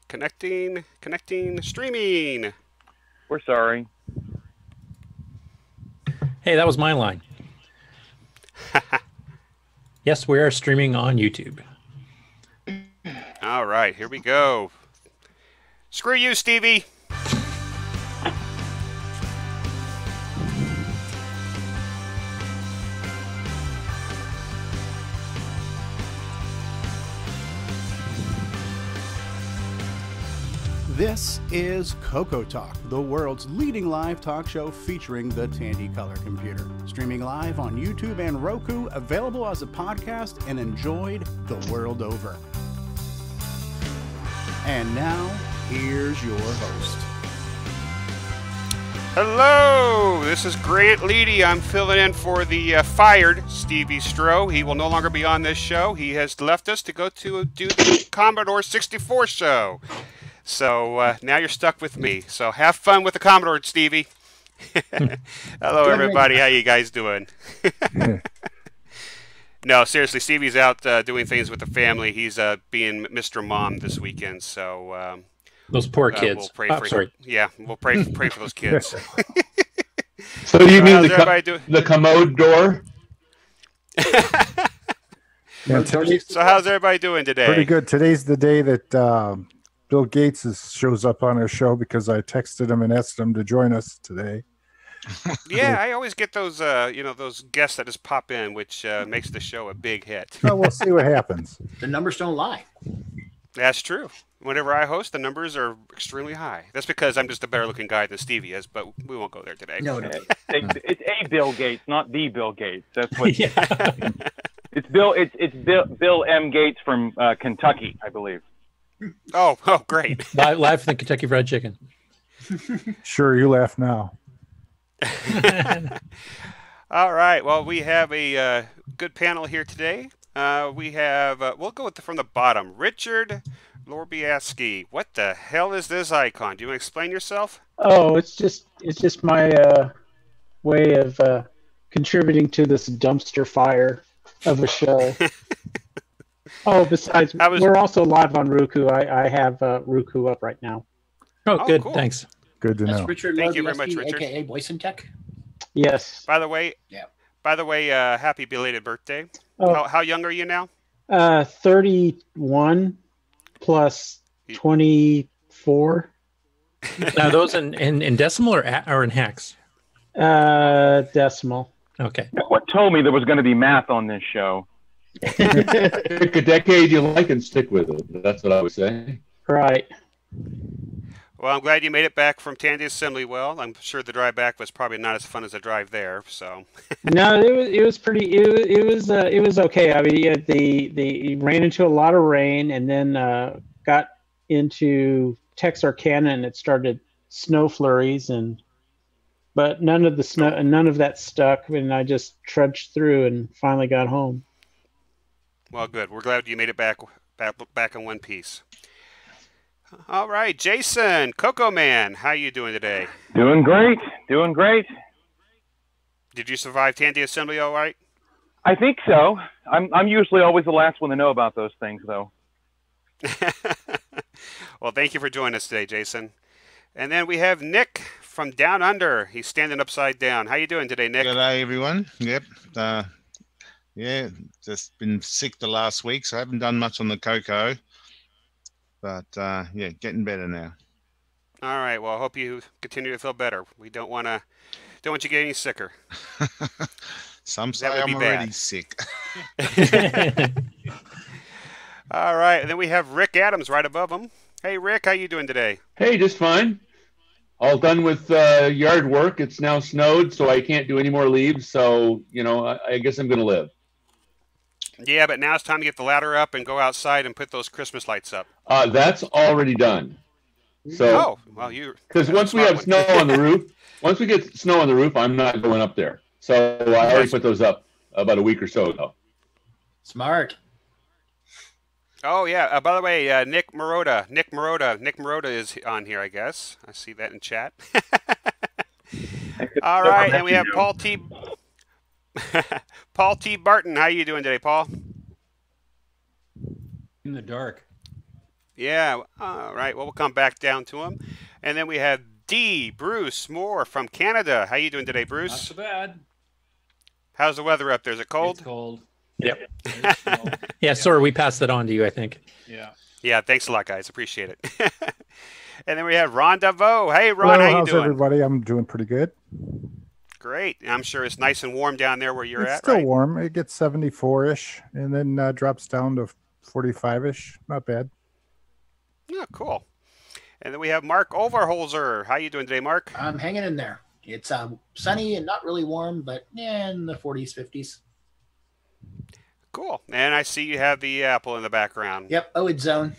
Connecting, streaming. We're sorry. Hey, that was my line. Yes, we are streaming on YouTube. All right, here we go. Screw you, Stevie. This is CoCoTALK, the world's leading live talk show featuring the Tandy color computer. Streaming live on YouTube and Roku, available as a podcast and enjoyed the world over. And now, here's your host. Hello, this is Grant Leighty. I'm filling in for the fired Stevie Stroh. He will no longer be on this show. He has left us to go to do the Commodore 64 show. So now you're stuck with me. So have fun with the Commodore, Stevie. Hello, everybody. How you guys doing? No, seriously, Stevie's out doing things with the family. He's being Mr. Mom this weekend. So those poor kids. We'll pray for sorry. Yeah, we'll pray for those kids. So you mean the commode door? So how's everybody doing today? Pretty good. Today's the day that Bill Gates shows up on our show because I texted him and asked him to join us today. Yeah, I always get those, those guests that just pop in, which makes the show a big hit. Well, we'll see what happens. The numbers don't lie. That's true. Whenever I host, the numbers are extremely high. That's because I'm just a better-looking guy than Stevie is, but we won't go there today. No. It's a Bill Gates, not the Bill Gates. That's what. Yeah. It's Bill M. Gates from Kentucky, I believe. Oh, great. Live from the Kentucky Fried Chicken. Sure, you laugh now. All right. Well, we have a good panel here today. We have, we'll go from the bottom. Richard Lorbiaski. What the hell is this icon? Do you want to explain yourself? Oh, it's just my way of contributing to this dumpster fire of a show. Oh, besides, we're also live on Roku. I have Roku up right now. Oh, good. Cool. Than's good to know. Richard Thank you very much, Richard. AKA Voice and Tech. Yes. By the way, happy belated birthday. Oh. How young are you now? 31 plus 24. Now, those in decimal or in hacks? Decimal. Okay. What told me there was going to be math on this show? Pick a decade you like and stick with it. That's what I would say. Right. Well, I'm glad you made it back from Tandy Assembly well. I'm sure the drive back was probably not as fun as the drive there. So. No, it was pretty. It was okay. I mean, they ran into a lot of rain, and then got into Texarkana, and it started snow flurries, but none of that stuck, and I just trudged through and finally got home. Well, good. We're glad you made it back in one piece. All right, Jason, Coco Man, how you doing today? Doing great. Did you survive Tandy Assembly all right? I think so. I'm usually always the last one to know about those things, though. Well, thank you for joining us today, Jason. And then we have Nick from Down Under. He's standing upside down. How you doing today, Nick? Good day, everyone. Yep. Yeah, just been sick the last week, so I haven't done much on the CoCo. But, yeah, getting better now. All right. Well, I hope you continue to feel better. We don't want you to get any sicker. Some say I'm already sick. All right. And then we have Rick Adams right above him. Hey, Rick, how you doing today? Hey, just fine. All done with yard work. It's now snowed, so I can't do any more leaves. So, I guess I'm going to live. Yeah, but now it's time to get the ladder up and go outside and put those Christmas lights up. That's already done. So, because once we have snow on the roof, once we get snow on the roof, I'm not going up there. So I already put those up about a week or so ago. Smart. Oh yeah. By the way, Nick Marotta is on here, I guess. I see that in chat. All right, and we have Paul T. Paul T. Barton. How you doing today, Paul? In the dark. Yeah. All right. Well, we'll come back down to him, and then we have Bruce Moore from Canada. How you doing today, Bruce? Not so bad. How's the weather up there? Is it cold? It's cold. Yep. Yeah, sorry, we passed that on to you, I think. Yeah. Yeah, thanks a lot, guys. Appreciate it. And then we have Ron Delvaux. Hey, Ron, Hello, how you how's doing? everybody? I'm doing pretty good. Great. I'm sure it's nice and warm down there where you're It's at, still right? warm. It gets 74-ish and then drops down to 45-ish. Not bad. Oh, cool. And then we have Mark Overholzer. How you doing today, Mark? I'm hanging in there. It's sunny and not really warm, but yeah, in the 40s, 50s. Cool. And I see you have the apple in the background. Yep. Oh, it's zone.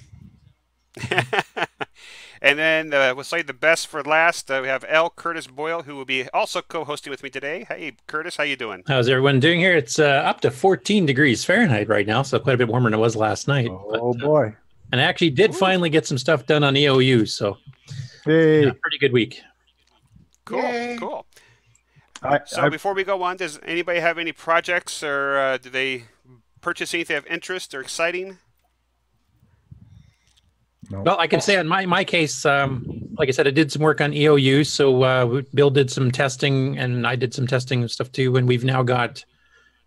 And then we'll say the best for last. We have L. Curtis Boyle, who will be also co-hosting with me today. Hey, Curtis, how you doing? How's everyone doing here? It's up to 14 degrees Fahrenheit right now, so quite a bit warmer than it was last night. Oh, boy. And I actually did finally get some stuff done on EOU, so Hey. pretty good week. Cool, Yay. cool. So before we go on, does anybody have any projects or do they purchase anything of interest or exciting? No. Well, I can say in my case, like I said, I did some work on EOU. So Bill did some testing, and I did some testing and stuff too. And we've now got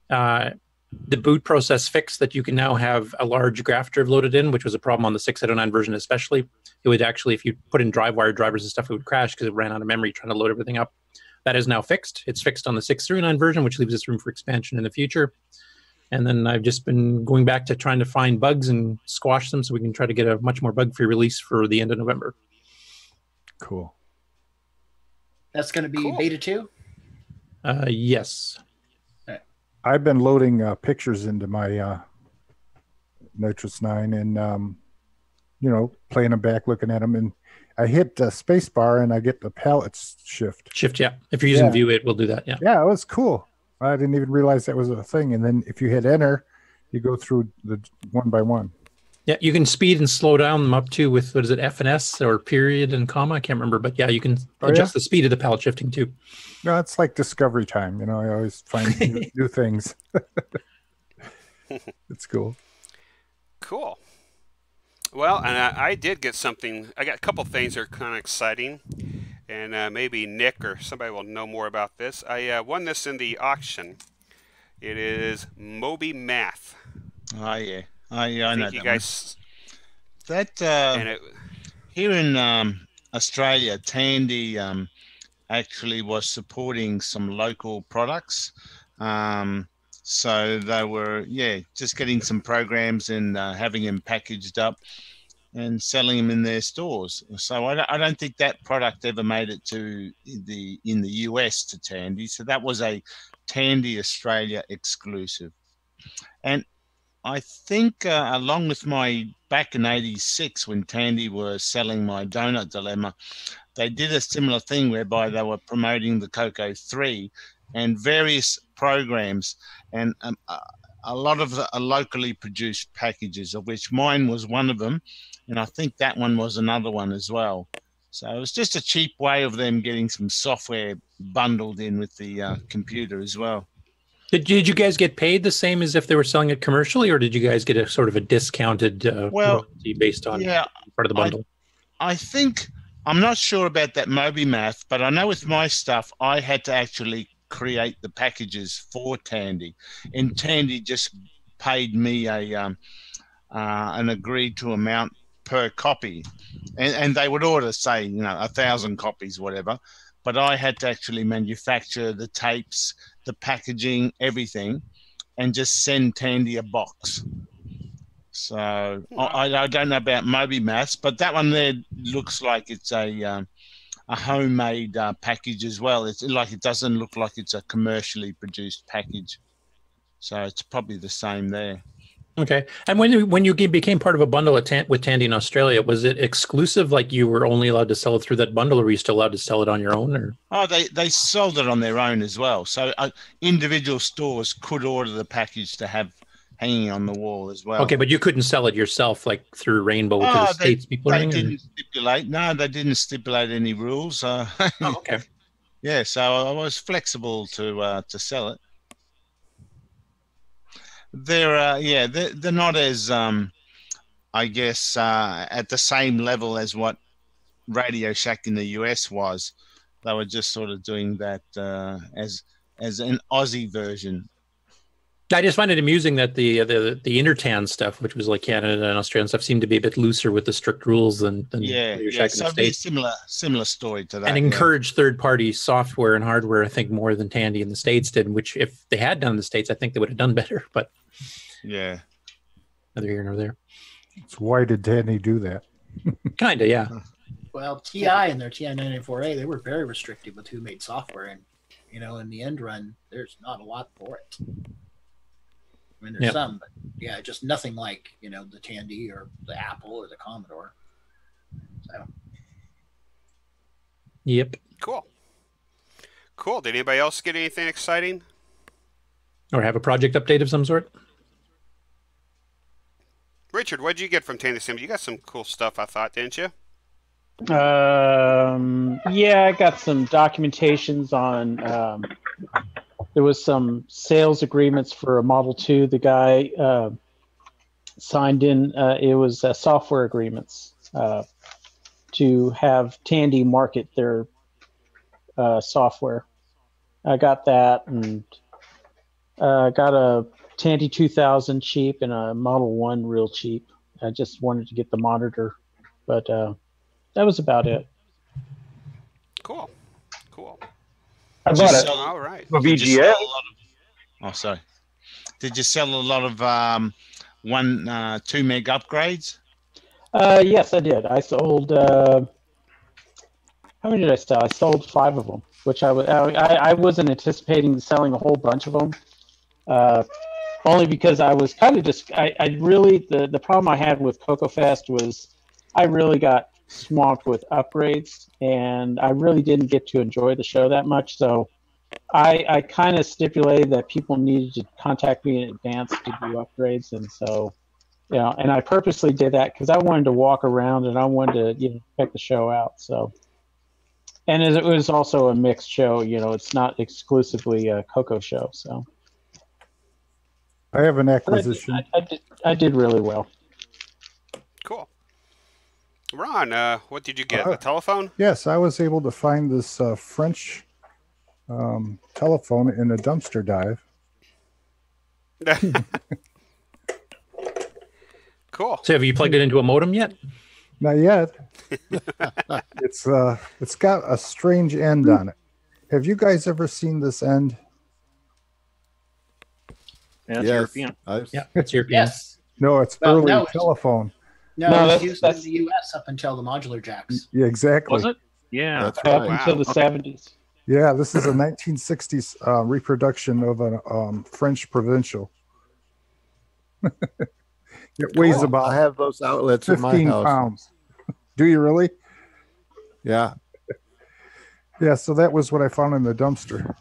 the boot process fixed that you can now have a large graph drive loaded in, which was a problem on the 609 version especially. It would actually, if you put in drive-wire drivers and stuff, it would crash because it ran out of memory trying to load everything up. That is now fixed. It's fixed on the 639 version, which leaves us room for expansion in the future. And then I've just been going back to trying to find bugs and squash them so we can try to get a much more bug-free release for the end of November. Cool. That's going to be beta 2? Yes. I've been loading pictures into my Nitrous 9 and, playing them back, looking at them. And I hit the space bar and I get the palette shift. Shift, yeah. If you're using View, it will do that, yeah. Yeah, it was cool. I didn't even realize that was a thing. And then if you hit enter, you go through the one by one. Yeah, you can speed and slow down them up too with, what is it, F and S or period and comma? I can't remember. But yeah, you can adjust the speed of the palette shifting too. No, it's like discovery time. I always find new things. It's cool. Cool. Well, and I did get something. I got a couple things that are kind of exciting. And maybe Nick or somebody will know more about this. I won this in the auction. It is Moby Math. Oh, yeah. I know you that guys. That here in Australia, Tandy actually was supporting some local products. So they were, just getting some programs and having them packaged up and selling them in their stores. So I don't think that product ever made it to in the US to Tandy. So that was a Tandy Australia exclusive. And I think along with my back in '86 when Tandy were selling my Donut Dilemma, they did a similar thing whereby they were promoting the CoCo 3 and various programs, and a lot of the locally produced packages, of which mine was one of them. And I think that one was another one as well. So it was just a cheap way of them getting some software bundled in with the computer as well. Did you guys get paid the same as if they were selling it commercially, or did you guys get a sort of a discounted royalty based on part of the bundle? I think, I'm not sure about that Moby Math, but I know with my stuff, I had to actually create the packages for Tandy. And Tandy just paid me an agreed to amount per copy, and they would order, say, 1,000 copies, whatever, but I had to actually manufacture the tapes, the packaging, everything, and just send Tandy a box. So I don't know about Moby Maths, but that one there looks like it's a homemade package as well. It's like, it doesn't look like it's a commercially produced package, so it's probably the same there. Okay. And when you became part of a bundle with Tandy in Australia, was it exclusive, like you were only allowed to sell it through that bundle, or were you still allowed to sell it on your own? Or? Oh, they sold it on their own as well. So individual stores could order the package to have hanging on the wall as well. Okay, but you couldn't sell it yourself, like through Rainbow to the States people? They didn't stipulate. No, they didn't stipulate any rules. Okay. Yeah, so I was flexible to sell it. They're not as I guess, at the same level as what Radio Shack in the US was. They were just sort of doing that as an Aussie version. I just find it amusing that the Intertan stuff, which was like Canada and Australia and stuff, seemed to be a bit looser with the strict rules than Radio Shack in the States. Similar story to that. And encourage third-party software and hardware, I think, more than Tandy in the States did, which if they had done in the States, I think they would have done better. But yeah, neither here nor there. So why did Tandy do that? Kind of, yeah. Well, TI and their TI-994A, they were very restrictive with who made software. And, you know, in the end run, there's not a lot for it. I mean, there's some, but yeah, just nothing like, you know, the Tandy or the Apple or the Commodore. So. Yep. Cool. Did anybody else get anything exciting? Or have a project update of some sort? Richard, what did you get from Tandy Sims? You got some cool stuff, I thought, didn't you? Yeah, I got some documentations on. There was some sales agreements for a Model 2. The guy signed in. It was software agreements to have Tandy market their software. I got that, and got a Tandy 2000 cheap and a Model 1 real cheap. I just wanted to get the monitor, but that was about it. Cool. I bought it. All right. A VGA. Sorry. Did you sell a lot of 2 meg upgrades? Yes, I did. I sold. How many did I sell? I sold 5 of them, which I wasn't anticipating selling a whole bunch of them. Only because I was kind of just. I really the problem I had with CoCo Fest was I really got swamped with upgrades, and I really didn't get to enjoy the show that much. So I kind of stipulated that people needed to contact me in advance to do upgrades, and so and I purposely did that because I wanted to walk around and I wanted to check the show out. So, and it was also a mixed show. It's not exclusively a CoCo show. So I have an acquisition. I did really well. Cool. Ron, what did you get? A telephone? Yes, I was able to find this French telephone in a dumpster dive. Cool. So have you plugged it into a modem yet? Not yet. It's got a strange end on it. Have you guys ever seen this end? Yeah, it's European. Yeah, it's European. Yes. No, it's early telephone. No, it's used in the U.S. up until the modular jacks. Yeah, exactly. Was it? Yeah, that's right. Up until the 70s. Yeah, this is a 1960s reproduction of a French provincial. It weighs about. I have those outlets 15 in my house. pounds. Do you really? Yeah. Yeah. So that was what I found in the dumpster.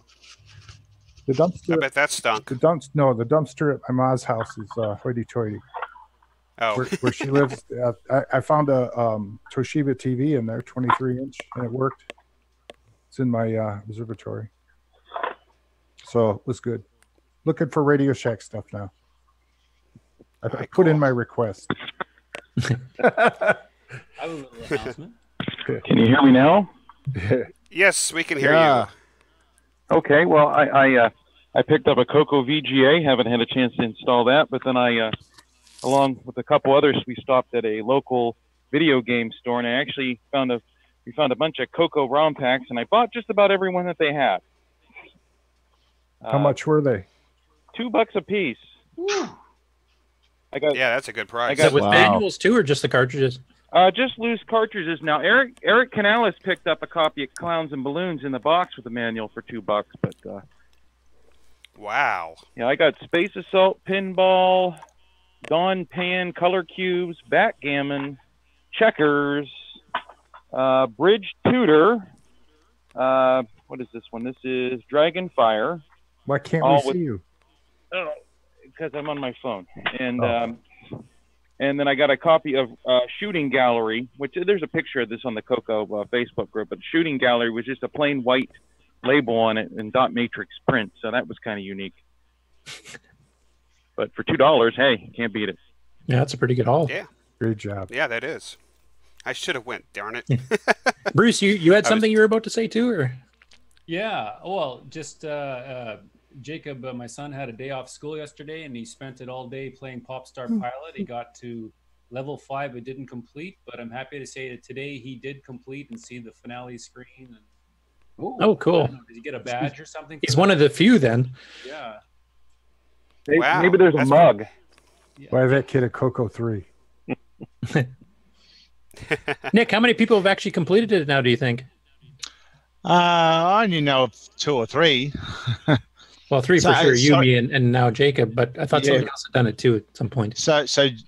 The dumpster. I bet that stunk. The dumpster at my mom's house is hoity-toity. Oh. Where she lives. I found a Toshiba TV in there, 23-inch, and it worked. It's in my observatory. So it was good. Looking for Radio Shack stuff now. I put in my request. I have a little announcement. Can you hear me now? Yes, we can hear you. Okay, well, I picked up a CoCo VGA. Haven't had a chance to install that, but then along with a couple others, we stopped at a local video game store, and I actually we found a bunch of CoCo ROM packs, and I bought just about every one that they had. How much were they? $2 a piece. Woo. Yeah, that's a good price. Is that with manuals too, or just the cartridges? Just loose cartridges. Now, Eric Canales picked up a copy of Clowns and Balloons in the box with a manual for $2, but wow. Yeah, I got Space Assault, Pinball, Dawn Pan, Color Cubes, Backgammon, Checkers, Bridge Tutor. What is this one? This is Dragonfire. Why can't we see you? Oh, because I'm on my phone. And then I got a copy of Shooting Gallery, which there's a picture of this on the CoCo Facebook group, but Shooting Gallery was just a plain white label on it and dot matrix print, so that was kind of unique. But for $2, hey, can't beat it. Yeah, that's a pretty good haul. Yeah. Great job. Yeah, that is. I should have went. Darn it. Bruce, you had something you were about to say too, or? Yeah. Well, just Jacob, my son, had a day off school yesterday, and he spent it all day playing Popstar Pilot. He got to level 5, but didn't complete. But I'm happy to say that today he did complete and see the finale screen. And, oh, cool. Did he get a badge or something? He's one of the few then. Yeah. Wow, maybe there's a mug. Yeah. Why that kid a CoCo 3? Nick, how many people have actually completed it now, do you think? I only know of 2 or 3. Well, 3 for sure, you, me, and now Jacob, but I thought somebody else had done it too at some point. So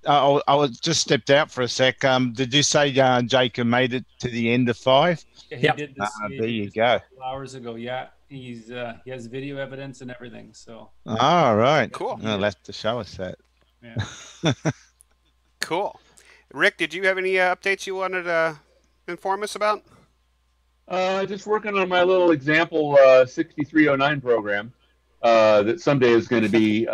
I was just stepped out for a sec. Did you say Jacob made it to the end of 5? Yeah, he did this. There you go. 2 hours ago. Yeah, he has video evidence and everything. So. All right. Cool. I'll have to show us that. Yeah. Cool. Rick, did you have any updates you wanted to inform us about? Just working on my little example 6309 program that someday is going to be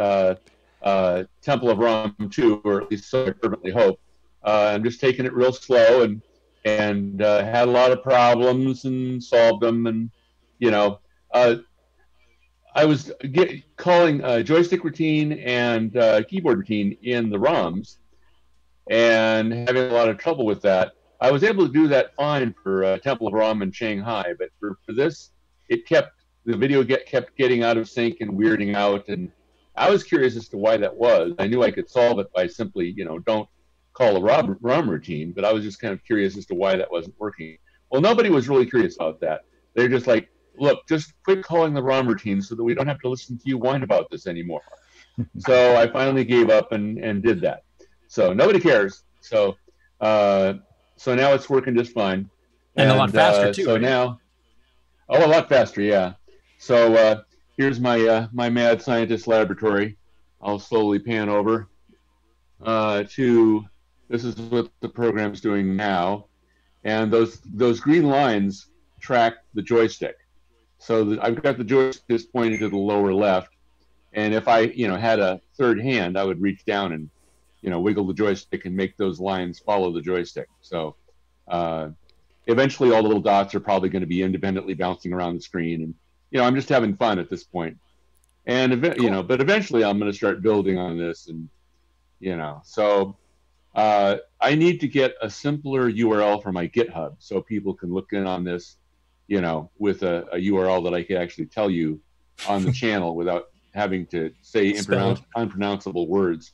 Temple of Rum 2, or at least so I fervently hope. I'm just taking it real slow and had a lot of problems and solved them. And, you know, I was calling joystick routine and keyboard routine in the ROMs and having a lot of trouble with that. I was able to do that fine for Temple of Rum in Shanghai, but for this, the video kept getting out of sync and weirding out, and I was curious as to why that was. I knew I could solve it by simply, don't call a ROM routine, but I was just kind of curious as to why that wasn't working. Well, nobody was really curious about that. They're just like, look, just quit calling the ROM routine so that we don't have to listen to you whine about this anymore. So I finally gave up and did that. So nobody cares. So now it's working just fine. And a lot faster too. So right? now, a lot faster, yeah. So here's my my mad scientist laboratory. I'll slowly pan over to this is what the program's doing now, and those green lines track the joystick. So I've got the joystick pointing to the lower left, and if I had a third hand, I would reach down and wiggle the joystick and make those lines follow the joystick. So eventually all the little dots are probably going to be independently bouncing around the screen. And, I'm just having fun at this point. And, Cool. But eventually I'm going to start building on this. And, so I need to get a simpler URL for my GitHub so people can look in on this, with a URL that I can actually tell you on the channel without having to say unpronounceable words.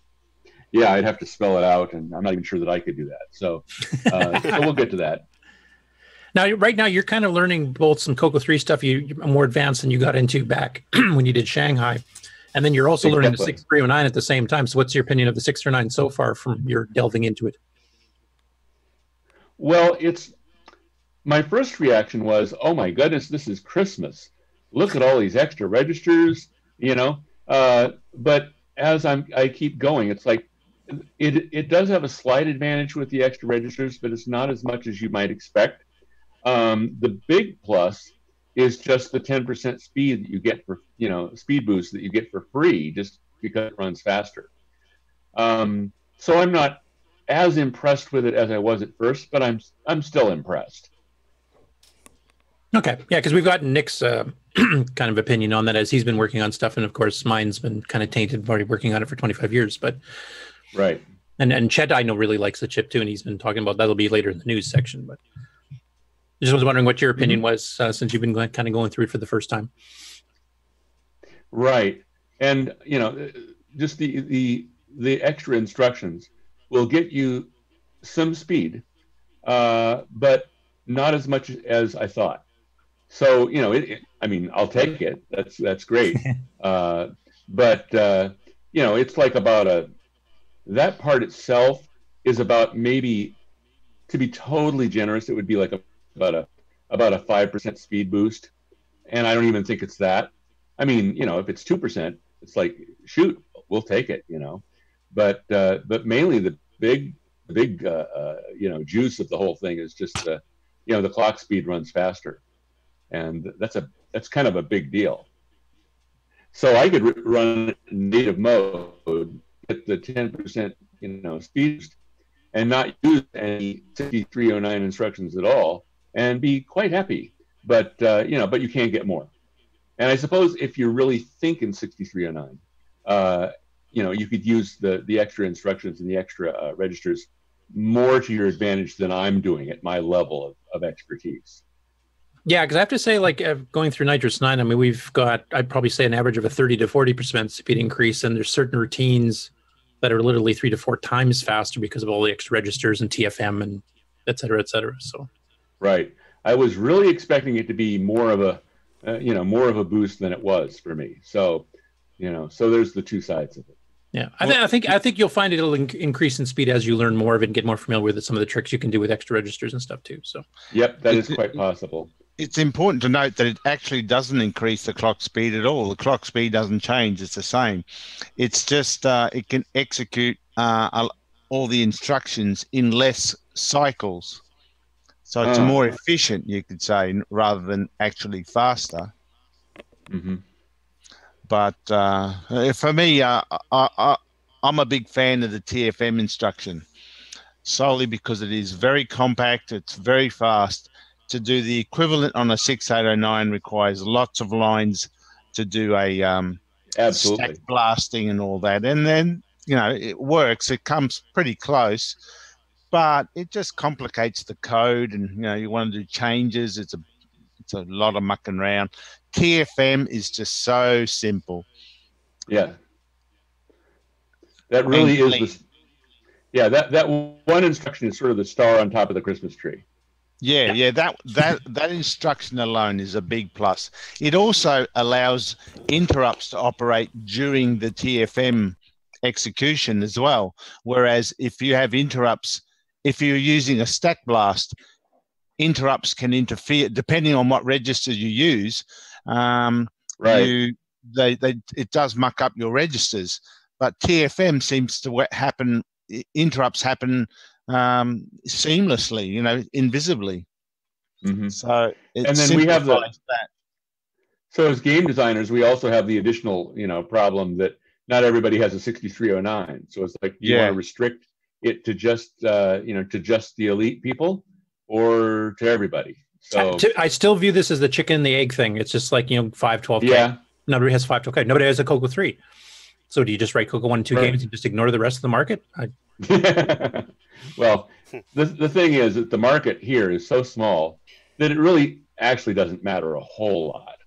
Yeah, I'd have to spell it out, and I'm not even sure that I could do that. So, so we'll get to that. Now, right now, you're kind of learning both some CoCo 3 stuff you're more advanced than you got into back when you did Shanghai. And then you're also learning the 6309 at the same time. So what's your opinion of the 609 so far from your delving into it? Well, my first reaction was, oh my goodness, this is Christmas. Look at all these extra registers, but as I keep going, it's like it does have a slight advantage with the extra registers, but it's not as much as you might expect. The big plus is just the 10% speed that you get for, speed boost that you get for free just because it runs faster. So I'm not as impressed with it as I was at first, but I'm still impressed. Okay. Yeah, because we've gotten Nick's kind of opinion on that as he's been working on stuff. And of course, mine's been kind of tainted by working on it for 25 years. But right. And Chet, I know, really likes the chip too. And he's been talking about that'll be later in the news section. But I just was wondering what your opinion was since you've been kind of going through it for the first time. Right. And, just the extra instructions will get you some speed, but not as much as I thought. So, I'll take it. That's great. But it's like that part itself is about, maybe, to be totally generous, it would be like about a 5% speed boost. And I don't even think it's that. If it's 2%, it's like, shoot, we'll take it, but mainly the big juice of the whole thing is just the clock speed runs faster. And that's kind of a big deal. So I could run native mode, get the 10% speed, and not use any 6309 instructions at all and be quite happy. But but you can get more. And I suppose if you're really thinking 6309, you could use the extra instructions and the extra registers more to your advantage than I'm doing at my level of expertise. Yeah, because I have to say, like going through Nitrous 9, I mean, we've got, I'd probably say an average of a 30 to 40% speed increase, and there's certain routines that are literally 3 to 4 times faster because of all the extra registers and TFM and et cetera, et cetera. So, right. I was really expecting it to be more of a, more of a boost than it was for me. So, so there's the two sides of it. Yeah, I think you'll find it'll increase in speed as you learn more of it and get more familiar with it, some of the tricks you can do with extra registers and stuff too. So, yep, that is quite possible. It's important to note that it actually doesn't increase the clock speed at all. The clock speed doesn't change. It's the same. It's just it can execute all the instructions in less cycles. So it's more efficient, you could say, rather than actually faster. Mm-hmm. But for me, I'm a big fan of the TFM instruction, solely because it is very compact. It's very fast. To do the equivalent on a 6809 requires lots of lines to do a stack blasting and all that. And then, it works. It comes pretty close, but it just complicates the code. And, you want to do changes. It's a lot of mucking around. TFM is just so simple. Yeah. That really is that one instruction is sort of the star on top of the Christmas tree. Yeah, that instruction alone is a big plus. It also allows interrupts to operate during the TFM execution as well. Whereas if you have interrupts, if you're using a stack blast, interrupts can interfere depending on what register you use. Right. It does muck up your registers, but TFM seems to happen. Interrupts happen seamlessly, invisibly. Mm-hmm. So it and then we have that. So as game designers, we also have the additional, problem that not everybody has a 6309. So it's like, do you want to restrict it to just, to just the elite people or to everybody? So I still view this as the chicken and the egg thing. It's just like, 512K. Yeah. Nobody has 512K. Nobody has a CoCo 3. So do you just write CoCo 1 and 2 games and just ignore the rest of the market? Well, the thing is that the market here is so small that it really actually doesn't matter a whole lot.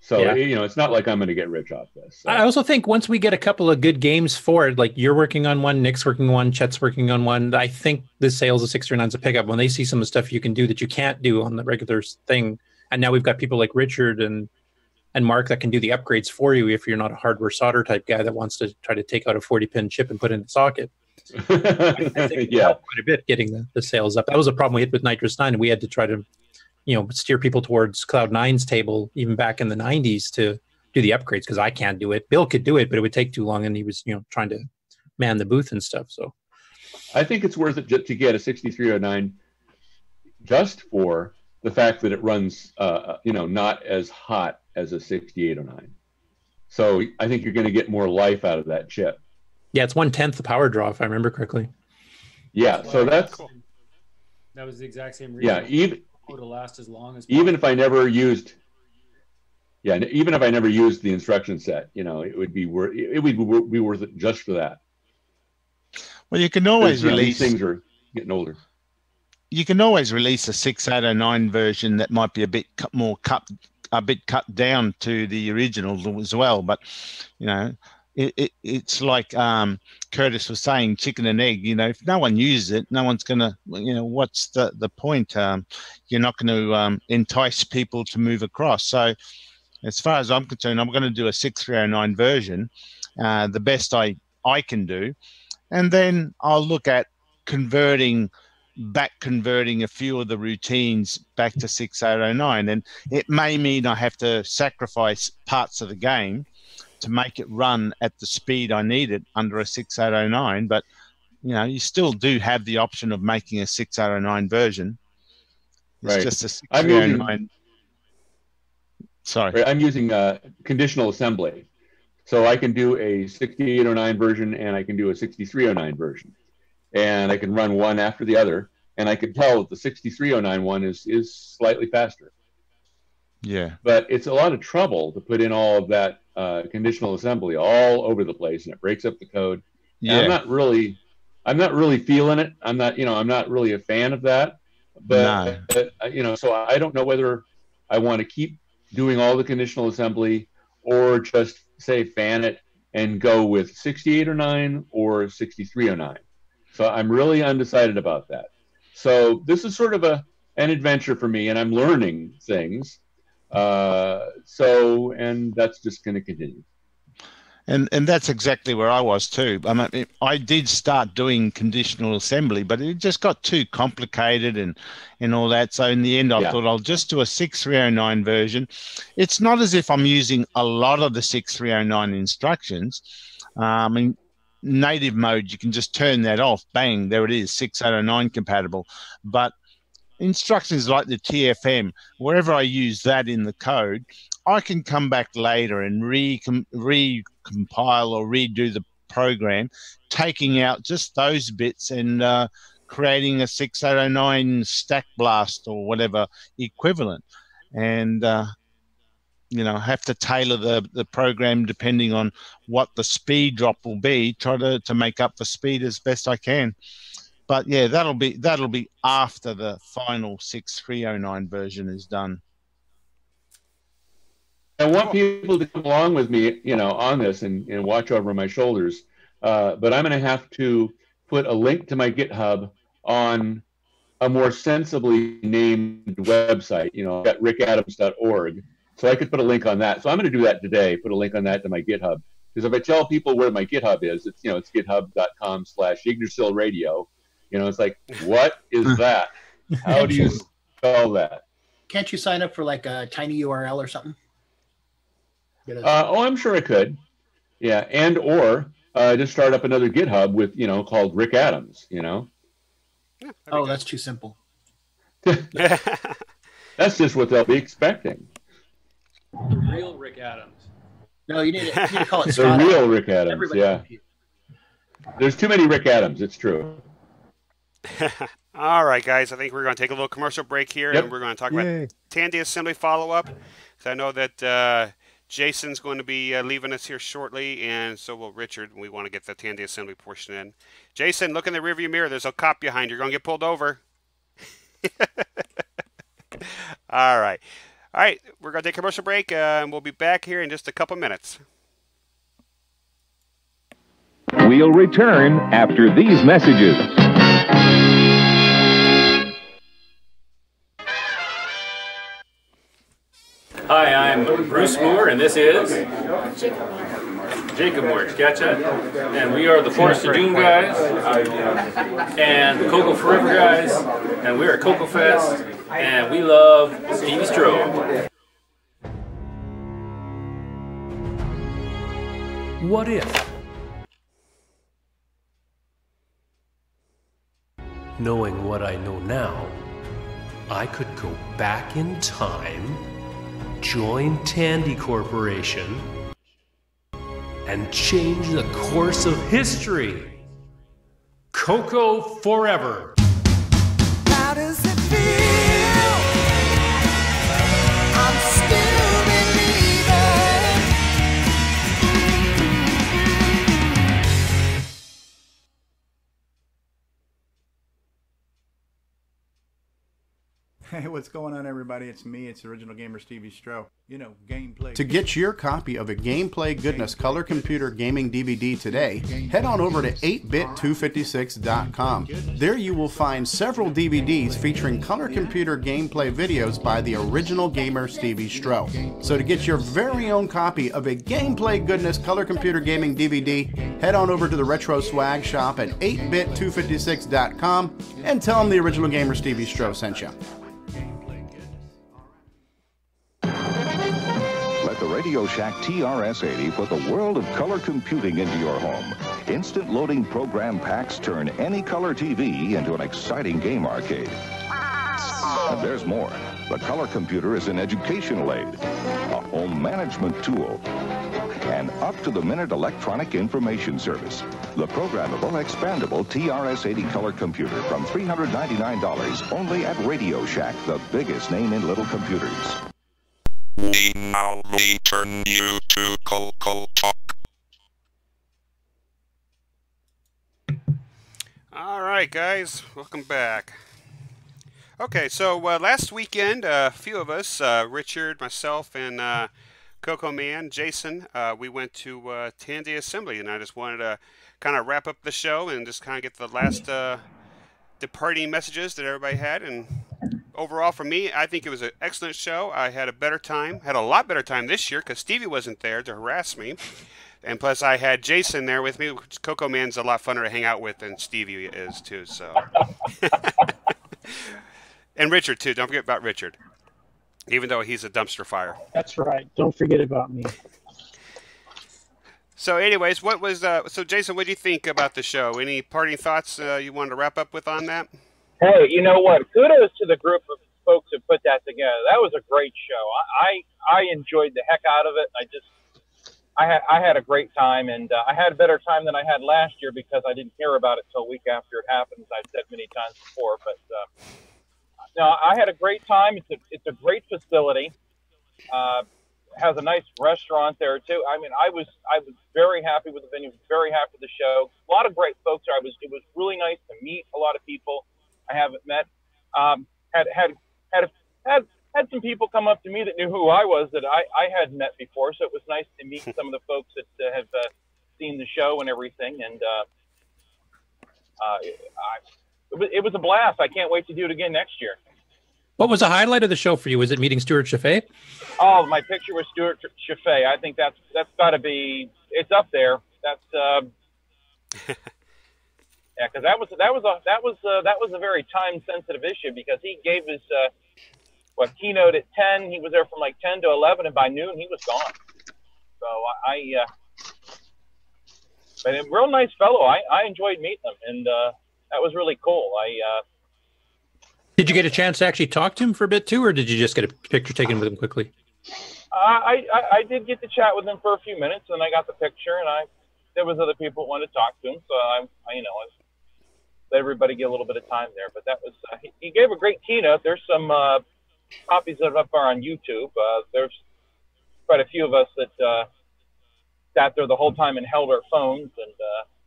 So, it's not like I'm going to get rich off this. So. I also think once we get a couple of good games for it, like you're working on one, Nick's working on one, Chet's working on one, I think the sales of 639 is a pickup when they see some of the stuff you can do that you can't do on the regular thing. And now we've got people like Richard and Mark that can do the upgrades for you if you're not a hardware solder type guy that wants to try to take out a 40-pin chip and put it in the socket. I think it helped quite a bit getting the sales up. That was a problem we hit with Nitrous 9, and we had to try to steer people towards Cloud9's table even back in the 90s to do the upgrades because I can't do it. Bill could do it, but it would take too long, and he was trying to man the booth and stuff. So I think it's worth it to get a 6309 just for the fact that it runs not as hot as a 6809. So I think you're going to get more life out of that chip. Yeah, it's 1/10 the power draw, if I remember correctly. Yeah, so that's cool. That was the exact same reason. Yeah, even to last as long as even if I never used. Yeah, even if I never used the instruction set, it would be worth it just for that. Well, you can always release. These things are getting older. You can always release a 6809 version that might be a bit cut down to the original as well, but it's like Curtis was saying, chicken and egg. If no one uses it, no one's gonna. What's the point? You're not going to entice people to move across. So, as far as I'm concerned, I'm going to do a 6309 version, the best I can do, and then I'll look at converting a few of the routines back to 6809, and it may mean I have to sacrifice parts of the game to make it run at the speed I need it under a 6809, but you still do have the option of making a 6809 version. It's just a 6809. Sorry, I'm using conditional assembly, so I can do a 6809 version and I can do a 6309 version. and I can run one after the other, and I could tell that the 6309 one is slightly faster. Yeah. But it's a lot of trouble to put in all of that conditional assembly all over the place, and it breaks up the code. Yeah. And I'm not really feeling it. I'm not really a fan of that. But so I don't know whether I want to keep doing all the conditional assembly or just say fan it and go with 6809 or 6309. So I'm really undecided about that. So this is sort of an adventure for me, and I'm learning things. And that's just going to continue. And that's exactly where I was too. I mean, I did start doing conditional assembly, but it just got too complicated and all that. So in the end, I thought I'll just do a 6309 version. It's not as if I'm using a lot of the 6309 instructions. I mean, native mode, you can just turn that off. Bang, there it is, 6809 compatible. But instructions like the TFM, wherever I use that in the code, I can come back later and recompile or redo the program, taking out just those bits and creating a 6809 stack blast or whatever equivalent. And, have to tailor the program depending on what the speed drop will be, try to make up the speed as best I can. But yeah, that'll be after the final 6309 version is done. I want people to come along with me, on this and watch over my shoulders. But I'm going to have to put a link to my GitHub on a more sensibly named website, at rickadams.org. So I could put a link on that. So I'm going to do that today, put a link on that to my GitHub. Because if I tell people where my GitHub is, it's github.com/YggdraSillRadio. It's like, what is that? How do you spell that? Can't you sign up for like a tiny URL or something? I'm sure I could. Yeah, or just start up another GitHub with, called Rick Adams, Yeah, that's too simple. That's just what they'll be expecting. The real Rick Adams. No, you need to call it Scott. The real Rick Adams, everybody. There's too many Rick Adams, it's true. All right, guys, I think we're going to take a little commercial break here, and we're going to talk about Tandy assembly follow-up. So I know that Jason's going to be leaving us here shortly, and so will Richard. We want to get the Tandy assembly portion in. Jason, look in the rearview mirror. There's a cop behind you. You're going to get pulled over. All right. All right, we're going to take a commercial break, and we'll be back here in just a couple minutes. We'll return after these messages. Hi, I'm Bruce Moore, and this is Jacob Moore. Gotcha. And we are the Forest of Doom guys, and the CoCo Forever guys, and we're at CoCo Fest, and we love Stevie Stroh. What if? Knowing what I know now, I could go back in time, join Tandy Corporation, and change the course of history. CoCo Forever. How does it feel? I'm still believing. Hey, what's going on, everybody? It's me. It's Original Gamer Stevie Stroh. Gameplay. To get your copy of a Gameplay Goodness Color Computer Gaming DVD today, head on over to 8bit256.com. There you will find several DVDs featuring color computer gameplay videos by the Original Gamer Stevie Stroh. So to get your very own copy of a Gameplay Goodness Color Computer Gaming DVD, head on over to the Retro Swag Shop at 8bit256.com and tell them the Original Gamer Stevie Stroh sent you. The Radio Shack TRS-80 put the world of color computing into your home. Instant loading program packs turn any color TV into an exciting game arcade. And there's more. The color computer is an educational aid, a home management tool, and up-to-the-minute electronic information service. The programmable, expandable TRS-80 color computer from $399 only at Radio Shack, the biggest name in little computers. We now return you to CoCoTALK. All right, guys, welcome back. Okay, so last weekend, a few of us, Richard, myself, and CoCo Man, Jason, we went to Tandy Assembly, and I just wanted to kind of wrap up the show and just kind of get the last departing messages that everybody had. And overall, for me, I think it was an excellent show. I had a better time, had a lot better time this year because Stevie wasn't there to harass me. And plus, I had Jason there with me. CoCo Man's a lot funner to hang out with than Stevie is, too. So, and Richard, too. Don't forget about Richard, even though he's a dumpster fire. That's right. Don't forget about me. So, anyways, what was so Jason? What do you think about the show? Any parting thoughts you wanted to wrap up with on that? Hey, you know what? Kudos to the group of folks who put that together. That was a great show. I enjoyed the heck out of it. I had a great time, and I had a better time than I had last year because I didn't hear about it till a week after it happened, as I've said many times before. But no, I had a great time. It's a great facility. Has a nice restaurant there too. I mean, I was very happy with the venue. Very happy with the show. A lot of great folks there. It was really nice to meet a lot of people I haven't met. Had some people come up to me that knew who I was that I hadn't met before, so it was nice to meet some of the folks that have seen the show and everything. And it was a blast. I can't wait to do it again next year. What was the highlight of the show for you? Was it meeting Stuart Chaffee? Oh, my picture with Stuart Chaffee. I think that's got to be. It's up there. That's yeah, because that was a very time sensitive issue because he gave his keynote at 10. He was there from like 10 to 11, and by noon he was gone. So but a real nice fellow. I enjoyed meeting him, and that was really cool. Did you get a chance to actually talk to him for a bit too, or did you just get a picture taken with him quickly? I did get to chat with him for a few minutes, and I got the picture, and there was other people that wanted to talk to him, so I let everybody get a little bit of time there. But that was he gave a great keynote. There's some copies of it up there on YouTube. There's quite a few of us that sat there the whole time and held our phones, and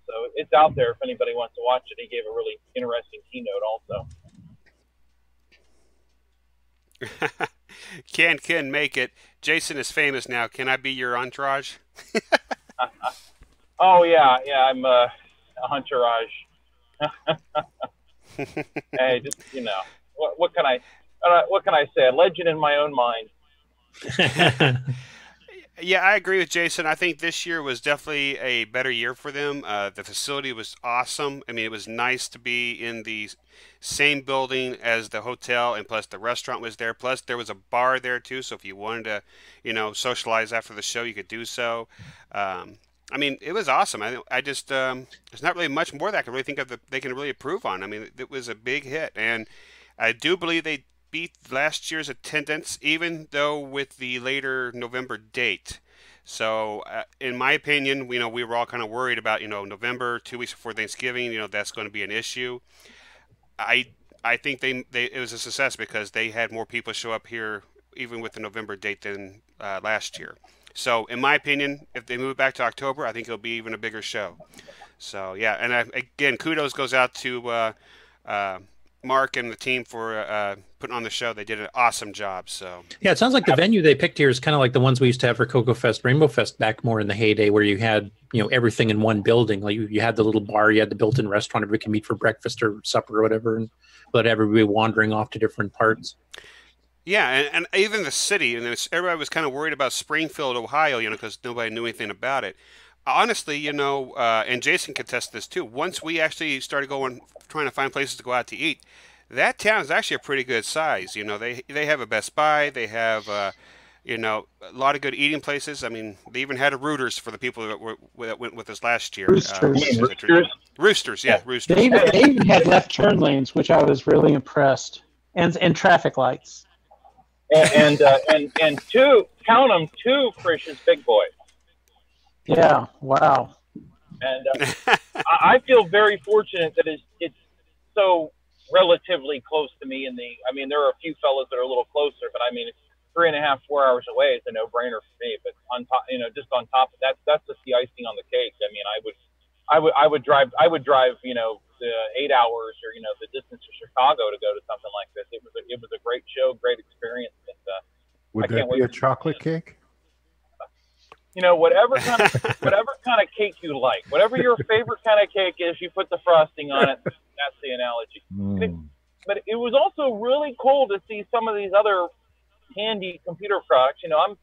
so it's out there if anybody wants to watch it. He gave a really interesting keynote also. Can make it. Jason is famous now. Can I be your entourage? Oh yeah, I'm a entourage. Hey, just what can I say? A legend in my own mind. Yeah, I agree with Jason. I think this year was definitely a better year for them. The facility was awesome. I mean, it was nice to be in the same building as the hotel, and plus the restaurant was there. Plus there was a bar there too, so if you wanted to, socialize after the show, you could do so. I mean, it was awesome. I just there's not really much more that I can really think of that they can really improve on. I mean, it was a big hit, and I do believe they beat last year's attendance, even though with the later November date. So, in my opinion, we were all kind of worried about, November, 2 weeks before Thanksgiving, that's going to be an issue. I think it was a success because they had more people show up here, even with the November date, than last year. So, in my opinion, if they move it back to October, I think it'll be even a bigger show. So, yeah, and again, kudos goes out to Mark and the team for putting on the show. They did an awesome job. So yeah, it sounds like the venue they picked here is kind of like the ones we used to have for CoCo Fest, Rainbow Fest back more in the heyday, where you had everything in one building. Like you had the little bar, you had the built-in restaurant, everybody can meet for breakfast or supper or whatever, and let everybody wandering off to different parts. Yeah, and even the city, and everybody was kind of worried about Springfield, Ohio, because nobody knew anything about it. Honestly, and Jason could test this too. Once we actually started trying to find places to go out to eat, that town is actually a pretty good size. They have a Best Buy, they have a lot of good eating places. I mean, they even had a Rooters for the people that went with us last year. Roosters, yeah, Roosters. They even had left turn lanes, which I was really impressed, and traffic lights. And two, count them, 2 Frisch's Big Boys. Yeah. Wow. And I feel very fortunate that it's so relatively close to me. I mean, there are a few fellas that are a little closer, but I mean, it's 3.5, 4 hours away. It's a no-brainer for me. But on top, just on top of that, that's just the icing on the cake. I mean, I would drive, the 8 hours or the distance to Chicago to go to something like this. It was a great show, great experience. And, Would that be a chocolate cake? Whatever kind of cake you like, whatever your favorite kind of cake is, you put the frosting on it. That's the analogy. But it was also really cool to see some of these other Tandy computer products. I'm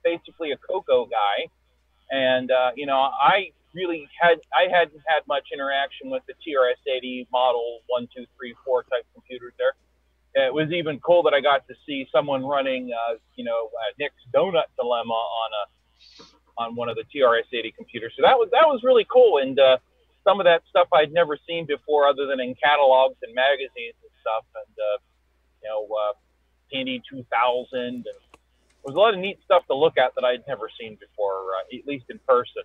basically a CoCo guy, and I hadn't had much interaction with the TRS-80 model 1, 2, 3, 4 type computers there. It was even cool that I got to see someone running, Nick's Donut Dilemma on one of the TRS-80 computers. So that was really cool, and some of that stuff I'd never seen before, other than in catalogs and magazines and stuff. And Tandy 2000, and there was a lot of neat stuff to look at that I'd never seen before, at least in person.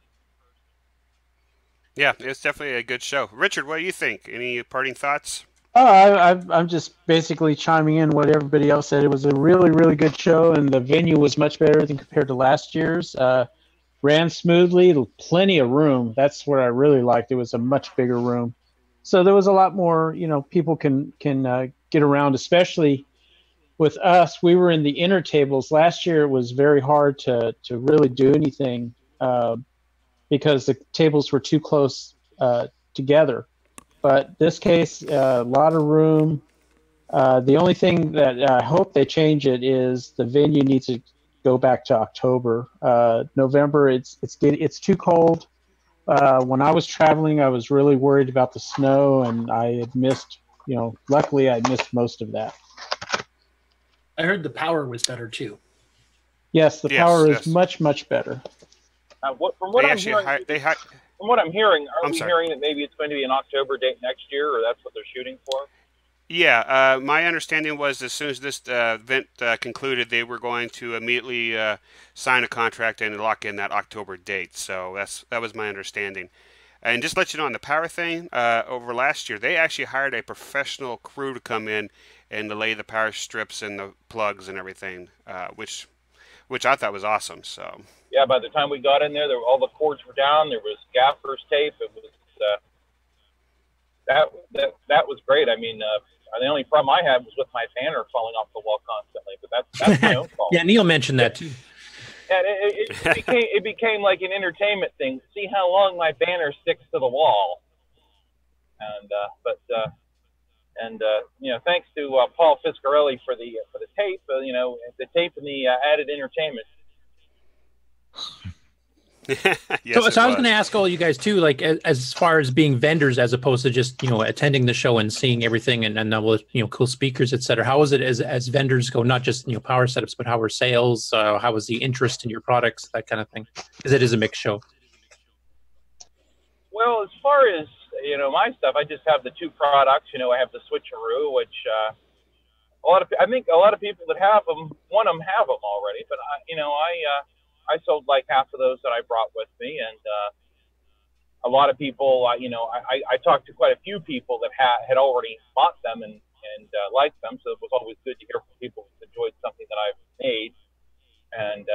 Yeah, it's definitely a good show. Richard, what do you think? Any parting thoughts? I'm just basically chiming in what everybody else said. It was a really, really good show, and the venue was much better than compared to last year's. Ran smoothly, plenty of room. That's what I really liked. It was a much bigger room, so there was a lot more. People can get around, especially with us. We were in the inner tables last year. It was very hard to really do anything because the tables were too close together. But this case, a lot of room. The only thing that I hope they change it is the venue needs to go back to October. November, it's too cold. When I was traveling, I was really worried about the snow, and I had missed. Luckily, I missed most of that. I heard the power was better too. Yes, the power is much, much better. From what I'm hearing, are we hearing that maybe it's going to be an October date next year, or that's what they're shooting for? Yeah, my understanding was as soon as this event concluded, they were going to immediately sign a contract and lock in that October date. So that was my understanding. And just to let you know on the power thing, over last year, they actually hired a professional crew to come in and to lay the power strips and the plugs and everything, which I thought was awesome. So yeah, by the time we got in there, all the cords were down. There was gaffer's tape. It was that was great. I mean, the only problem I had was with my banner falling off the wall constantly, but that's my own fault. Yeah, Neil mentioned that too. And it became like an entertainment thing. See how long my banner sticks to the wall. And thanks to Paul Fiscarelli for the tape. The tape and the added entertainment. Yes, so I was going to ask all you guys too, like as far as being vendors as opposed to just attending the show and seeing everything and cool speakers, etc. How was it as vendors go? Not just power setups, but how were sales? How was the interest in your products? That kind of thing, because it is a mixed show. Well, as far as my stuff, I just have the two products. I have the Switcheroo, which I think a lot of people that have them, one of them have them already, but I sold like half of those that I brought with me, and a lot of people, I talked to quite a few people that had already bought them and liked them, so it was always good to hear from people who enjoyed something that I've made. And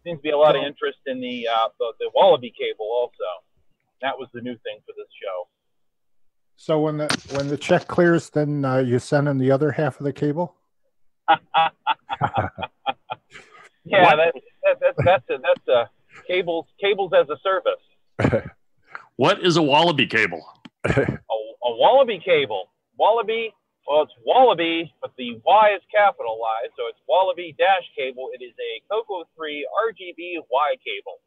seems to be a lot of interest in the Wallaby cable also. That was the new thing for this show. So when the check clears, then you send in the other half of the cable? Yeah, that's a cables as a service. What is a Wallaby cable? A Wallaby cable. Wallaby. Well, it's Wallaby, but the Y is capitalized, so it's Wallaby dash cable. It is a CoCo 3 RGB Y cable,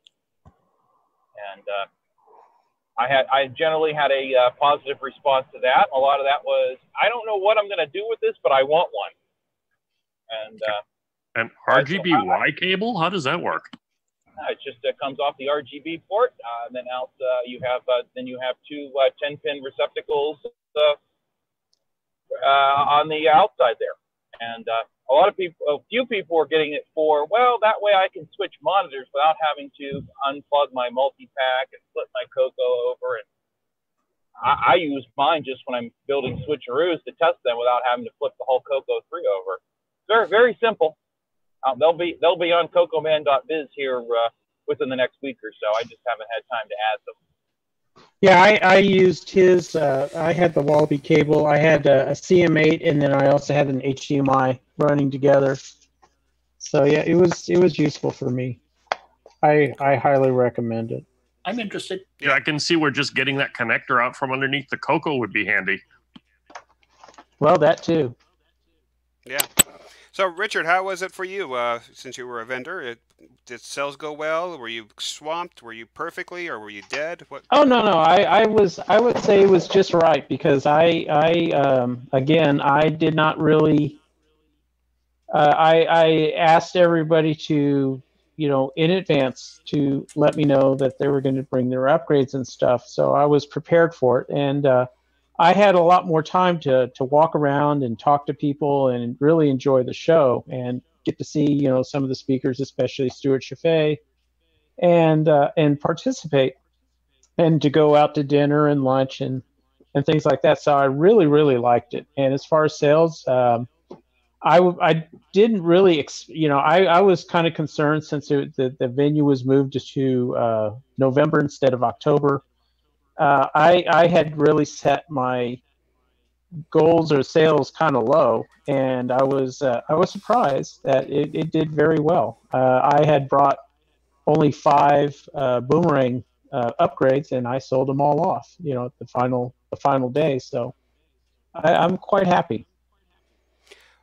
and I generally had a positive response to that. A lot of that was, I don't know what I'm going to do with this, but I want one. And an RGB Y cable? How does that work? It just comes off the RGB port, and then out you have two 10-pin receptacles on the outside there. And a lot of people, a few people were getting it for, well, that way I can switch monitors without having to unplug my multi-pack and flip my CoCo over. And I use mine just when I'm building switcheroos to test them without having to flip the whole CoCo 3 over. Very, very simple. They'll be on cocoman.biz here within the next week or so. I just haven't had time to add them. Yeah, I used his. I had the Wallaby cable. I had a CM8, and then I also had an HDMI running together. So yeah, it was useful for me. I highly recommend it. I'm interested. Yeah, I can see where just getting that connector out from underneath the CoCo would be handy. Well, that too. Yeah. So, Richard, how was it for you since you were a vendor? Did sales go well? Were you swamped? Were you perfectly, or were you dead? What? Oh no. I would say it was just right because again I did not really. I asked everybody to, in advance to let me know that they were going to bring their upgrades and stuff. So I was prepared for it, and I had a lot more time to walk around and talk to people and really enjoy the show and get to see, some of the speakers, especially Stuart Chaffee, and participate, and to go out to dinner and lunch and things like that. So I really, really liked it. And as far as sales, I didn't really, I was kind of concerned since the venue was moved to November instead of October. I had really set my goals or sales kind of low, and I was surprised that it did very well. I had brought only 5 boomerang upgrades, and I sold them all off, at the final day. So I'm quite happy.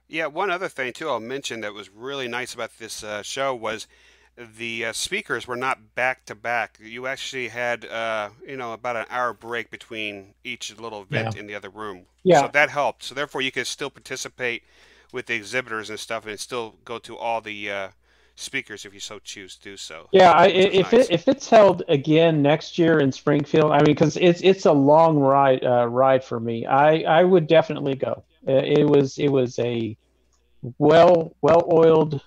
Yeah, one other thing too I'll mention that was really nice about this show was the speakers were not back to back. You actually had about an hour break between each little event in the other room. Yeah. So that helped. So therefore you could still participate with the exhibitors and stuff and still go to all the speakers if you so choose to do so. Yeah, if it's held again next year in Springfield, I mean, because it's a long ride for me. I would definitely go. It was a well-oiled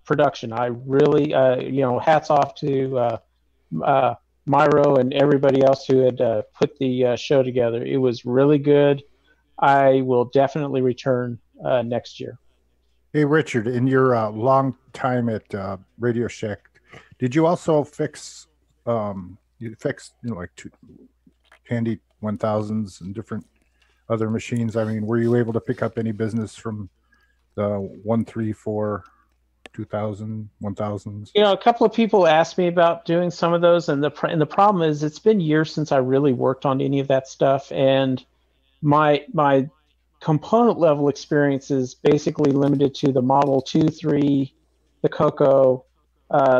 production. I really, hats off to Myro and everybody else who had put the show together. It was really good. I will definitely return next year. Hey, Richard, in your long time at Radio Shack, did you also fix, like Tandy 1000s and different other machines? I mean, were you able to pick up any business from the 134 2000 1000s? A couple of people asked me about doing some of those, and the problem is it's been years since I really worked on any of that stuff, and my component level experience is basically limited to the Model 2, 3, the CoCo,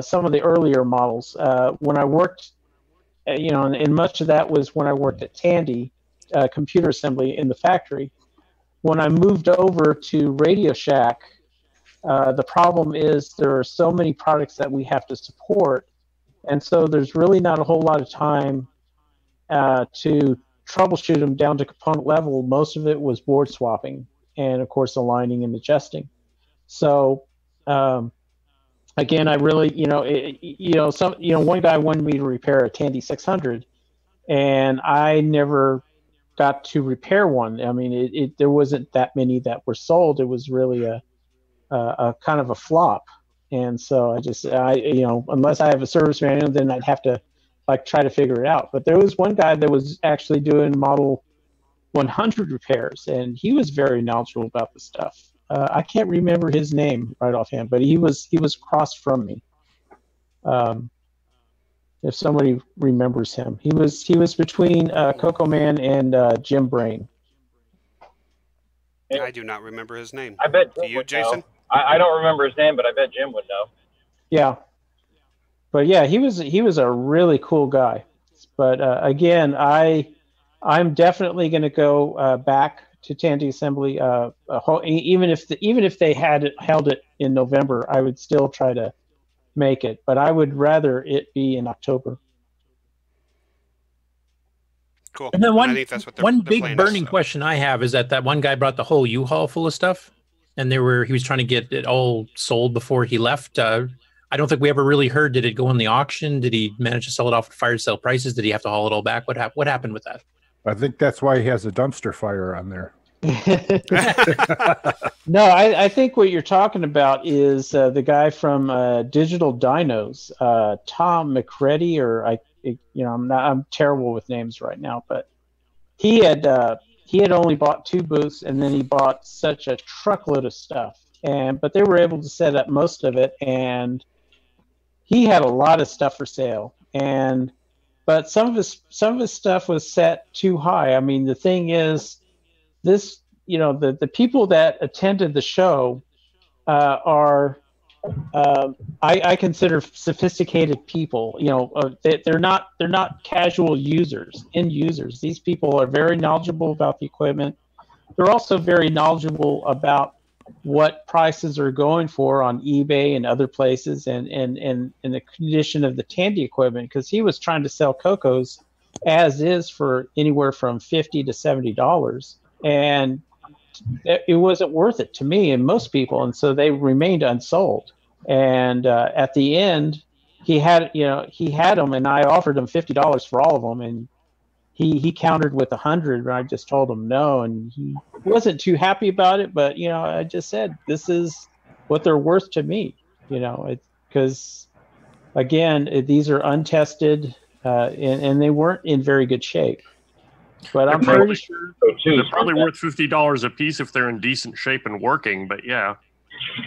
some of the earlier models. When I worked, and much of that was when I worked at Tandy, computer assembly in the factory. When I moved over to Radio Shack, the problem is there are so many products that we have to support, and so there's really not a whole lot of time to troubleshoot them down to component level. Most of it was board swapping and, of course, aligning and adjusting. So, again, I really, one guy wanted me to repair a Tandy 600, and I never got to repair one. I mean, there wasn't that many that were sold. It was really a kind of a flop, and so I unless I have a service manual, then I'd have to try to figure it out. But there was one guy that was actually doing Model 100 repairs, and he was very knowledgeable about the stuff. I can't remember his name right offhand, but he was across from me. If somebody remembers him, he was between Coco Man and Jim Brain. I do not remember his name. I bet Jim would Jason? know. I don't remember his name, but I bet Jim would know. Yeah. But yeah, he was a really cool guy. But again, I'm definitely going to go back to Tandy Assembly. Even if they had held it in November, I would still try to make it. But I would rather it be in October. Cool. And then I think that's what they're big playing burning us, question I have is that one guy brought the whole U-Haul full of stuff. and he was trying to get it all sold before he left. I don't think we ever really heard. Did it go on the auction? Did he manage to sell it off at fire sale prices? Did he have to haul it all back? What happened with that? I think that's why he has a dumpster fire on there. No, I think what you're talking about is the guy from Digital Dinos, Tom McCready, or I'm terrible with names right now, but he had only bought 2 booths, and then he bought such a truckload of stuff, but they were able to set up most of it, and he had a lot of stuff for sale, but some of his stuff was set too high. I mean, the thing is, this, the people that attended the show are I consider sophisticated people. They're not casual end users. These people are very knowledgeable about the equipment. They're also very knowledgeable about what prices are going for on eBay and other places, and the condition of the Tandy equipment, because he was trying to sell CoCos as is for anywhere from $50 to $70, and it wasn't worth it to me and most people, and so they remained unsold. And at the end, he had them, and I offered him $50 for all of them, and he countered with 100, and I just told him no, and he wasn't too happy about it. But I just said, this is what they're worth to me, because again, these are untested, and they weren't in very good shape. But I'm pretty sure they're probably worth $50 a piece if they're in decent shape and working. But yeah,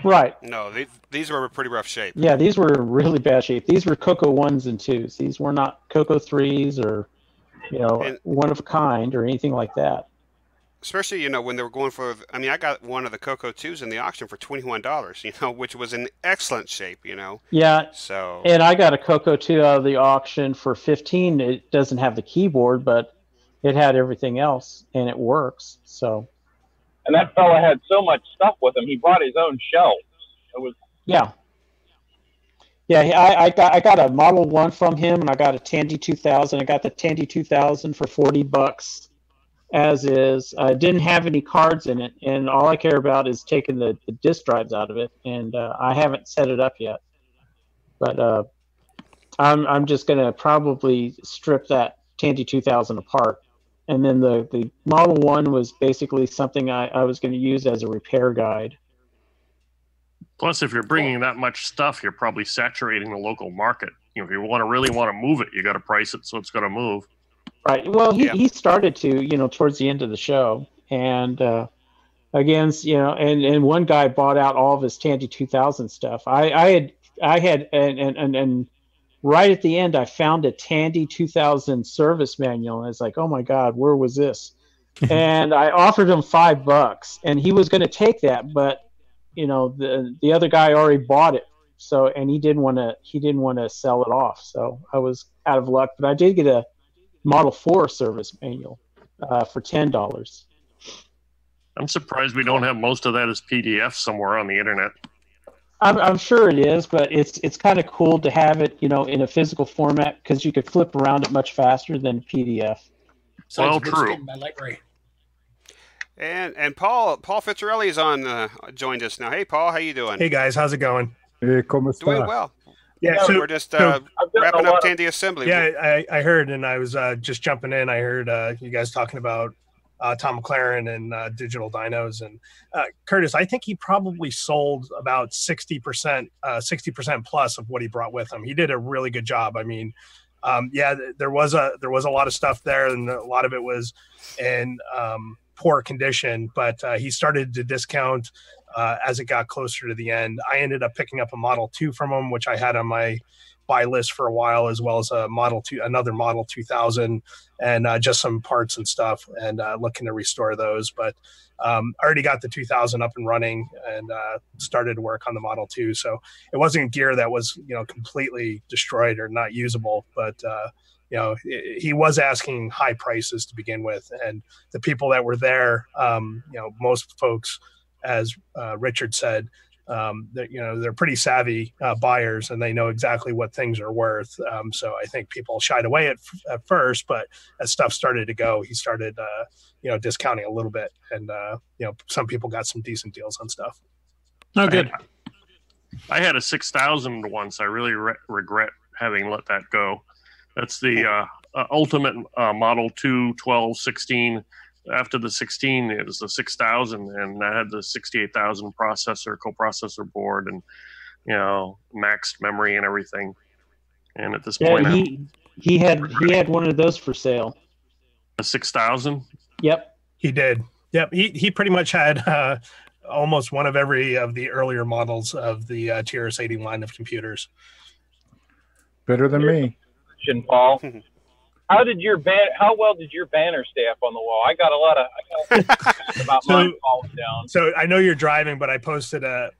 right. No, these were in pretty rough shape. Yeah, these were in really bad shape. These were CoCo 1s and 2s. These were not CoCo 3s or one of a kind or anything like that. Especially, when they were going for, I got one of the CoCo 2s in the auction for $21, which was in excellent shape, Yeah. So. And I got a CoCo 2 out of the auction for $15. It doesn't have the keyboard, but it had everything else, and it works. So. And that fella had so much stuff with him. He brought his own shelf. It was. Yeah. Yeah, I got a Model 1 from him, and I got a Tandy 2000. I got the Tandy 2000 for $40 as is. I didn't have any cards in it, and all I care about is taking the disk drives out of it, and I haven't set it up yet. But I'm just going to probably strip that Tandy 2000 apart. And then the Model 1 was basically something I was going to use as a repair guide. Plus, if you're bringing that much stuff, you're probably saturating the local market. If you really want to move it, you got to price it so it's going to move. Right. Well, he started to, towards the end of the show, and again, and one guy bought out all of his Tandy 2000 stuff. I had, and right at the end, I found a Tandy 2000 service manual, and I was like, oh my God, where was this? And I offered him $5, and he was going to take that, but the other guy already bought it, so, and he didn't want to sell it off, so I was out of luck. But I did get a Model 4 service manual for $10. I'm surprised we don't have most of that as PDF somewhere on the internet. I'm sure it is, but it's kind of cool to have it, in a physical format, because you could flip around it much faster than PDF. So well, it's true. in my library. And Paul Fitzgerald is joined us now. Hey, Paul, how you doing? Hey guys, how's it going? Hey, ¿cómo está? Doing well. Yeah, so we're just wrapping up Tandy Assembly. Yeah, I heard, and I was just jumping in. I heard you guys talking about Tom McLaren and Digital Dinos, and Curtis. I think he probably sold about 60% plus of what he brought with him. He did a really good job. I mean, there was a lot of stuff there, and a lot of it was in poor condition, but he started to discount as it got closer to the end. I ended up picking up a Model 2 from him, which I had on my buy list for a while, as well as another Model 2000, and just some parts and stuff, and looking to restore those. But I already got the 2000 up and running, and started to work on the Model 2. So it wasn't gear that was completely destroyed or not usable, but he was asking high prices to begin with, and the people that were there, most folks, as Richard said, they're pretty savvy buyers, and they know exactly what things are worth. So I think people shied away at first, but as stuff started to go, he started discounting a little bit, and some people got some decent deals on stuff. Oh, good. I had a 6,000 once. I really regret having let that go. That's the ultimate Model 2, 12, 16. After the 16, it was the 6,000, and I had the 68,000 coprocessor board, and maxed memory and everything. And at this point, he had one of those for sale. A 6,000. Yep, he did. Yep, he pretty much had almost one of every of the earlier models of the TRS-80 line of computers. Better than me. Paul, how well did your banner stay up on the wall? I got a lot of about mine falling down. So I know you're driving, but I posted a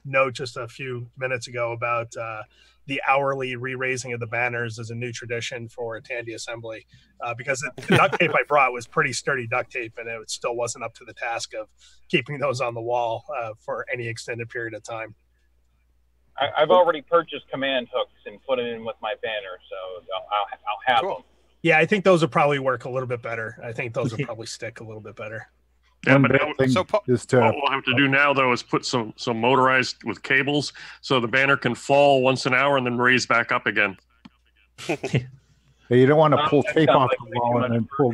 note just a few minutes ago about the hourly re-raising of the banners as a new tradition for Tandy assembly, because the duct tape I brought was pretty sturdy duct tape, and it still wasn't up to the task of keeping those on the wall for any extended period of time. I've already purchased command hooks and put it in with my banner, so I'll have them. Yeah, I think those will probably work a little bit better. I think those will probably stick a little bit better. Yeah, but what we'll have to do now, though, is put some motorized with cables, so the banner can fall once an hour and then raise back up again. You don't want to pull tape off the wall and then pull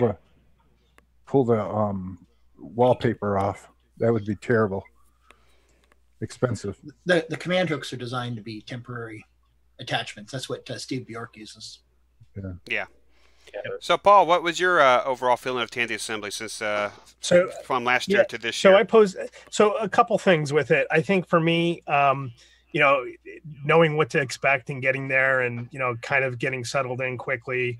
the wallpaper off. That would be terrible. Expensive. The command hooks are designed to be temporary attachments. That's what Steve Bjork uses. Yeah. So, Paul, what was your overall feeling of Tandy assembly since from last year to this year? So a couple things with it. I think for me, knowing what to expect and getting there, and kind of getting settled in quickly,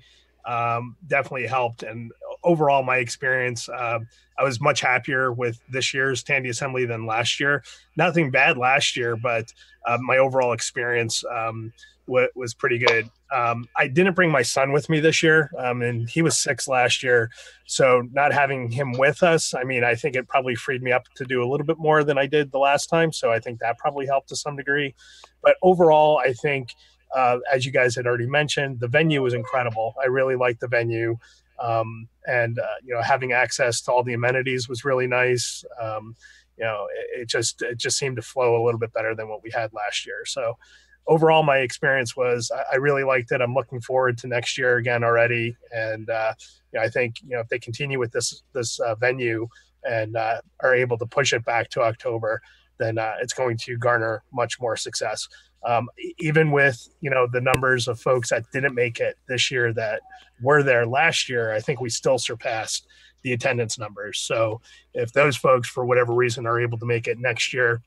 definitely helped. And overall, my experience, I was much happier with this year's Tandy assembly than last year. Nothing bad last year, but my overall experience was pretty good. I didn't bring my son with me this year, and he was 6 last year. So not having him with us, I think it probably freed me up to do a little bit more than I did the last time. So I think that probably helped to some degree. But overall, I think, as you guys had already mentioned, the venue was incredible. I really liked the venue. And having access to all the amenities was really nice. It just seemed to flow a little bit better than what we had last year. So overall, my experience was I really liked it. I'm looking forward to next year again already. And I think if they continue with this venue and are able to push it back to October, then it's going to garner much more success. Even with the numbers of folks that didn't make it this year that were there last year, I think we still surpassed the attendance numbers. So if those folks, for whatever reason, are able to make it next year,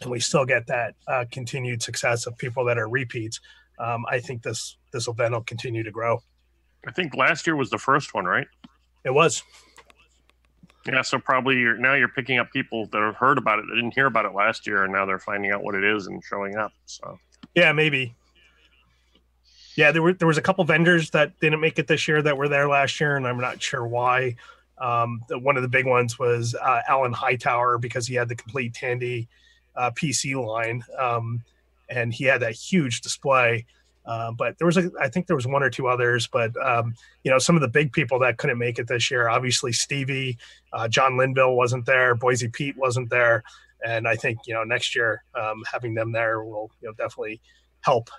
and we still get that continued success of people that are repeats, I think this event will continue to grow. I think last year was the first one, right? It was. Yeah, so probably you're picking up people that have heard about it, that didn't hear about it last year, and now they're finding out what it is and showing up. So yeah, maybe. Yeah, there was a couple vendors that didn't make it this year that were there last year, and I'm not sure why. One of the big ones was Alan Hightower, because he had the complete Tandy PC line, and he had that huge display. But I think there was one or two others, but some of the big people that couldn't make it this year, obviously Stevie, John Linville wasn't there, Boise Pete wasn't there. And I think, next year, having them there will, definitely help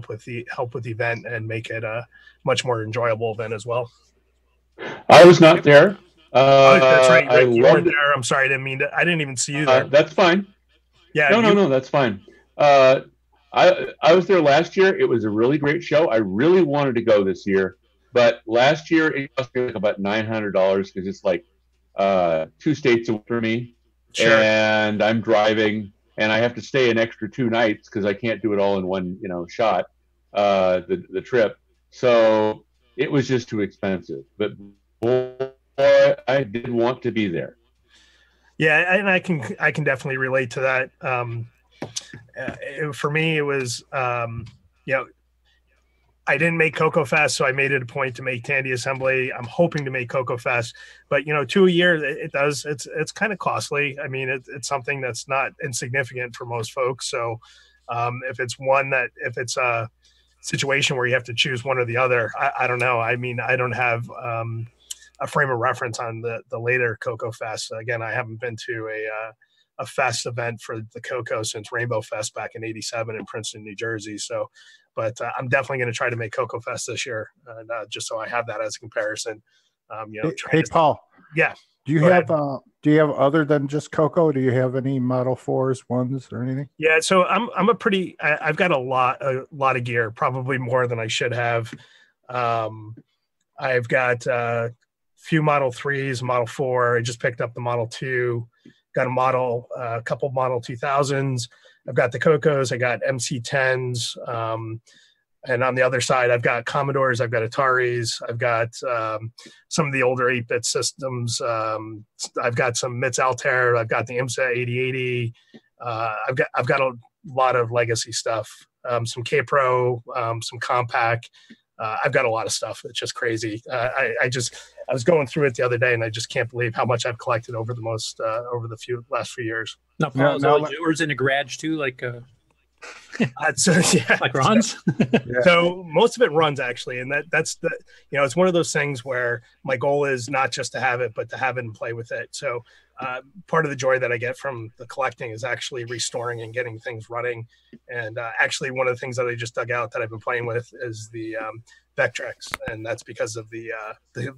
with the event and make it a much more enjoyable event as well. I was not there. That's right. I You loved weren't it. there. I'm sorry. I didn't even see you there. That's fine. Yeah. No, that's fine. I was there last year. It was a really great show. I really wanted to go this year, but last year it cost me like about $900 because it's like 2 states away from me, Sure. and I'm driving, and I have to stay an extra 2 nights because I can't do it all in one shot. The trip, so it was just too expensive. But boy, I did want to be there. Yeah, and I can definitely relate to that. For me, it was I didn't make CoCoFest, so I made it a point to make Tandy Assembly. I'm hoping to make CoCoFest, but 2 a year, it's kind of costly. I mean, it's something that's not insignificant for most folks. So if it's a situation where you have to choose one or the other, I don't know. I mean, I don't have a frame of reference on the later CoCoFest. Again, I haven't been to a fest event for the CoCo since Rainbow Fest back in '87 in Princeton, New Jersey. So, but I'm definitely going to try to make CoCoFest this year, just so I have that as a comparison. Hey, Paul. Yeah. Do you have other than just CoCo? Do you have any Model 4s, 1s, or anything? Yeah, so I've got a lot of gear, probably more than I should have. I've got a few Model 3s, Model 4. I just picked up the Model 2. Got a couple Model 2000s. I've got the CoCos. I got MC10s. And on the other side, I've got Commodores. I've got Ataris. I've got some of the older 8-bit systems. I've got some MITS Altair. I've got the IMSA 8080. I've got a lot of legacy stuff. Some K-Pro, some Compaq. I've got a lot of stuff. It's just crazy. I was going through it the other day, and I just can't believe how much I've collected over the last few years. Now, Paul, is all yours in a garage too, like yeah, like Ron's? Yeah. So most of it runs actually, and that's it's one of those things where my goal is not just to have it, but to have it and play with it. So part of the joy that I get from the collecting is actually restoring and getting things running. And actually, one of the things that I just dug out that I've been playing with is the Vectrex, and that's because of the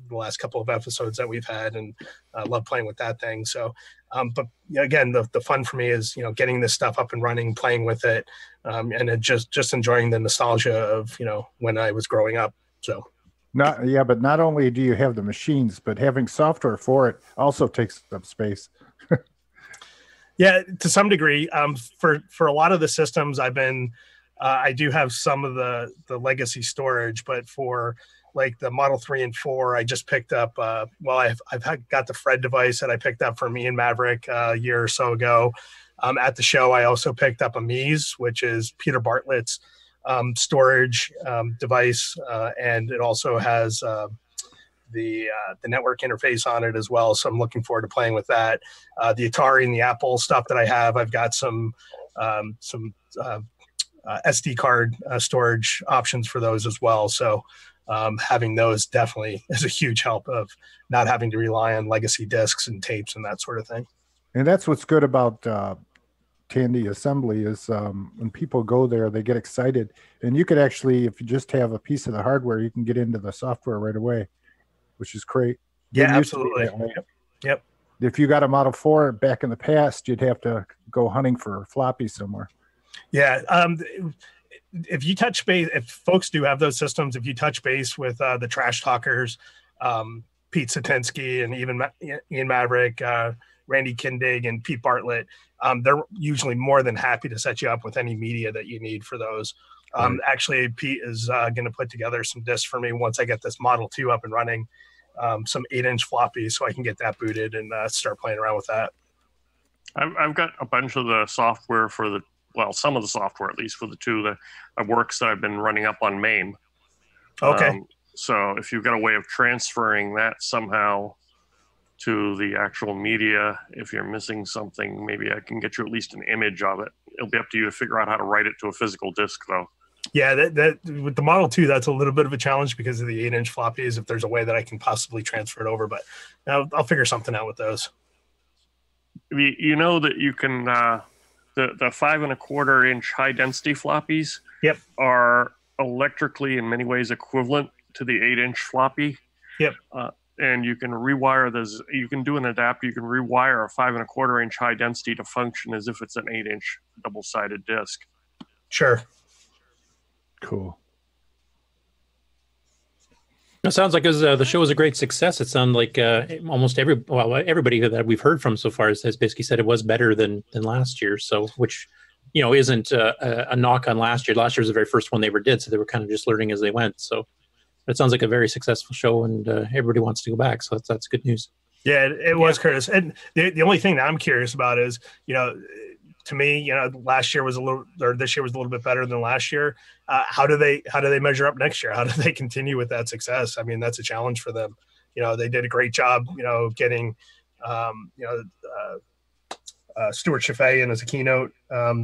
last couple of episodes that we've had, and I love playing with that thing. So, but again, the fun for me is getting this stuff up and running, playing with it, and it just enjoying the nostalgia of when I was growing up. So. But not only do you have the machines, but having software for it also takes up space. Yeah, to some degree. For a lot of the systems, I do have some of the legacy storage, but for like the Model 3 and 4, I just picked up. I've got the Fred device that I picked up from Ian Maverick a year or so ago. At the show, I also picked up a Mies, which is Peter Bartlett's storage device, and it also has the network interface on it as well. So I'm looking forward to playing with that. The Atari and the Apple stuff that I have, I've got some SD card storage options for those as well. So having those definitely is a huge help of not having to rely on legacy discs and tapes and that sort of thing. And that's what's good about Tandy Assembly is when people go there, they get excited. And you could actually, if you just have a piece of the hardware, you can get into the software right away, which is great. Yeah, absolutely. Yep. If you got a Model 4 back in the past, you'd have to go hunting for floppies somewhere. Yeah. If you touch base, if folks do have those systems, if you touch base with the Trash Talkers, Pete Satinsky, and even Ian Maverick, Randy Kindig, and Pete Bartlett, they're usually more than happy to set you up with any media that you need for those. Actually, Pete is going to put together some discs for me once I get this Model 2 up and running, some 8-inch floppies, so I can get that booted and start playing around with that. I've got a bunch of the software for some of the software, at least for the two that works that I've been running up on MAME. Okay. So if you've got a way of transferring that somehow to the actual media, if you're missing something, maybe I can get you at least an image of it. It'll be up to you to figure out how to write it to a physical disk, though. Yeah, that with the Model 2, that's a little bit of a challenge because of the 8-inch floppies, if there's a way that I can possibly transfer it over, but I'll figure something out with those. You know that you can, the 5.25-inch high density floppies are electrically in many ways equivalent to the 8-inch floppy. Yep. And you can rewire those. You can do an adapter. You can rewire a 5.25-inch high density to function as if it's an 8-inch double-sided disc. Sure. Cool. It sounds like the show was a great success. It sounds like almost everybody that we've heard from so far has basically said it was better than last year. So, which isn't a knock on last year. Last year was the very first one they ever did, so they were kind of just learning as they went. So, it sounds like a very successful show, and everybody wants to go back. So that's good news. Yeah, it was, Curtis. And the only thing that I'm curious about is, to me, you know, last year was a little, or this year was a little bit better than last year. How do they measure up next year? How do they continue with that success? I mean, that's a challenge for them. You know, they did a great job, you know, getting, Stuart Chaffee in as a keynote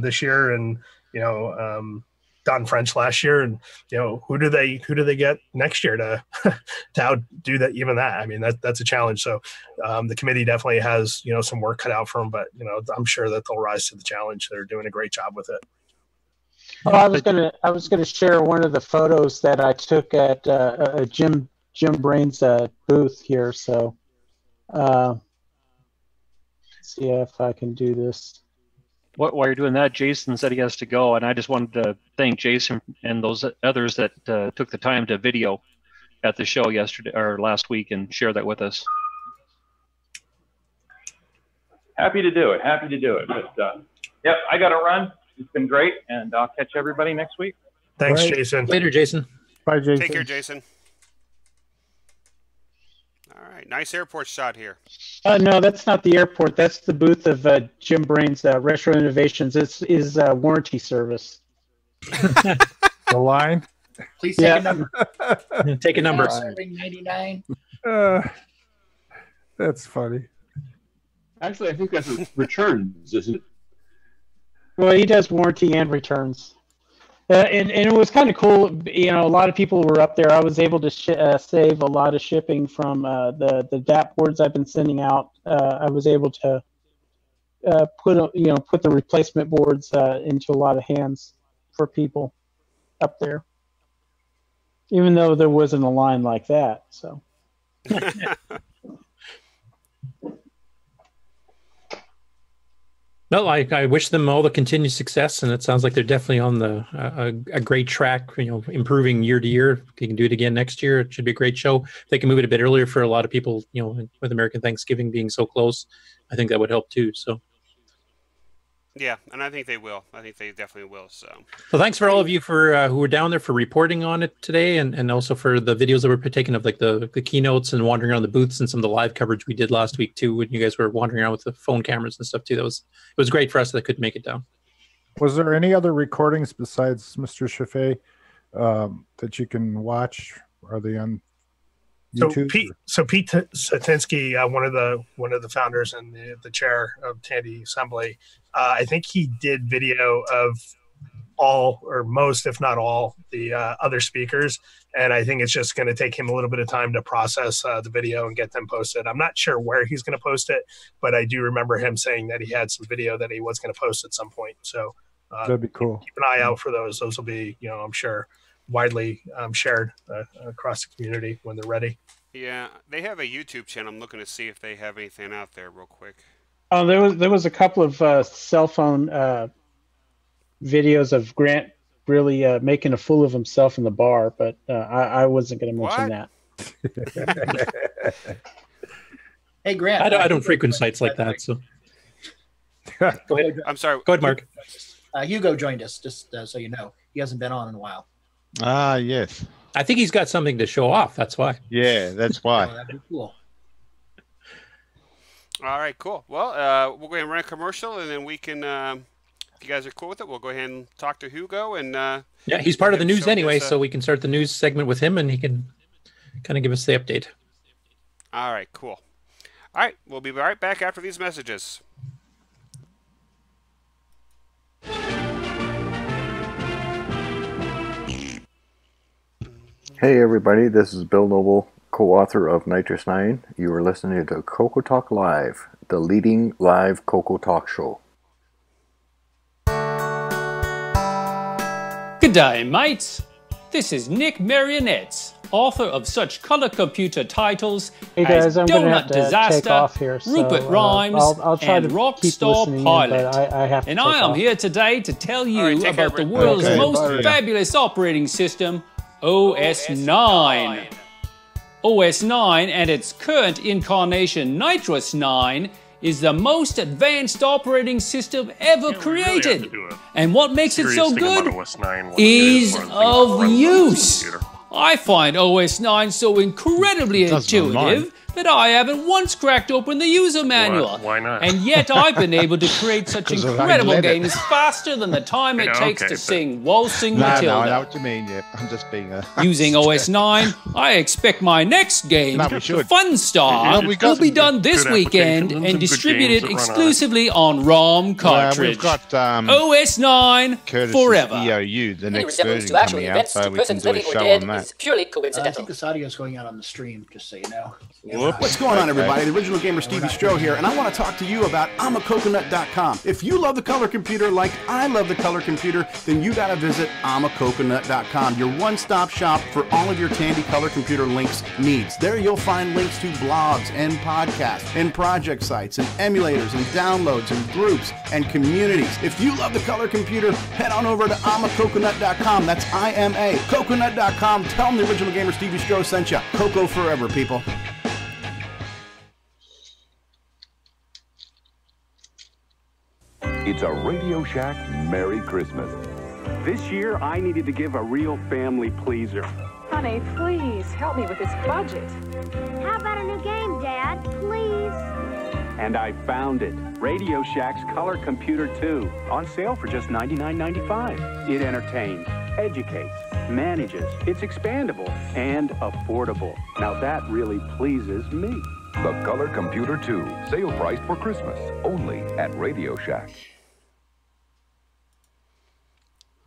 this year, and you know, Don French last year, and you know, who do they get next year to to outdo that? Even that, I mean, that's a challenge. So the committee definitely has, you know, some work cut out for them, but you know, I'm sure that they'll rise to the challenge. They're doing a great job with it. Oh, I was gonna share one of the photos that I took at Jim Brain's booth here. So see if I can do this. While you're doing that, Jason said he has to go, and I just wanted to thank Jason and those others that took the time to video at the show yesterday or last week and share that with us. Happy to do it. But yep, I got to run. It's been great, and I'll catch everybody next week. Thanks, Right. Jason. Later, Jason. Bye, Jason. Take care, Jason. All right, nice airport shot here. No, that's not the airport. That's the booth of Jim Brain's Retro Innovations. This is warranty service. The line. Please take a number. Take a number. Serving 99. That's funny. Actually, I think that's returns, isn't it? Well, he does warranty and returns. And it was kind of cool. You know, a lot of people were up there. I was able to save a lot of shipping from the DAP boards I've been sending out. I was able to put the replacement boards into a lot of hands for people up there, even though there wasn't a line like that. So. No, I wish them all the continued success, and it sounds like they're definitely on a great track. You know, improving year to year. If they can do it again next year, it should be a great show. If they can move it a bit earlier for a lot of people, you know, with American Thanksgiving being so close, I think that would help too. So. Yeah, and I think they will. I think they definitely will. So thanks for all of you for who were down there for reporting on it today, and also for the videos that were taken of like the keynotes and wandering around the booths and some of the live coverage we did last week too, when you guys were wandering around with the phone cameras and stuff too. It was great for us that couldn't make it down. Was there any other recordings besides Mr. Chaffee that you can watch? Are they on YouTube? Pete Satinsky, one of the founders and the chair of Tandy Assembly, I think he did video of all or most, if not all, the other speakers, and I think it's just going to take him a little bit of time to process the video and get them posted. I'm not sure where he's going to post it, but I do remember him saying that he had some video that he was going to post at some point. So that'd be cool. Keep an eye out for those. Those will be, you know, I'm sure, widely shared across the community when they're ready. yeah, they have a YouTube channel. I'm looking to see if they have anything out there real quick. Oh, there was a couple of cell phone videos of Grant really making a fool of himself in the bar, but I wasn't going to mention that. Hey, Grant. I don't frequent sites like that, so. Go ahead. I'm sorry. Go ahead, Mark. Hugo joined us, just so you know. He hasn't been on in a while. Ah, yes. I think he's got something to show off. That's why. Yeah, that's why. Oh, that'd be cool. All right, cool. Well, we'll go ahead and run a commercial, and then we can, if you guys are cool with it, we'll go ahead and talk to Hugo. And yeah, he's part of the news anyway, so we can start the news segment with him, and he can kind of give us the update. All right, cool. All right, we'll be right back after these messages. Hey everybody, this is Bill Noble, co-author of Nitrous 9. You are listening to CoCoTALK Live, the leading live CoCoTALK show. G'day mates, this is Nick Marionette, author of such color computer titles Hey guys, as I'm going to have Donut to take Disaster, off here. So, Rupert Rhymes, I'll try and to Rockstar keep listening in, Pilot. but I have to And take I am off. here today to tell you All right, about the care, world's Okay, most bye. fabulous operating system, OS 9. OS 9 and its current incarnation Nitrous 9 is the most advanced operating system ever created. And what makes it so good? Ease of use. I find OS 9 so incredibly intuitive but I haven't once cracked open the user manual. Why not? And yet I've been able to create such 'Cause I incredible let it. games faster than the time it Yeah, takes okay, to but- sing Waltzing No, Matilda. I know what you mean. Yeah, I'm just being a. Using OS 9, I expect my next game, No, we should. Fun Star, Well, we got will be some done this good weekend applications and and some good distributed games that run on it. exclusively on ROM cartridge. We've got OS 9 Curtis's forever. EOU, the Any next resemblance version to actual coming out, events so to we can persons do a living or show dead on that. is purely I coincidental. think this audio is going out on the stream, just so you know. What's going on, everybody? The original gamer Stevie Stroh here, and I want to talk to you about I'mACoconut.com. If you love the color computer like I love the color computer, then you got to visit I'mACoconut.com, your one-stop shop for all of your Tandy color computer links needs. There you'll find links to blogs and podcasts and project sites and emulators and downloads and groups and communities. If you love the color computer, head on over to I'mACoconut.com. That's IMACoconut.com. Tell them the original gamer Stevie Stroh sent you. Coco forever, people. It's a Radio Shack Merry Christmas. This year, I needed to give a real family pleaser. Honey, please help me with this budget. How about a new game, Dad? Please. And I found it. Radio Shack's Color Computer 2. On sale for just $99.95. It entertains, educates, manages. It's expandable and affordable. Now that really pleases me. The Color Computer 2. Sale price for Christmas. Only at Radio Shack.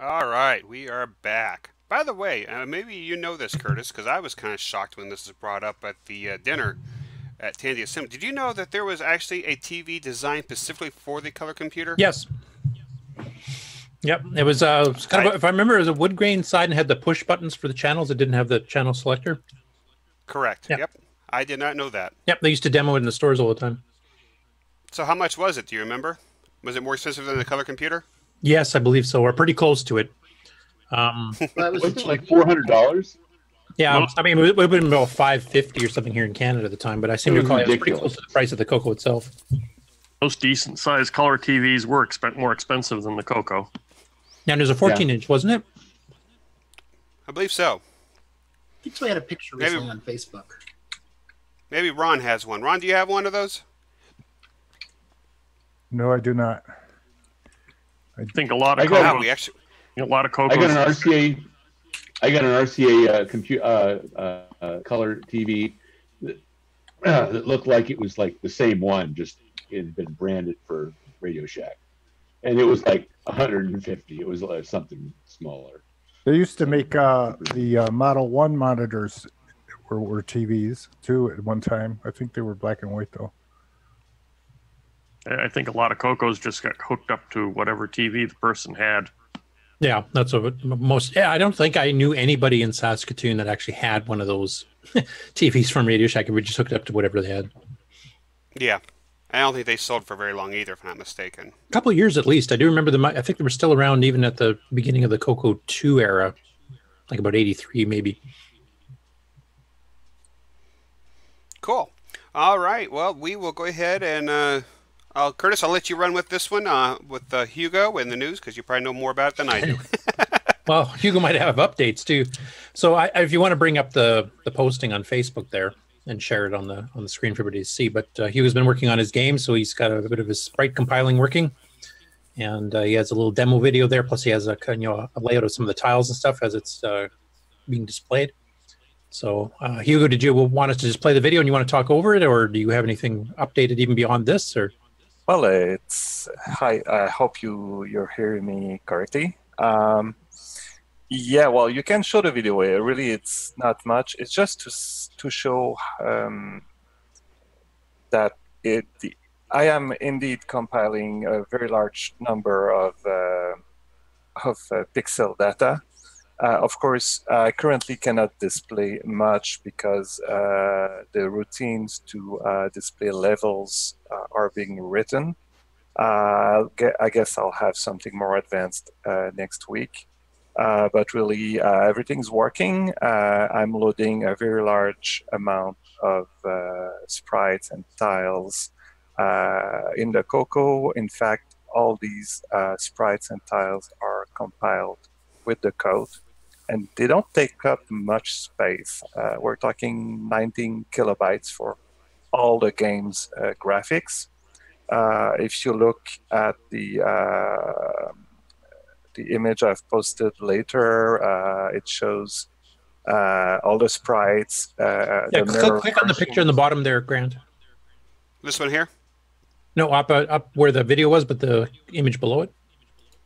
All right, we are back. By the way, maybe you know this, Curtis, because I was kind of shocked when this was brought up at the dinner at Tandy Assembly. Did you know that there was actually a TV designed specifically for the color computer? Yes. Yep. It was kind of, if I remember, it was a wood grain side and had the push buttons for the channels. It didn't have the channel selector. Correct. Yep. I did not know that. Yep. They used to demo it in the stores all the time. So how much was it? Do you remember? Was it more expensive than the color computer? Yes, I believe so. Or pretty close to it. Wasn't it like $400? Yeah, I mean, it would have been about $550 or something here in Canada at the time, but I seem to recall it was pretty close to the price of the CoCo itself. Most decent-sized color TVs were more expensive than the CoCo. Yeah, and there's a 14-inch, wasn't it? I believe so. I think so. I had a picture recently on Facebook. Maybe Ron has one. Ron, do you have one of those? No, I do not. I think a lot of I got- CoCos. We actually, A lot of CoCos. I got an RCA. I got an RCA color TV that looked like it was like the same one, just it had been branded for Radio Shack, and it was like 150. It was like something smaller. They used to make the Model 1 monitors were TVs too at one time. I think they were black and white though. I think a lot of CoCos just got hooked up to whatever TV the person had. Yeah, that's what most. Yeah, I don't think I knew anybody in Saskatoon that actually had one of those TVs from Radio Shack. We just hooked up to whatever they had. Yeah. I don't think they sold for very long either, if I'm not mistaken. A couple of years at least. I do remember them. I think they were still around even at the beginning of the CoCo 2 era, like about 83 maybe. Cool. All right. Well, we will go ahead and Curtis, I'll let you run with this one with Hugo and the news because you probably know more about it than I do. Well, Hugo might have updates too. So if you want to bring up the posting on Facebook there and share it on the screen for everybody to see. But Hugo's been working on his game, so he's got a bit of his Sprite compiling working. And he has a little demo video there. Plus he has a layout of some of the tiles and stuff as it's being displayed. So, Hugo, did you want us to just play the video and you want to talk over it, or do you have anything updated even beyond this? Or well, hi. I hope you're hearing me correctly. Yeah, well, you can show the video. Really, it's not much. It's just to show that I am indeed compiling a very large number of pixel data. Of course, I currently cannot display much because the routines to display levels are being written. I guess I'll have something more advanced next week. But really, everything's working. I'm loading a very large amount of sprites and tiles in the CoCo. In fact, all these sprites and tiles are compiled with the code. And they don't take up much space. We're talking 19 kilobytes for all the game's graphics. If you look at the image I've posted later, it shows all the sprites. Yeah, click on the picture in the bottom there, Grant. This one here? No, up where the video was, but the image below it.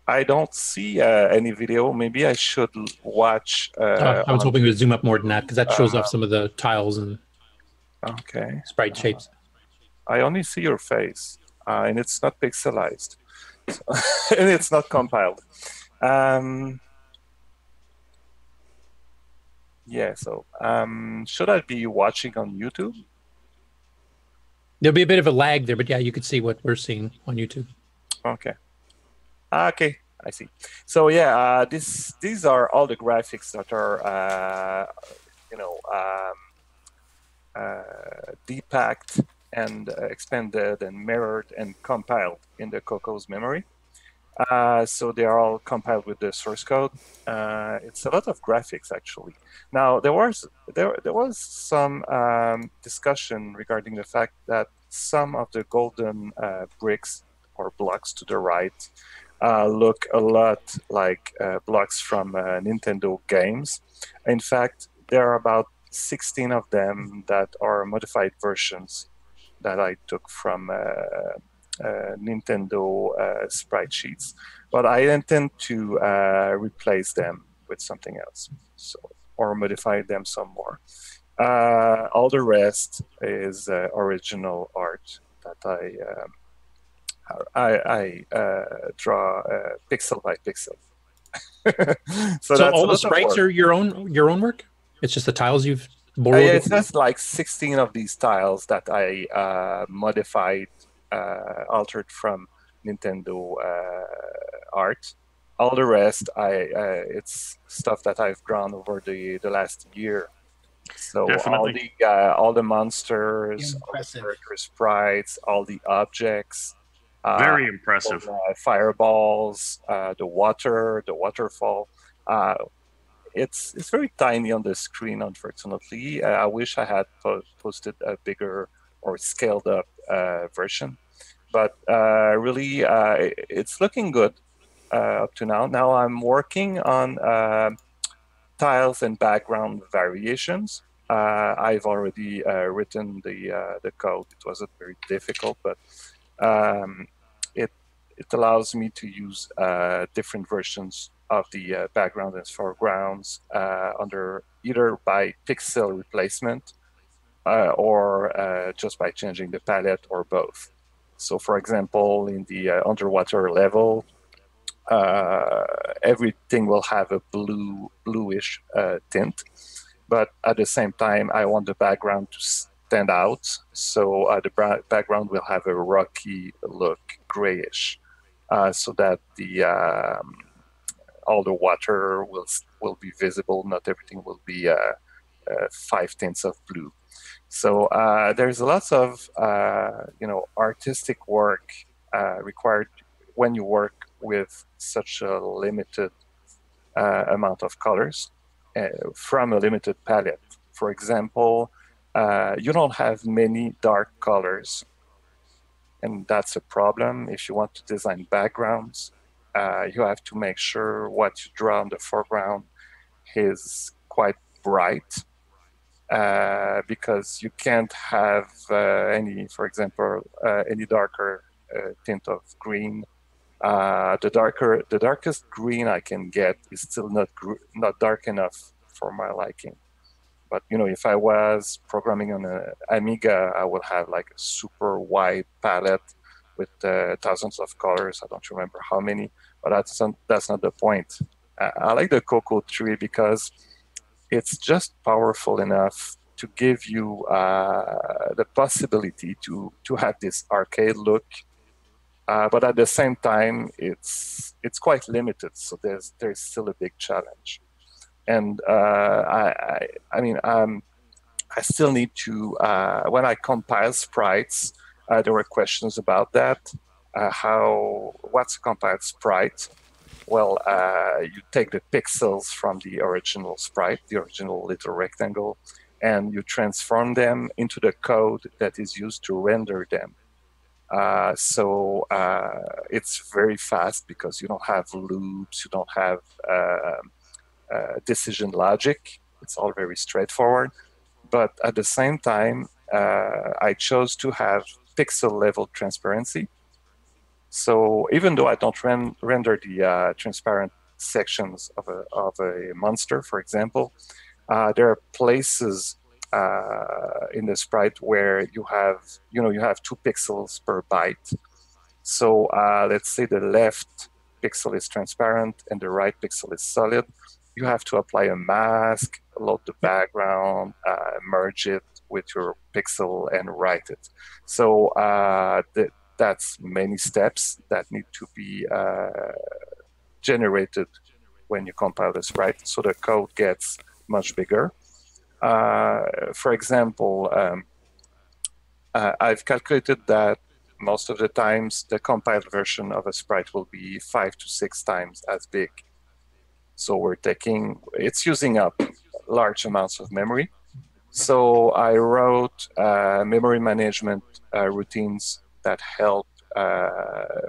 I don't see any video. Maybe I should watch. I was hoping it would zoom up more than that, because that shows off some of the tiles and sprite shapes. I only see your face, and it's not pixelized, so and it's not compiled. Yeah, so should I be watching on YouTube? There'll be a bit of a lag there, but yeah, you could see what we're seeing on YouTube. Okay. Okay, I see. So yeah, these are all the graphics that are, depacked and expanded and mirrored and compiled in the CoCo's memory. So they are all compiled with the source code. It's a lot of graphics, actually. Now there was some discussion regarding the fact that some of the golden bricks or blocks to the right look a lot like blocks from Nintendo games. In fact, there are about 16 of them that are modified versions that I took from Nintendo sprite sheets, but I intend to replace them with something else, or modify them some more. All the rest is original art that I draw pixel by pixel. So all the sprites are your own work? It's just the tiles you've borrowed? Yeah, it's just like 16 of these tiles that I modified, altered from Nintendo art. All the rest, it's stuff that I've drawn over the last year. So all the monsters, all the character sprites, all the objects. Very impressive. Fireballs, the waterfall. It's very tiny on the screen, unfortunately. I wish I had posted a bigger or scaled up version. But really, it's looking good up to now. Now I'm working on tiles and background variations. I've already written the code. It wasn't very difficult, but it allows me to use different versions of the background and foregrounds under either by pixel replacement or just by changing the palette, or both. So, for example, in the underwater level, everything will have a bluish tint, but at the same time, I want the background to stand out. So the background will have a rocky look, grayish, so that the all the water will be visible. Not everything will be 5 tints of blue. So there's lots of artistic work required when you work with such a limited amount of colors from a limited palette. For example, you don't have many dark colors, and that's a problem. If you want to design backgrounds, you have to make sure what you draw in the foreground is quite bright, because you can't have any, for example, any darker tint of green. The darkest green I can get is still not dark enough for my liking. But if I was programming on an Amiga, I would have like a super wide palette with thousands of colors. I don't remember how many, but that's not the point. I like the CoCo tree because it's just powerful enough to give you the possibility to have this arcade look, but at the same time, it's quite limited. So there's still a big challenge, and I still need to when I compile sprites. There were questions about that. What's a compiled sprite? Well, you take the pixels from the original sprite, the original little rectangle, and you transform them into the code that is used to render them. So it's very fast because you don't have loops, you don't have decision logic. It's all very straightforward. But at the same time, I chose to have pixel level transparency. So even though I don't render the transparent sections of a monster, for example, there are places in the sprite where you have 2 pixels per byte. So let's say the left pixel is transparent and the right pixel is solid. You have to apply a mask, load the background, merge it with your pixel, and write it. So that's many steps that need to be generated when you compile the sprite, so the code gets much bigger. For example, I've calculated that most of the times the compiled version of a sprite will be 5 to 6 times as big. So it's using up large amounts of memory. So I wrote memory management routines that help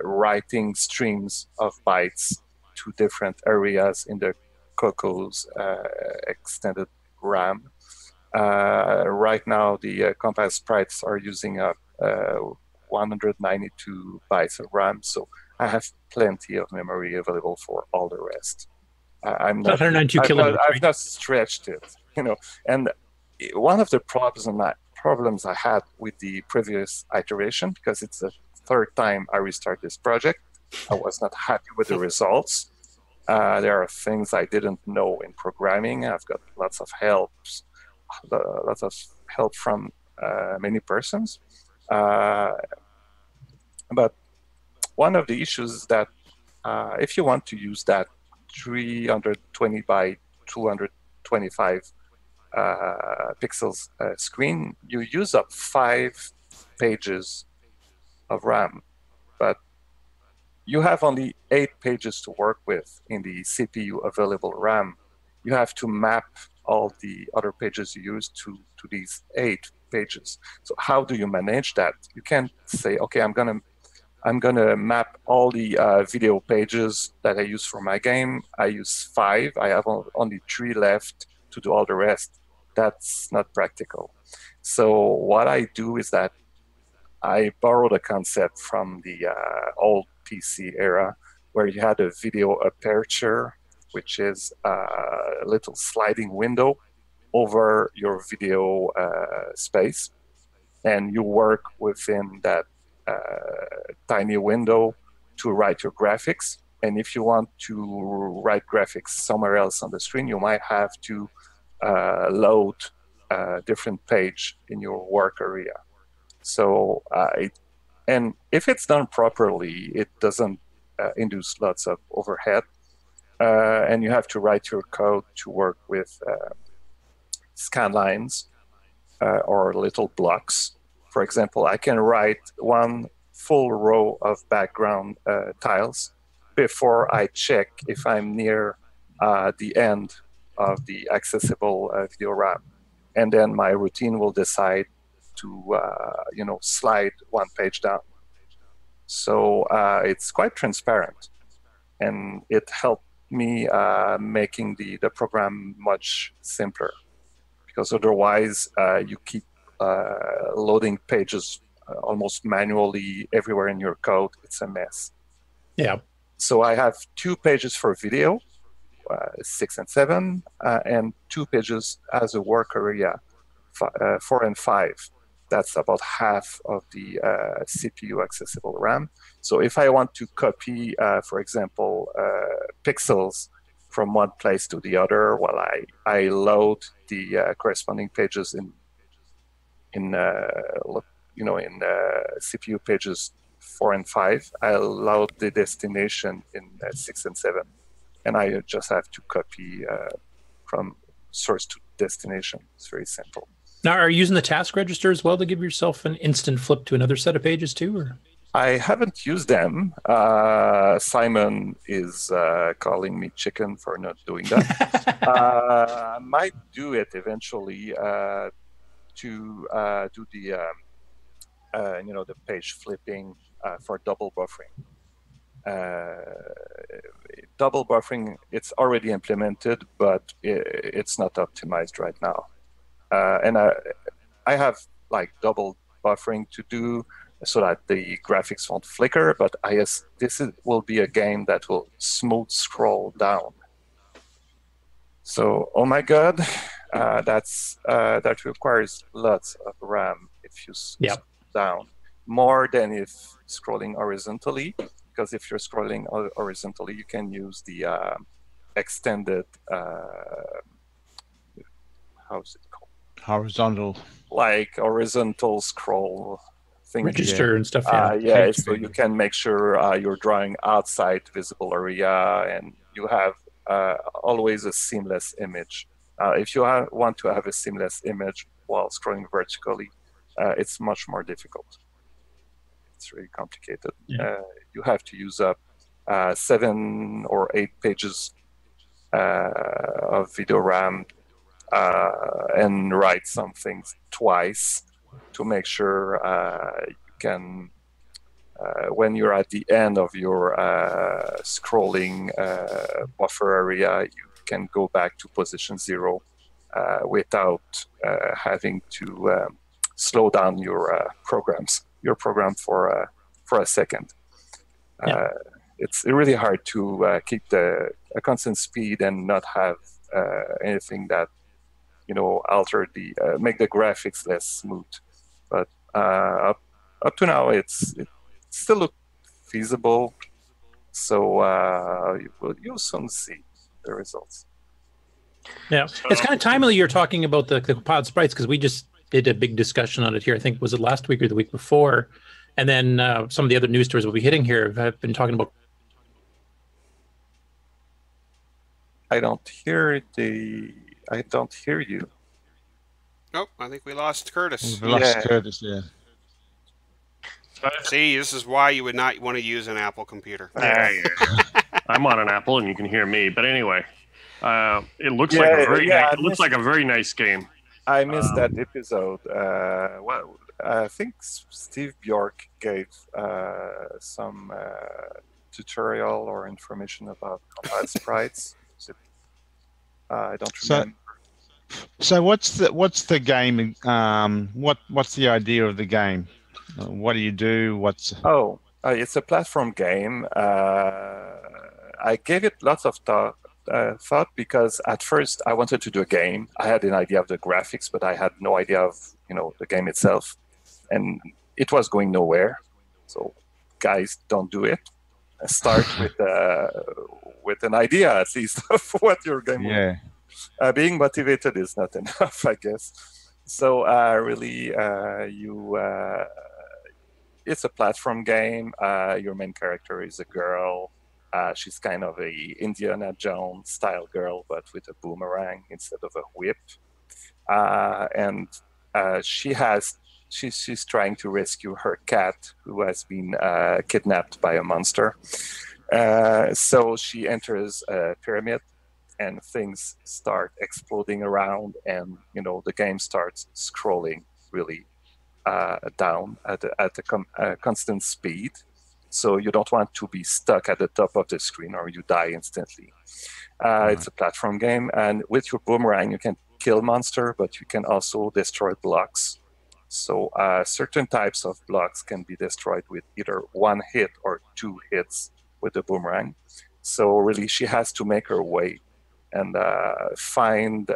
writing streams of bytes to different areas in the CoCo's extended RAM. Right now, the compiled sprites are using up 192 bytes of RAM, so I have plenty of memory available for all the rest. I've not stretched it, And one of the problems I had with the previous iteration, because it's the 3rd time I restart this project, I was not happy with the results. There are things I didn't know in programming. I've got lots of help from many persons. But one of the issues is that if you want to use that 320 by 225 pixels screen, you use up 5 pages of RAM. But you have only 8 pages to work with in the CPU available RAM. You have to map all the other pages you use to these 8 pages. So how do you manage that? You can't say, okay, I'm gonna map all the video pages that I use for my game. I use 5. I have only 3 left to do all the rest. That's not practical. So what I do is that I borrowed a concept from the old PC era, where you had a video aperture, which is a little sliding window over your video space, and you work within that tiny window to write your graphics. And if you want to write graphics somewhere else on the screen, you might have to load a different page in your work area. So, and if it's done properly, it doesn't induce lots of overhead. And you have to write your code to work with scan lines or little blocks. For example, I can write one full row of background tiles before I check if I'm near the end of the accessible video RAM. And then my routine will decide to slide one page down. So it's quite transparent, and it helped me making the program much simpler, because otherwise you keep loading pages almost manually everywhere in your code. It's a mess. Yeah. So I have 2 pages for video, 6 and 7, and 2 pages as a work area, 4 and 5. That's about half of the CPU accessible RAM. So if I want to copy, for example, pixels from one place to the other, well, I load the corresponding pages in CPU pages 4 and 5. I load the destination in 6 and 7, and I just have to copy from source to destination. It's very simple. Now, are you using the task register as well to give yourself an instant flip to another set of pages too? Or? I haven't used them. Simon is calling me chicken for not doing that. I might do it eventually to do the the page flipping for double buffering. Double buffering, it's already implemented, but it's not optimized right now. And I have like double buffering to do so that the graphics won't flicker, but will be a game that will smooth scroll down. So, oh my God, that requires lots of RAM if you scroll down, more than if scrolling horizontally, because if you're scrolling horizontally, you can use the extended, how's it called? Horizontal. Like horizontal scroll thing. Register and stuff. Yeah, so you can make sure you're drawing outside visible area, and you have always a seamless image. If you want to have a seamless image while scrolling vertically, it's much more difficult. It's really complicated. You have to use up 7 or 8 pages of video RAM and write some things twice to make sure you can, when you're at the end of your scrolling buffer area, you can go back to position 0 without having to slow down your program for a second. It's really hard to keep a constant speed and not have anything that alter make the graphics less smooth. But up to now, it still looks feasible. So you'll soon see the results. Yeah, it's kind of timely you're talking about the compiled sprites, because we just did a big discussion on it here. I think, was it last week or the week before? And then some of the other news stories we'll be hitting here have been talking about. I don't hear you. Nope, I think we lost Curtis. We lost Curtis, yeah. See, this is why you would not want to use an Apple computer. Yeah. I'm on an Apple, and you can hear me. But anyway, it looks like a very nice game. I missed that episode. I think Steve Bjork gave some tutorial or information about compiled sprites. I don't remember. So what's the game? What's the idea of the game? What do you do? It's a platform game. I gave it lots of thought because at first I wanted to do a game. I had an idea of the graphics, but I had no idea of the game itself, and it was going nowhere. So, guys, don't do it. Start with an idea at least of what your game will be. Being motivated is not enough, I guess. So it's a platform game. Your main character is a girl. She's kind of a Indiana Jones style girl, but with a boomerang instead of a whip. And she's trying to rescue her cat, who has been kidnapped by a monster. So she enters a pyramid, and things start exploding around, and the game starts scrolling really down at a constant speed. So you don't want to be stuck at the top of the screen, or you die instantly. It's a platform game, and with your boomerang you can kill monster, but you can also destroy blocks. So certain types of blocks can be destroyed with either 1 hit or 2 hits with the boomerang. So really, she has to make her way and find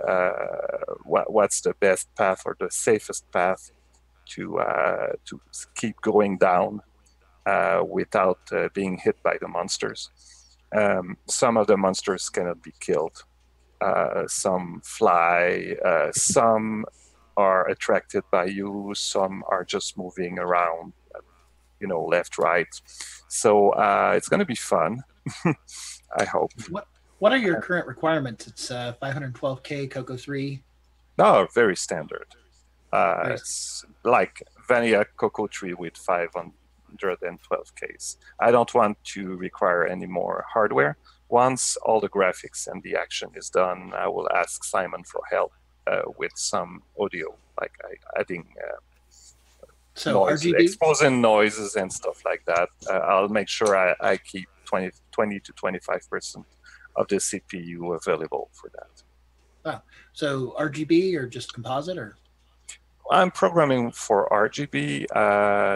what's the best path or the safest path to keep going down without being hit by the monsters. Some of the monsters cannot be killed. Some fly. Some are attracted by you. Some are just moving around, left, right. So it's going to be fun. I hope. What are your current requirements? It's 512K, CoCo 3? No, very standard. It's like vanilla CoCo 3 with 5 112Ks. I don't want to require any more hardware. Once all the graphics and the action is done, I will ask Simon for help with some audio, like adding noise, exposing noises and stuff like that. I'll make sure I keep 20 to 25% of the CPU available for that. Wow. So RGB or just composite, or? I'm programming for RGB.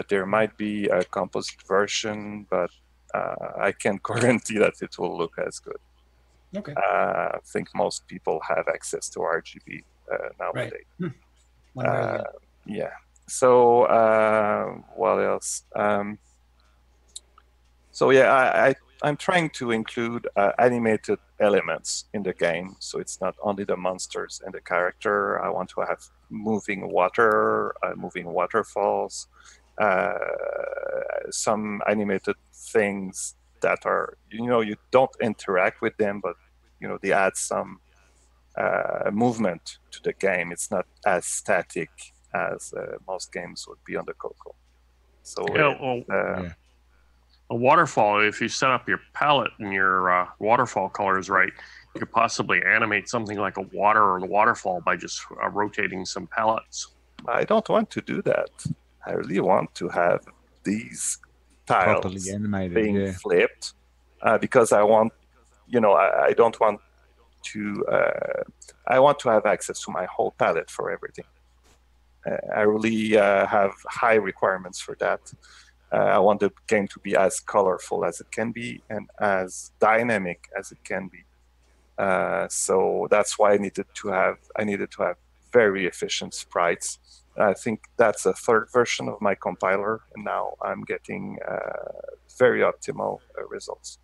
There might be a composite version, but I can't guarantee that it will look as good. Okay. I think most people have access to RGB nowadays. Right. Yeah. So what else? So yeah, I'm trying to include animated elements in the game, so it's not only the monsters and the character. I want to have moving water, moving waterfalls, some animated things that are, you don't interact with them, but they add some movement to the game. It's not as static as most games would be on the CoCo. So a waterfall, if you set up your palette and your waterfall colors right, you could possibly animate something like a water or the waterfall by just rotating some palettes. I don't want to do that. I really want to have these tiles properly animated, being flipped because I want, I don't want to, I want to have access to my whole palette for everything. I really have high requirements for that. I want the game to be as colorful as it can be and as dynamic as it can be. So that's why I needed to have very efficient sprites. I think that's a third version of my compiler, and now I'm getting very optimal results.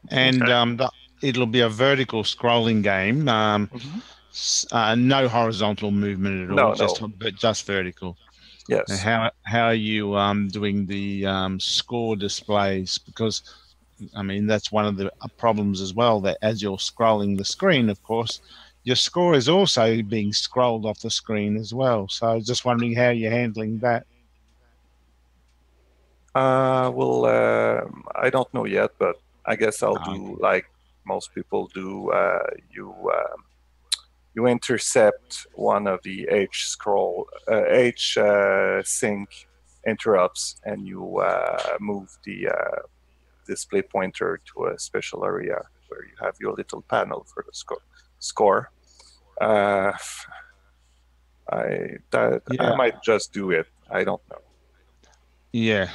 And it'll be a vertical scrolling game. No horizontal movement at all, just vertical. Yes. How are you doing the score displays? Because that's one of the problems as well, that as you're scrolling the screen, of course, your score is also being scrolled off the screen as well. So I was just wondering how you're handling that. Well, I don't know yet, but I guess I'll do like most people do. You intercept one of the H sync interrupts, and you move the display pointer to a special area where you have your little panel for the score. I might just do it. I don't know. Yeah,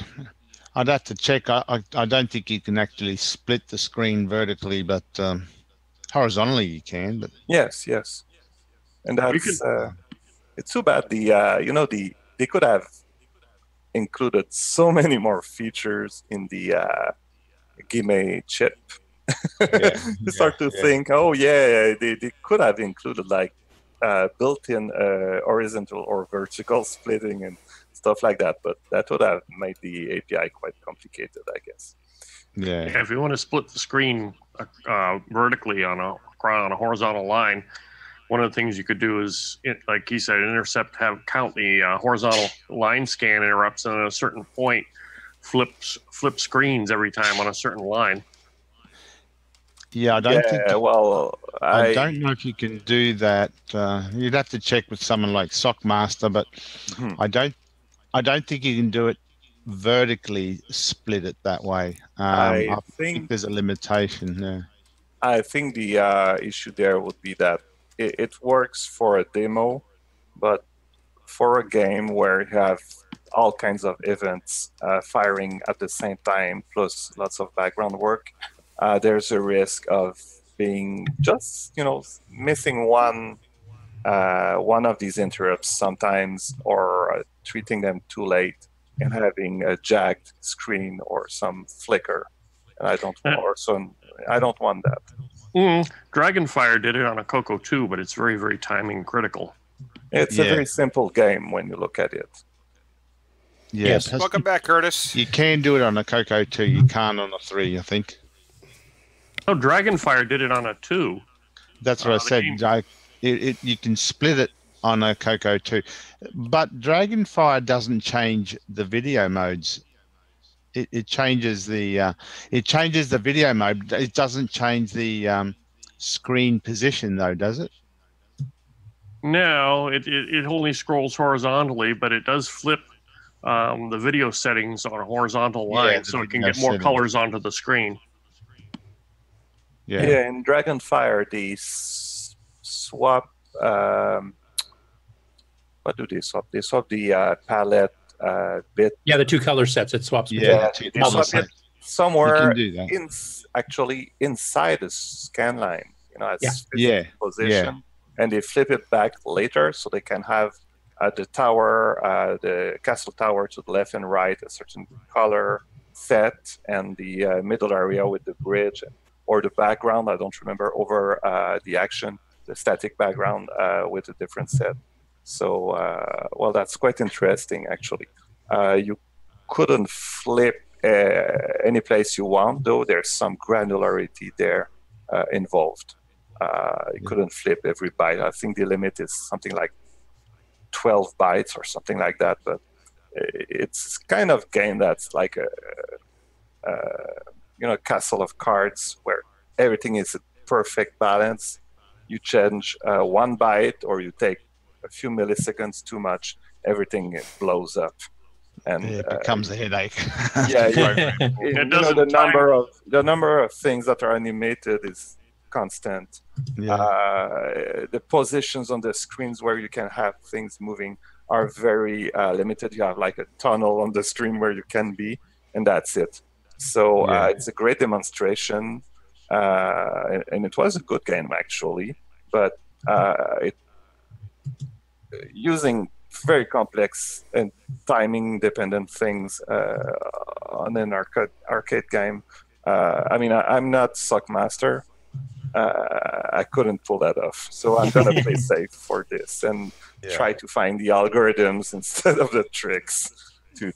I'd have to check. I don't think you can actually split the screen vertically, but horizontally you can. But yes, and that's it's too bad. They could have included so many more features in the Gimme chip. You start to think, they could have included like built-in horizontal or vertical splitting and stuff like that, but that would have made the API quite complicated, I guess. Yeah, if you want to split the screen vertically on a horizontal line, one of the things you could do is, like he said, count the horizontal line scan interrupts, and at a certain point, flip screens every time on a certain line. Yeah, I don't know if you can do that. You'd have to check with someone like Sockmaster, but I don't think you can do it vertically, split it that way. I think there's a limitation there. I think the issue there would be that it works for a demo, but for a game where you have all kinds of events firing at the same time, plus lots of background work, there's a risk of being just, missing one of these interrupts sometimes, or treating them too late and having a jagged screen or some flicker. And I don't want that. Dragonfire did it on a CoCo too, but it's very, very timing critical. It's a very simple game when you look at it. Yes. Welcome back, Curtis. You can do it on a CoCo 2. You can't on a 3, I think. Oh, Dragonfire did it on a 2. That's what I said. You can split it on a CoCo too. But Dragonfire doesn't change the video modes. It changes the video mode. It doesn't change the screen position though, does it? No, it only scrolls horizontally, but it does flip the video settings on a horizontal line, so it can get more colors onto the screen. Yeah, in Dragonfire, they swap. What do they swap? They swap the palette bit. Yeah, the two color sets it swaps. Yeah, between. they swap it somewhere You can do that. actually inside the scan line. You know, it's Yeah. position, and they flip it back later, so they can have the tower, the castle tower to the left and right, a certain color set, and the middle area with the bridge or the background. I don't remember over the action, the static background with a different set. So, well, that's quite interesting, actually. You couldn't flip any place you want, though there's some granularity there involved. You couldn't flip every byte. I think the limit is something like 12 bytes or something like that, but it's kind of game that's like a castle of cards where everything is a perfect balance. You change 1 byte or you take a few milliseconds too much, everything blows up, and it becomes a headache. The number of things that are animated is constant. The positions on the screens where you can have things moving are very limited. You have like a tunnel on the screen where you can be, and that's it. So it's a great demonstration, and it was a good game actually, but using very complex and timing dependent things on an arcade game. I mean, I'm not Sock Master. I couldn't pull that off, so I'm gonna play safe for this and try to find the algorithms instead of the tricks to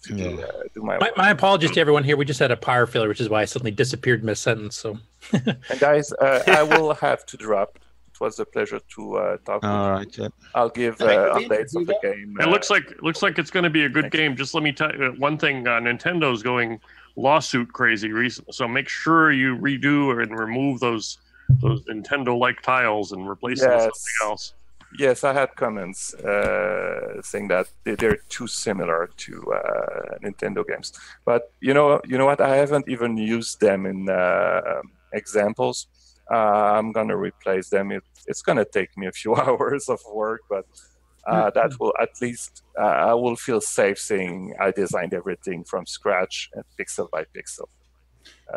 do my work. My apologies to everyone here. We just had a power failure, which is why I suddenly disappeared mid-sentence. So, and guys, I will have to drop. It was a pleasure to talk. All right. I'll give updates of the game. It looks like it's going to be a good game. Just let me tell you one thing: Nintendo's going lawsuit crazy recently, so make sure you redo and remove those Nintendo-like tiles and replace them with something else. Yes, I had comments saying that they're too similar to Nintendo games. But you know what? I haven't even used them in examples. I'm gonna replace them. It's gonna take me a few hours of work, but that will at least I will feel safe saying I designed everything from scratch and pixel by pixel.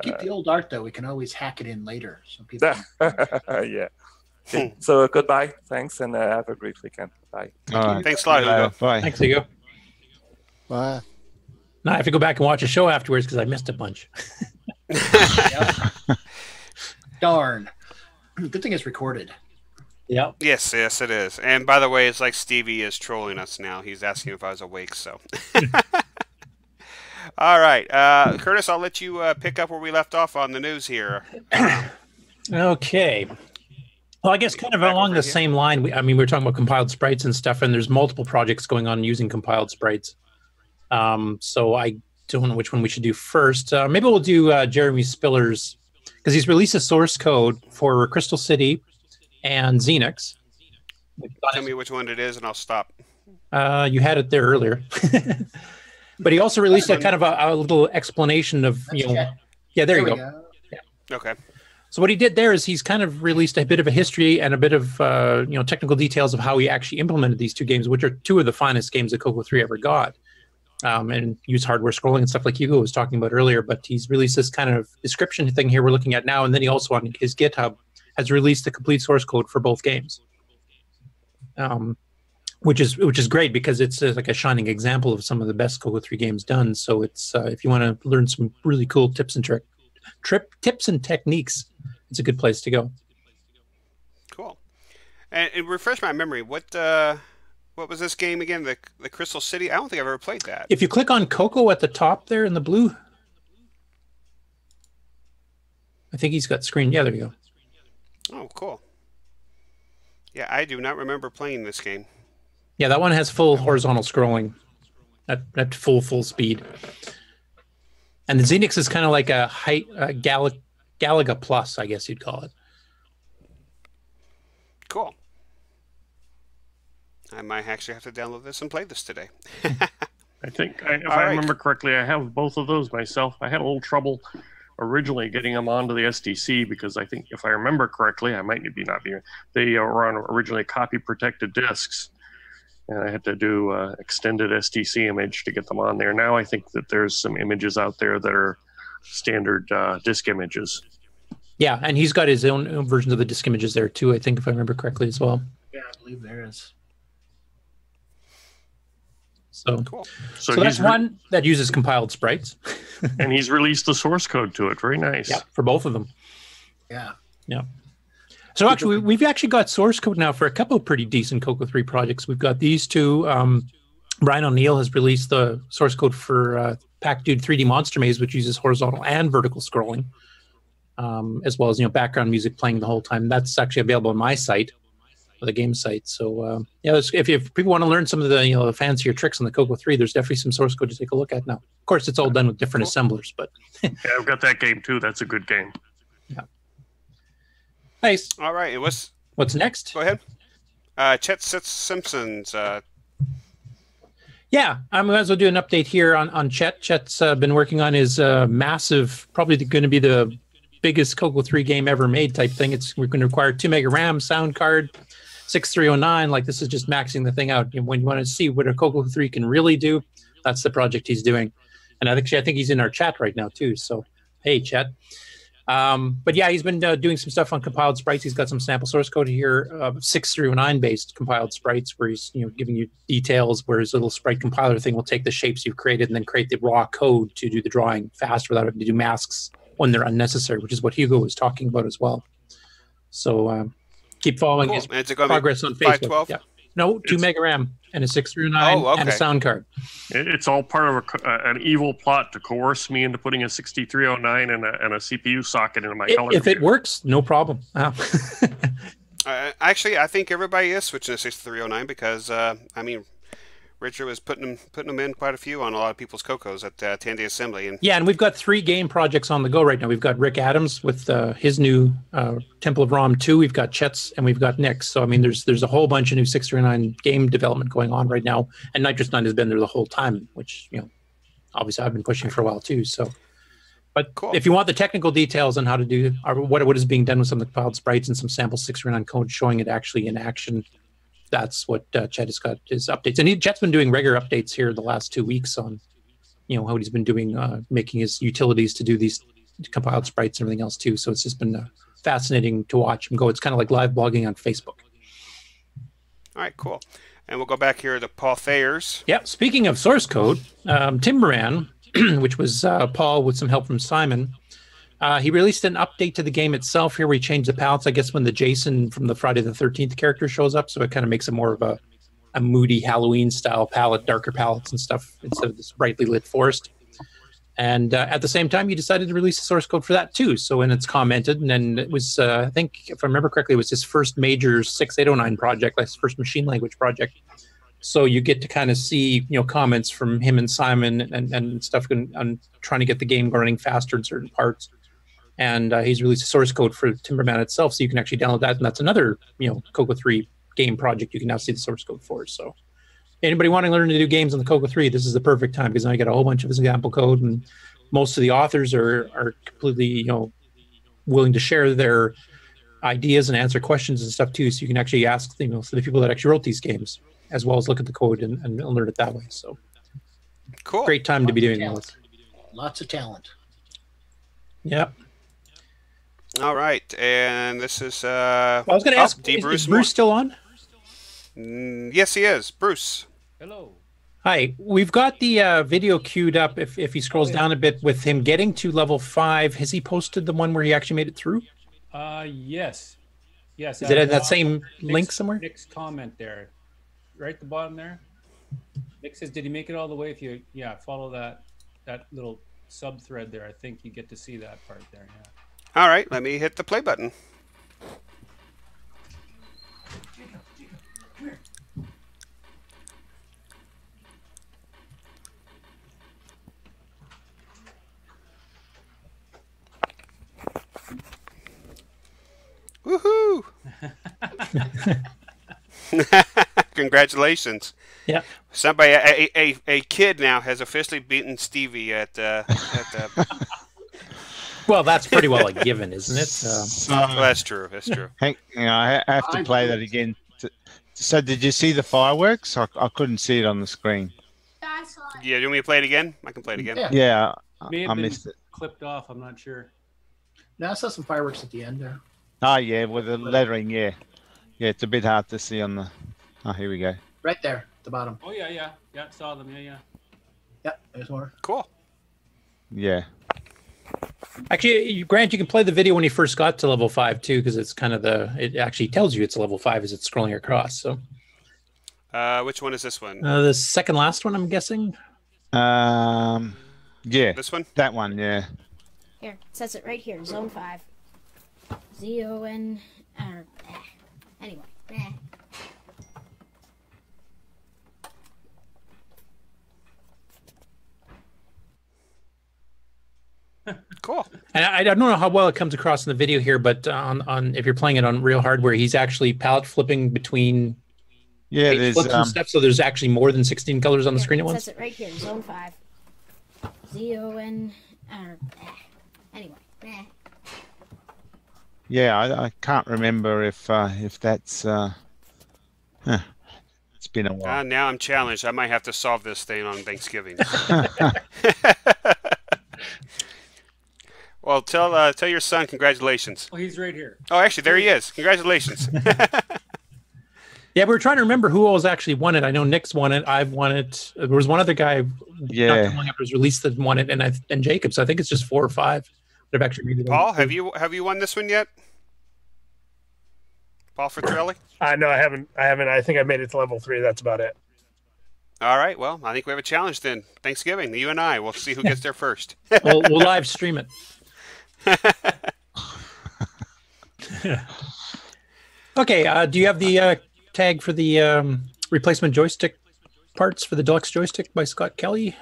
Keep the old art though. We can always hack it in later. So people. Yeah. Okay. So goodbye. Thanks, and have a great weekend. Bye. Thanks a lot, Hugo. Bye. Thanks, Hugo. Bye. Now I have to go back and watch a show afterwards because I missed a bunch. Darn. Good thing it's recorded. Yeah. Yes, it is. And by the way, it's like Stevie is trolling us now. He's asking if I was awake, so. All right. Curtis, I'll let you pick up where we left off on the news here. Okay. Well, I guess kind of along the same line, we were talking about compiled sprites and stuff, and there's multiple projects going on using compiled sprites. So I don't know which one we should do first. Maybe we'll do Jeremy Spiller's, because he's released a source code for Crystal City and Xenix. Tell me which one it is, and I'll stop. You had it there earlier. But he also released a kind of a little explanation of, yeah, there you go. Yeah. Okay. So what he did there is he's kind of released a bit of a history and a bit of technical details of how he actually implemented these two games, which are two of the finest games that CoCo 3 ever got, and use hardware scrolling and stuff like Hugo was talking about earlier. But he's released this kind of description thing here we're looking at now, and then he also on his GitHub has released the complete source code for both games, which is great because it's like a shining example of some of the best CoCo 3 games done. So it's if you want to learn some really cool tips and techniques, it's a good place to go. Cool. And refresh my memory. What was this game again? The Crystal City? I don't think I've ever played that. If you click on CoCo at the top there in the blue, I think he's got screen. Yeah, there you go. Oh, cool. Yeah, I do not remember playing this game. Yeah, that one has full horizontal scrolling at full speed. And the Xenix is kind of like a Galaga Plus, I guess you'd call it. Cool. I might actually have to download this and play this today. I think, if I remember correctly, I have both of those myself. I had a little trouble originally getting them onto the SDC because I think, if I remember correctly, I might not be. They were on originally copy-protected discs, and I had to do extended SDC image to get them on there. Now I think that there's some images out there that are standard disk images. Yeah, and he's got his own versions of the disk images there too, I think, if I remember correctly as well. Yeah, I believe there is. So, cool. So that's one that uses compiled sprites. And he's released the source code to it. Very nice. Yeah, for both of them. Yeah. Yeah. So actually, we've actually got source code now for a couple of pretty decent CoCo 3 projects. We've got these two. Brian O'Neill has released the source code for Pack Dude 3D Monster Maze, which uses horizontal and vertical scrolling, as well as background music playing the whole time. That's actually available on my site, the game site. So yeah, if people want to learn some of the the fancier tricks on the CoCo 3, there's definitely some source code to take a look at now. Of course, it's all done with different assemblers, but yeah, I've got that game too. That's a good game. Yeah. Nice. All right. What's next? Go ahead. Chet Simpson's. Yeah, I might as well do an update here on Chet. Chet's been working on his massive, probably going to be the biggest CoCo 3 game ever made type thing. We're going to require 2 meg RAM, sound card, 6309. Like, this is just maxing the thing out. And when you want to see what a CoCo 3 can really do, that's the project he's doing. And I think he's in our chat right now too. So hey, Chet. But yeah, he's been doing some stuff on compiled sprites. He's got some sample source code here, 6309 based compiled sprites, where he's giving you details. Where his little sprite compiler thing will take the shapes you've created and then create the raw code to do the drawing fast without having to do masks when they're unnecessary, which is what Hugo was talking about as well. So keep following his progress on Facebook. 512? Yeah. No, 2 meg RAM and a 6309 and a sound card. It's all part of an evil plot to coerce me into putting a 6309 and a CPU socket into my color. If it works, no problem. Actually, I think everybody is switching to 6309 because Richard was putting them in quite a few on a lot of people's CoCos at Tandy Assembly. And we've got 3 game projects on the go right now. We've got Rick Adams with his new Temple of Rom 2. We've got Chet's, and we've got Nick's. So, there's a whole bunch of new 639 game development going on right now. And Nitrous 9 has been there the whole time, which, obviously I've been pushing for a while too. So, but cool. If you want the technical details on how to do, or what is being done with some of the compiled sprites and some sample 639 code showing it actually in action, that's what Chet has got his updates. And Chet's been doing regular updates here the last 2 weeks on, how he's been doing, making his utilities to do these compiled sprites and everything else too. So it's just been fascinating to watch him go. It's kind of like live blogging on Facebook. All right, cool. And we'll go back here to Paul Thayer's. Yeah, speaking of source code, Timberan, which was Paul with some help from Simon, he released an update to the game itself here where he changed the palettes, I guess, when the Jason from the Friday the 13th character shows up. So it kind of makes it more of a moody Halloween-style palette, darker palettes and stuff instead of this brightly lit forest. And at the same time, he decided to release the source code for that too. So when it's commented, and then it was, I think, if I remember correctly, it was his first major 6809 project, like his first machine language project. So you get to kind of see, comments from him and Simon and stuff on trying to get the game running faster in certain parts. And he's released a source code for Timberman itself, so you can actually download that. And that's another, CoCo 3 game project you can now see the source code for. So anybody wanting to learn to do games on the CoCo 3, this is the perfect time because now you got a whole bunch of example code, and most of the authors are completely, willing to share their ideas and answer questions and stuff too. So you can actually ask, the people that actually wrote these games, as well as look at the code and learn it that way. So cool. Great time to be doing this. Lots of talent. Yep. All right, and this is. I was going to ask, is Bruce still on? Yes, he is. Bruce. Hello. Hi. We've got the video queued up. If he scrolls down a bit with him getting to level 5, has he posted the one where he actually made it through? Yes. Yes. Is it in that same link somewhere? Nick's comment there, right at the bottom there. Nick says, "Did he make it all the way?" If you follow that little sub thread there, I think you get to see that part there. Yeah. All right, let me hit the play button. Congratulations. Yeah. Somebody, a kid now has officially beaten Stevie at Well, that's pretty well a given, isn't it? Well, that's true. That's true. Hank, I have to play that again. So, did you see the fireworks? I couldn't see it on the screen. Yeah, do you want me to play it again? I can play it again. Yeah, May have I been missed it. clipped off. I'm not sure. No, I saw some fireworks at the end there. Oh, yeah, with the lettering, yeah. Yeah, it's a bit hard to see on the... Oh, here we go. Right there at the bottom. Oh, yeah. Saw them. Yeah. Yep, there's more. Cool. Yeah. Actually, Grant, you can play the video when you first got to level 5 too, because it's kind of it actually tells you it's level 5 as it's scrolling across. So, which one is this one? The second last one, I'm guessing. Yeah. This one? That one, yeah. Here, it says it right here, Zone 5. Z-O-N... Anyway. Cool. And I don't know how well it comes across in the video here, but on if you're playing it on real hardware, he's actually palette flipping between there's flips and stuff. So there's actually more than 16 colors on the screen at once. It says it right here, Zone 5. Z-O-N... Anyway. Yeah, I can't remember if that's... It's been a while. Now I'm challenged. I might have to solve this thing on Thanksgiving. Well, tell your son congratulations. Oh, he's right here. Oh, actually, there he is. Congratulations. Yeah, we were trying to remember who else actually won it. I know Nick's won it. I've won it. There was one other guy. Not too long after it was released that won it, and Jacob. So I think it's just 4 or 5 that have actually made it. Paul, have you won this one yet? Paul Fertrelli? No, I haven't. I think I made it to level 3. That's about it. All right. Well, I think we have a challenge then. Thanksgiving, you and I. We'll see who gets there first. We'll live stream it. Okay. Do you have the tag for the replacement joystick parts for the deluxe joystick by Scott Kelly?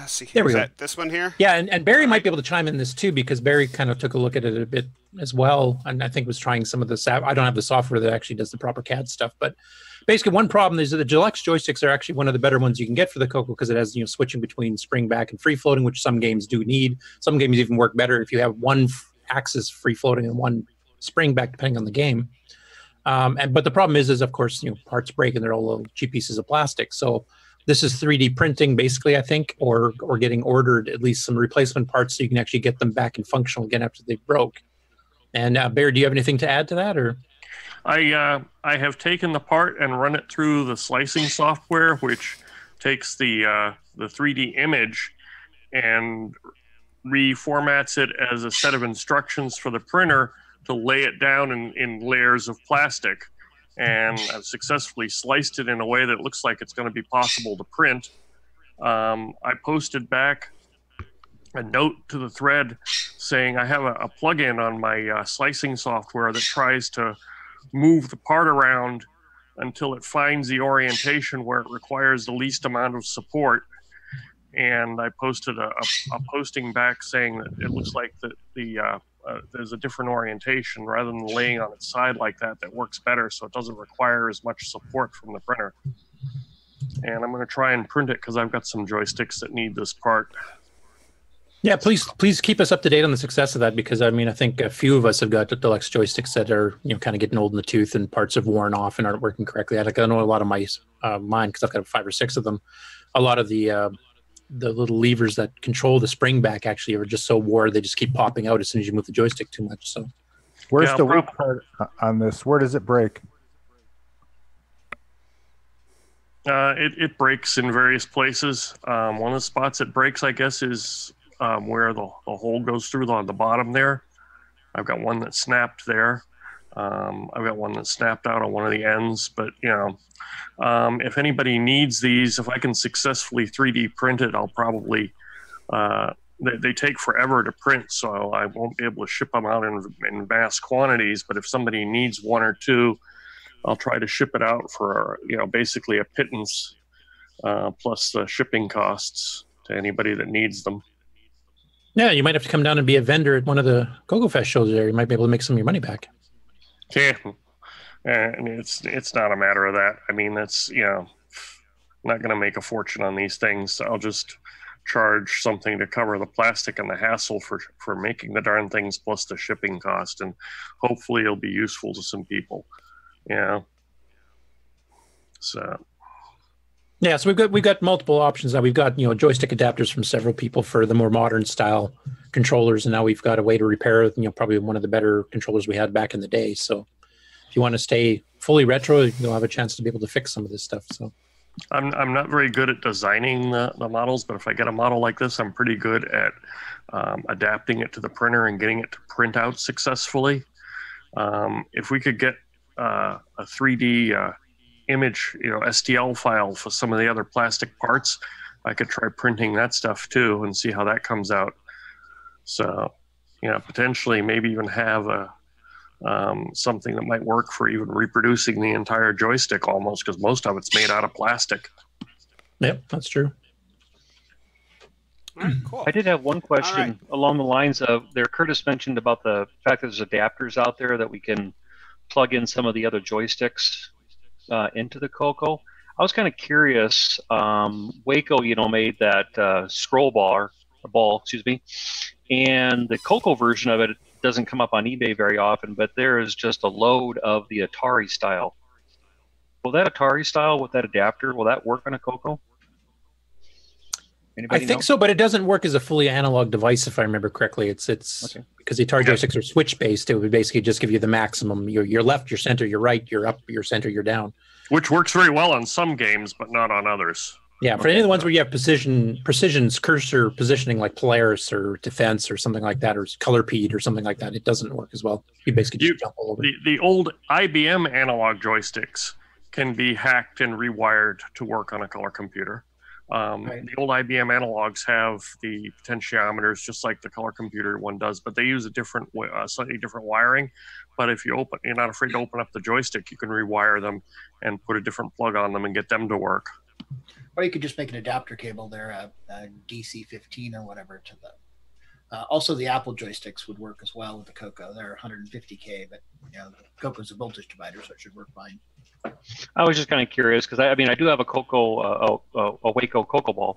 See, there we go. This one here? Yeah, and Barry might be able to chime in this too, because Barry kind of took a look at it a bit as well, and I think was trying some of the I don't have the software that actually does the proper CAD stuff, but basically one problem is that the deluxe joysticks are actually one of the better ones you can get for the CoCo, because it has switching between spring back and free floating, which some games do need. Some games even work better if you have one axis free floating and one spring back, depending on the game. But the problem is of course parts break and they're all little cheap pieces of plastic. So this is 3D printing basically, I think, or getting ordered at least some replacement parts so you can actually get them back and functional again after they broke. And Bear, do you have anything to add to that, or? I have taken the part and run it through the slicing software, which takes the 3D image and reformats it as a set of instructions for the printer to lay it down in layers of plastic. And I've successfully sliced it in a way that looks like it's going to be possible to print. I posted back a note to the thread saying I have a plugin on my slicing software that tries to move the part around until it finds the orientation where it requires the least amount of support. And I posted a posting back saying that it looks like that there's a different orientation rather than laying on its side like that works better, so it doesn't require as much support from the printer. And I'm going to try and print it because I've got some joysticks that need this part. Yeah, please keep us up to date on the success of that, because I think a few of us have got deluxe joysticks that are kind of getting old in the tooth and parts have worn off and aren't working correctly. I know a lot of my mine, because I've got 5 or 6 of them. A lot of the little levers that control the spring back actually are just so wore they just keep popping out as soon as you move the joystick too much. So where's the weak part on this? Where does it break? It breaks in various places. One of the spots it breaks, I guess, is where the hole goes through on the bottom there. I've got one that snapped there. I've got one that snapped out on one of the ends, but if anybody needs these, if I can successfully 3D print it, I'll probably, they take forever to print, so I won't be able to ship them out in vast quantities, but if somebody needs 1 or 2, I'll try to ship it out for, basically a pittance, plus the shipping costs to anybody that needs them. Yeah, you might have to come down and be a vendor at one of the CoCo Fest shows there. You might be able to make some of your money back. Yeah, And it's not a matter of that. I mean, that's, I'm not going to make a fortune on these things. I'll just charge something to cover the plastic and the hassle for making the darn things plus the shipping cost, and hopefully it'll be useful to some people. So yeah, so we've got multiple options now. We've got joystick adapters from several people for the more modern style controllers, and now we've got a way to repair probably one of the better controllers we had back in the day. So if you want to stay fully retro, you'll have a chance to be able to fix some of this stuff. So I'm not very good at designing the models, but if I get a model like this, I'm pretty good at adapting it to the printer and getting it to print out successfully. If we could get a 3D image, STL file for some of the other plastic parts, I could try printing that stuff too and see how that comes out. So, potentially maybe even have something that might work for even reproducing the entire joystick almost, because most of it's made out of plastic. Yep, that's true. All right, cool. I did have one question along the lines of Curtis mentioned about the fact that there's adapters out there that we can plug in some of the other joysticks into the CoCo. I was kind of curious. Waco, made that scroll ball, and the CoCo version of it doesn't come up on eBay very often, but there is just a load of the Atari style. Will that Atari style with that adapter, will that work on a CoCo? I think so, but it doesn't work as a fully analog device, if I remember correctly. It's okay. Because the Atari joysticks are switch based. It would basically just give you the maximum. You're left, you're center, you're right, you're up, you're center, you're down. Which works very well on some games, but not on others. Yeah, for any of the ones where you have precision's cursor positioning, like Polaris or Defense or something like that, or Colorpede or something like that, it doesn't work as well. You basically just jump all over. The old IBM analog joysticks can be hacked and rewired to work on a color computer. The old IBM analogs have the potentiometers just like the color computer one does, but they use a different, slightly different wiring. But if you're not afraid to open up the joystick, you can rewire them and put a different plug on them and get them to work. Or you could just make an adapter cable there, a DC 15 or whatever to the. Also, the Apple joysticks would work as well with the CoCo. They're 150K, but the CoCo's a voltage divider, so it should work fine. I was just kind of curious because I do have a CoCo, a Waco CoCo ball,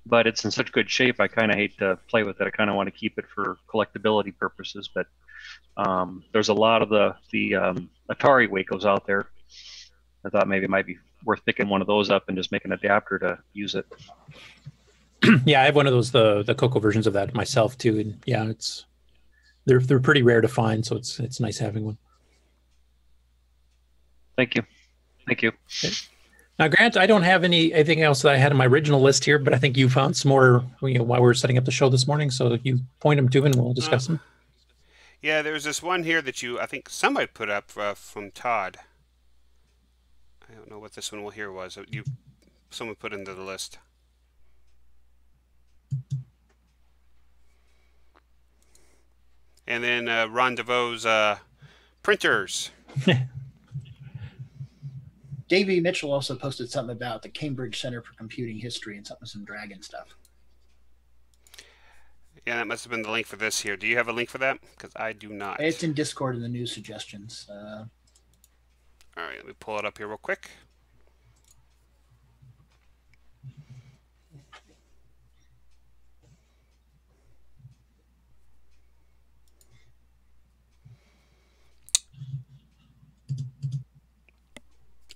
but it's in such good shape. I kind of hate to play with it. I kind of want to keep it for collectability purposes. But there's a lot of the Atari Wacos out there. I thought maybe it might be worth picking one of those up and just make an adapter to use it. Yeah, I have one of those the CoCo versions of that myself too, and yeah, they're pretty rare to find, so it's nice having one. Thank you. Okay. Now, Grant, I don't have anything else that I had on my original list here, but I think you found some more while we were setting up the show this morning, so you point them to and we'll discuss them. Yeah, there's this one here that I think somebody put up from Todd. I don't know what this one here was. Someone put into the list. And then Ron DeVoe's printers. Davey Mitchell also posted something about the Cambridge Center for Computing History and some dragon stuff. Yeah, that must have been the link for this here. Do you have a link for that? Because I do not. It's in Discord in the news suggestions. All right, let me pull it up here real quick.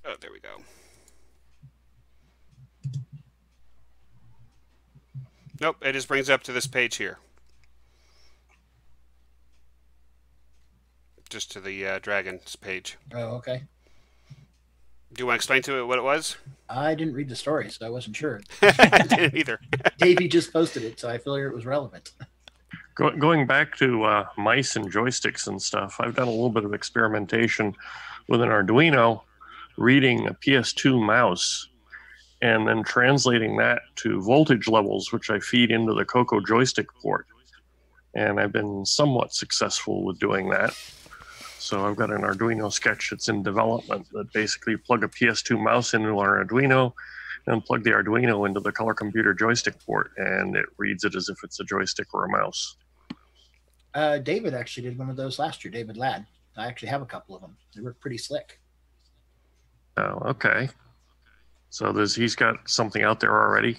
Oh, there we go. Nope, it just brings up to this page here. Just to the Dragons page. Oh, okay. Do you want to explain to it what it was? I didn't read the story, so I wasn't sure. I didn't either. Davey just posted it, so I figured it was relevant. Going back to mice and joysticks and stuff, I've done a little bit of experimentation with an Arduino, reading a PS2 mouse and then translating that to voltage levels, which I feed into the CoCo joystick port. And I've been somewhat successful with doing that. So I've got an Arduino sketch that's in development that basically plug a PS2 mouse into our Arduino and plug the Arduino into the color computer joystick port, and it reads it as if it's a joystick or a mouse. David actually did one of those last year, David Ladd. I actually have a couple of them. They work pretty slick. Oh, okay. So he's got something out there already.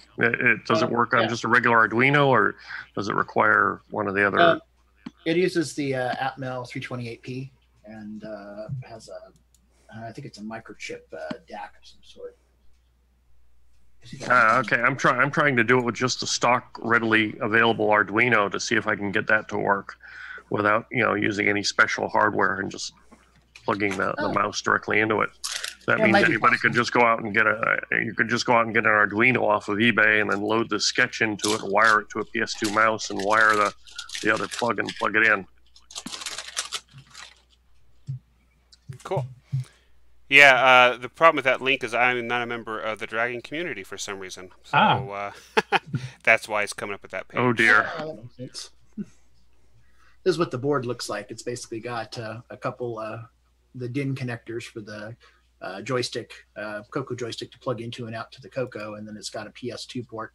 Does it work on just a regular Arduino, or does it require one of the other? It uses the Atmel 328P and has I think it's a microchip DAC of some sort. Okay, I'm trying to do it with just a stock, readily available Arduino to see if I can get that to work without using any special hardware and just plugging the mouse directly into it. That means anybody could just go out and get an Arduino off of eBay and then load the sketch into it and wire it to a PS2 mouse and wire the other plug and plug it in. Cool. Yeah, the problem with that link is I'm not a member of the Dragon community for some reason. So that's why it's coming up with that page. Oh, dear. This is what the board looks like. It's basically got a couple the DIN connectors for the joystick, CoCo joystick to plug into and out to the CoCo, and then it's got a PS2 port,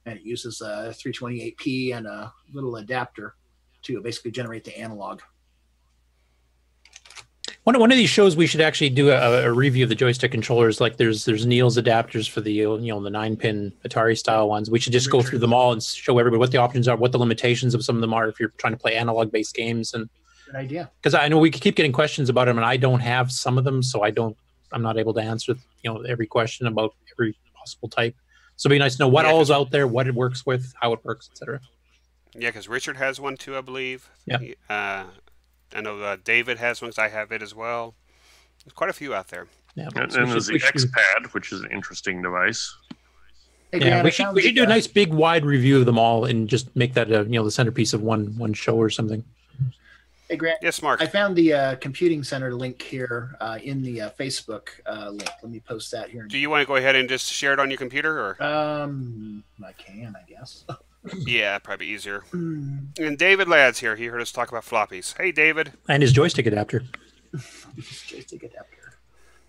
and it uses a 328P and a little adapter to basically generate the analog. One of these shows we should actually do a review of the joystick controllers. Like there's Neil's adapters for the the 9-pin Atari style ones. We should just go through them all and show everybody what the options are, what the limitations of some of them are if you're trying to play analog based games. And good idea. Because I know we keep getting questions about them, and I don't have some of them, so I'm not able to answer every question about every possible type. So it'd be nice to know what all's out there, what it works with, how it works, etc. Yeah, because Richard has one too, I believe. Yeah. I know David has one because I have it as well. There's quite a few out there. Yeah, and there's the X-Pad, which is an interesting device. Yeah, we should do a nice big wide review of them all and just make that the centerpiece of one show or something. Hey Grant. Yes, Mark. I found the computing center link here in the Facebook link. Let me post that here. Do you want to go ahead and just share it on your computer, or? I can, I guess. Yeah, probably easier. And David Ladd's here. He heard us talk about floppies. Hey, David. And his joystick adapter. Joystick adapter.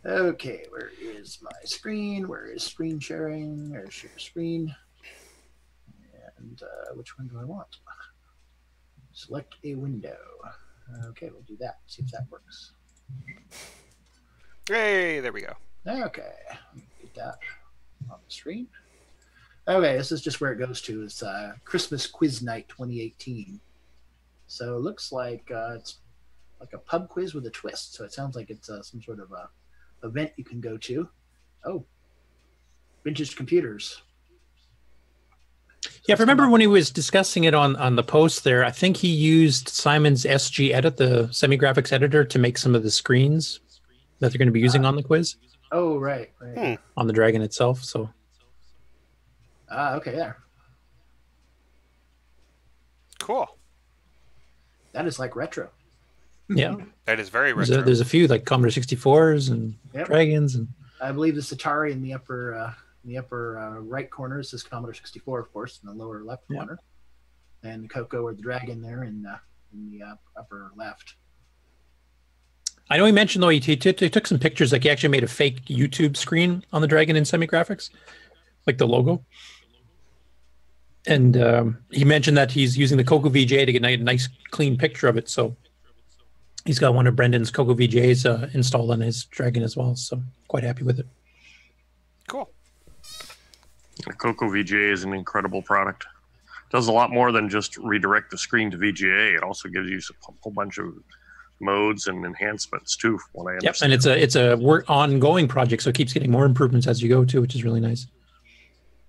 Okay, where is my screen? Where is screen sharing? There's share screen. And which one do I want? Select a window. Okay, we'll do that. See if that works. Hey, there we go. Okay, get that on the screen. Okay, this is just where it goes to. It's Christmas Quiz Night 2018. So it looks like it's like a pub quiz with a twist. So it sounds like it's some sort of event you can go to. Oh, vintage computers. Yeah, if I remember when he was discussing it on the post there, I think he used Simon's SG Edit, the semi-graphics editor, to make some of the screens that they're going to be using on the quiz. Oh, right. On the Dragon itself, so... okay, there. Cool. That is like retro. Yeah. That is very retro. There's a few like Commodore 64s and Dragons, and I believe this Atari in the upper right corner is this Commodore 64, of course, in the lower left corner, and the CoCo or the Dragon there in the upper left. I know he mentioned though he took some pictures. Like he actually made a fake YouTube screen on the Dragon in semi-graphics, like the logo. And he mentioned that he's using the CoCo VGA to get a nice clean picture of it. So he's got one of Brendan's CoCo VGAs installed on his Dragon as well. So quite happy with it. Cool. The CoCo VGA is an incredible product. It does a lot more than just redirect the screen to VGA. It also gives you a whole bunch of modes and enhancements too. What I understand. Yep, and it's a ongoing project, so it keeps getting more improvements as you go too, which is really nice.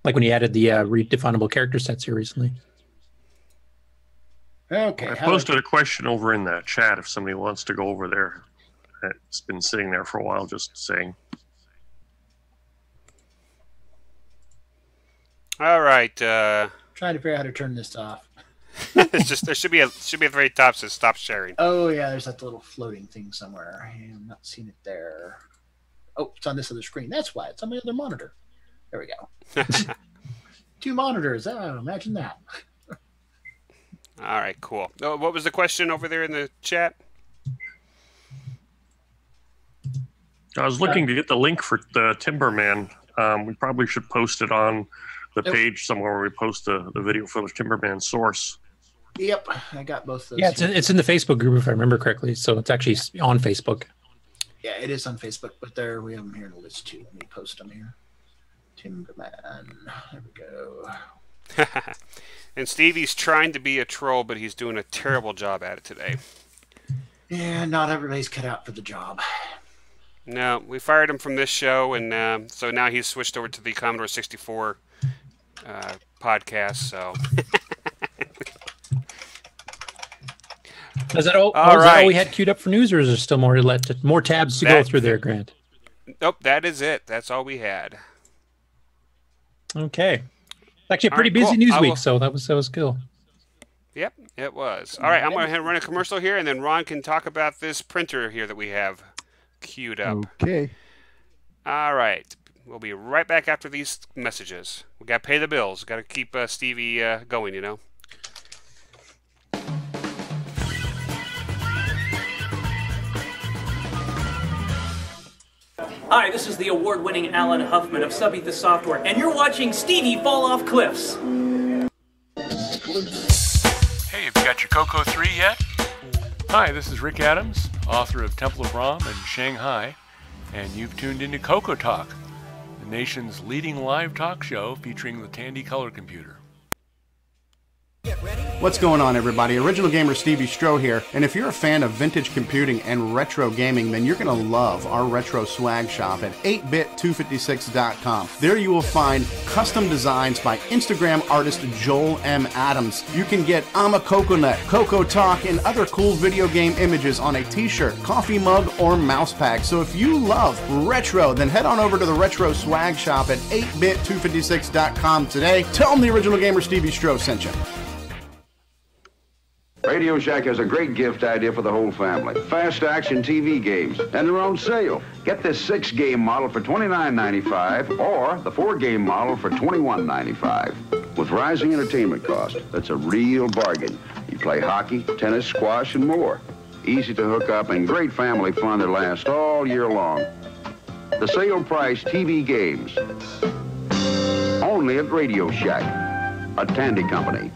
Like when he added the redefinable character sets here recently. Okay. I posted a question over in the chat if somebody wants to go over there. It's been sitting there for a while, just saying. All right. Trying to figure out how to turn this off. It's just there should be at the very top says stop sharing. Oh yeah, there's that little floating thing somewhere. I am not seeing it there. Oh, it's on this other screen. That's why it's on my other monitor. There we go. 2 monitors. Oh, imagine that. All right, cool. Oh, what was the question over there in the chat? I was looking to get the link for the Timberman. We probably should post it on the page somewhere where we post the video for the Timberman source. Yep, I got both those. Yeah, it's in the Facebook group if I remember correctly. So it's actually on Facebook. Yeah, it is on Facebook, but there we have them here in the list too. Let me post them here. Timberman. There we go. And Stevie's trying to be a troll, but he's doing a terrible job at it today. Yeah, not everybody's cut out for the job. No, we fired him from this show, and so now he's switched over to the Commodore 64 podcast. So. Is that all we had queued up for news, or is there still more tabs to go through there, Grant? Nope, that is it. That's all we had. Okay. Actually, a pretty busy news week, so that was cool. Yep, it was. All right, I'm going to run a commercial here, and then Ron can talk about this printer here that we have queued up. Okay. All right. We'll be right back after these messages. We got to pay the bills. Got to keep Stevie going, you know. Hi, this is the award-winning Alan Huffman of Subbeat the Software, and you're watching Stevie fall off cliffs. Hey, have you got your CoCo 3 yet? Hi, this is Rick Adams, author of Temple of Rom and Shanghai, and you've tuned into CoCoTALK, the nation's leading live talk show featuring the Tandy color computer. What's going on, everybody? Original Gamer Stevie Stroh here, and if you're a fan of vintage computing and retro gaming, then you're going to love our retro swag shop at 8bit256.com. There you will find custom designs by Instagram artist Joel M. Adams. You can get I'm a Coconut, CoCoTALK, and other cool video game images on a t-shirt, coffee mug, or mouse pad. So if you love retro, then head on over to the retro swag shop at 8bit256.com today. Tell them the Original Gamer Stevie Stroh sent you. Radio Shack has a great gift idea for the whole family. Fast action TV games, and they're on sale. Get this 6-game model for $29.95 or the 4-game model for $21.95. With rising entertainment costs, that's a real bargain. You play hockey, tennis, squash, and more. Easy to hook up and great family fun that lasts all year long. The sale price TV games. Only at Radio Shack, a Tandy company.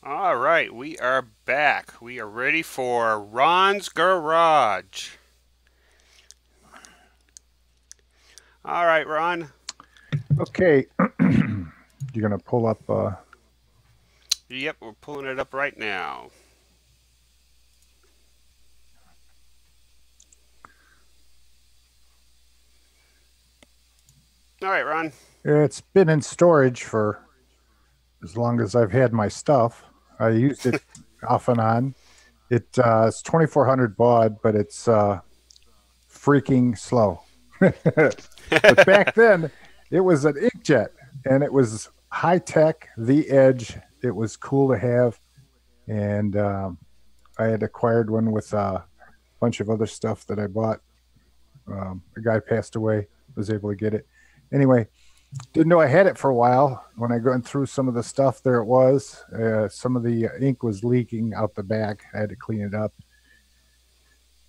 All right, we are back. We are ready for Ron's Garage. All right, Ron. Okay. You're going to pull up... Yep, we're pulling it up right now. All right, Ron. It's been in storage for as long as I've had my stuff. I used it off and on. It's 2400 baud, but it's freaking slow. But back then, it was an inkjet, and it was high tech, the edge. It was cool to have, and I had acquired one with a bunch of other stuff that I bought. A guy passed away, was able to get it. Anyway, didn't know I had it for a while. When I went through some of the stuff, there it was. Some of the ink was leaking out the back. I had to clean it up.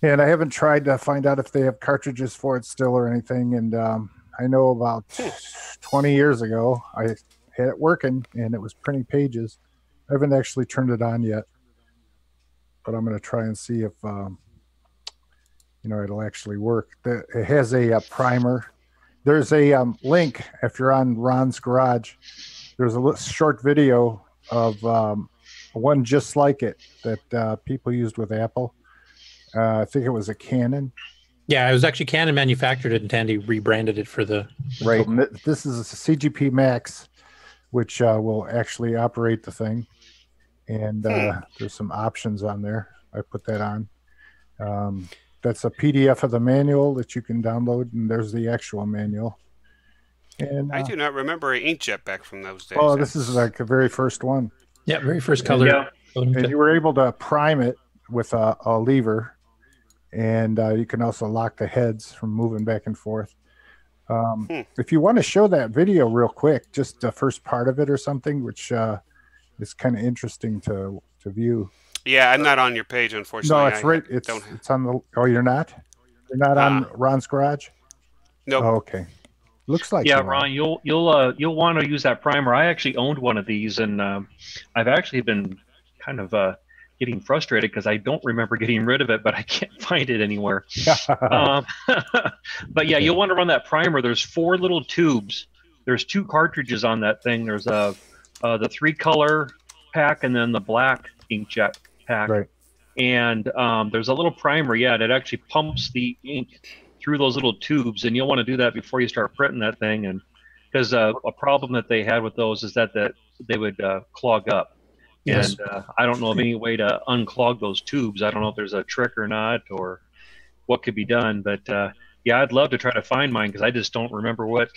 And I haven't tried to find out if they have cartridges for it still or anything. And I know about 20 years ago, I had it working, and it was printing pages. I haven't actually turned it on yet. But I'm going to try and see if, it'll actually work. It has a primer. There's a link, if you're on Ron's Garage, there's a short video of one just like it that people used with Apple. I think it was a Canon. Yeah, it was actually Canon manufactured it, and Tandy rebranded it for the... Right. This is a CGP Max, which will actually operate the thing. And there's some options on there. I put that on. That's a PDF of the manual that you can download, and there's the actual manual. And I do not remember an inkjet back from those days. Oh, this is like the very first one. Yeah, very first color. Yeah. And you were able to prime it with a lever, and you can also lock the heads from moving back and forth. If you want to show that video real quick, just the first part of it or something, which is kind of interesting to view. Yeah, I'm not on your page, unfortunately. No, it's right. It's on the. Oh, you're not. You're not on Ron's Garage. No. Nope. Oh, okay. Looks like. Yeah, Ron, you'll want to use that primer. I actually owned one of these, and I've actually been kind of getting frustrated because I don't remember getting rid of it, but I can't find it anywhere. But yeah, you'll want to run that primer. There's 4 little tubes. There's 2 cartridges on that thing. There's the 3-color pack and then the black inkjet pack. Right. And there's a little primer, yeah, that actually pumps the ink through those little tubes, and you'll want to do that before you start printing that thing. And because a problem that they had with those is that they would clog up. Yes. And I don't know of any way to unclog those tubes. I don't know if there's a trick or not, or what could be done. But yeah, I'd love to try to find mine because I just don't remember what.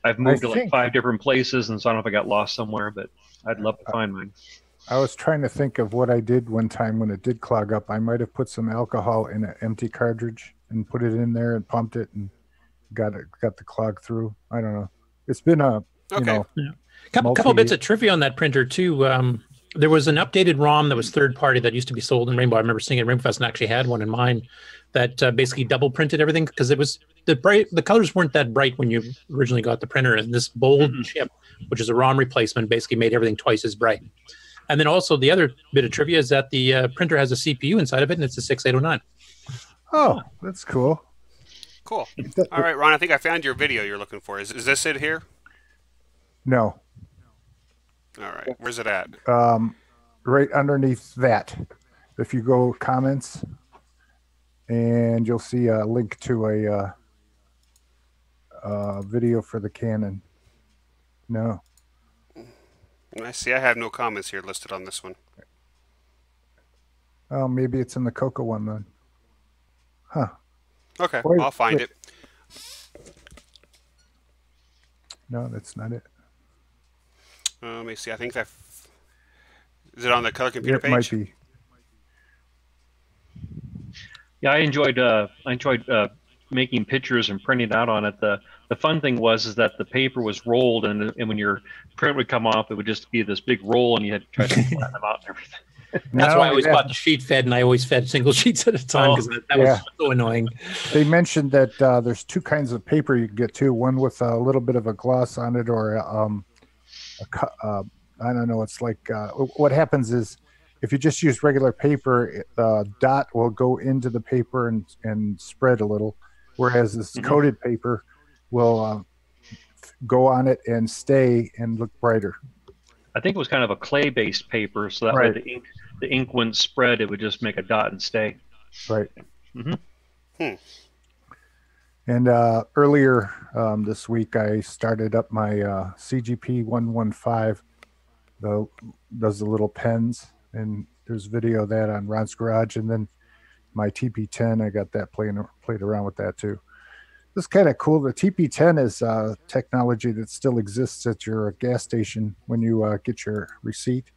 I've moved to like 5 different places, and so I don't know if I got lost somewhere, but I'd love to find mine. I was trying to think of what I did one time when it did clog up. I might have put some alcohol in an empty cartridge and put it in there and pumped it and got the clog through. I don't know. It's been a couple bits of trivia on that printer too. There was an updated ROM that was third party that used to be sold in Rainbow. I remember seeing it at Rainbow Fest and actually had one in mine that basically double printed everything because it was the colors weren't that bright when you originally got the printer, and this bold chip, which is a ROM replacement, basically made everything twice as bright. And then also the other bit of trivia is that the printer has a CPU inside of it, and it's a 6809. Oh, that's cool. Cool. All right, Ron, I think I found your video you're looking for. Is this it here? No. All right. Where's it at? Right underneath that. If you go comments, and you'll see a link to a video for the Canon. No. I see. I have no comments here listed on this one. Oh, maybe it's in the CoCo one then. Huh. Okay, Wait, I'll find it. No, that's not it. Let me see. I think that is it on the color computer page? Might be. Yeah, I enjoyed making pictures and printing out on it. The fun thing was that the paper was rolled, and when your print would come off, it would just be this big roll, and you had to try to flatten them out and everything. That's why I always bought the sheet fed, and I always fed single sheets at a time because that was so annoying. They mentioned that there's 2 kinds of paper you can get too. One with a little bit of a gloss on it, or I don't know. It's like what happens is if you just use regular paper, the dot will go into the paper and spread a little, whereas this coated paper will go on it and stay and look brighter. I think it was kind of a clay-based paper, so that way the ink wouldn't spread. It would just make a dot and stay. Right. And earlier this week, I started up my CGP 115. Does the little pens, and there's video of that on Ron's Garage, and then my TP10. I got that played around with that too. It's kind of cool. The TP10 is technology that still exists at your gas station when you get your receipt,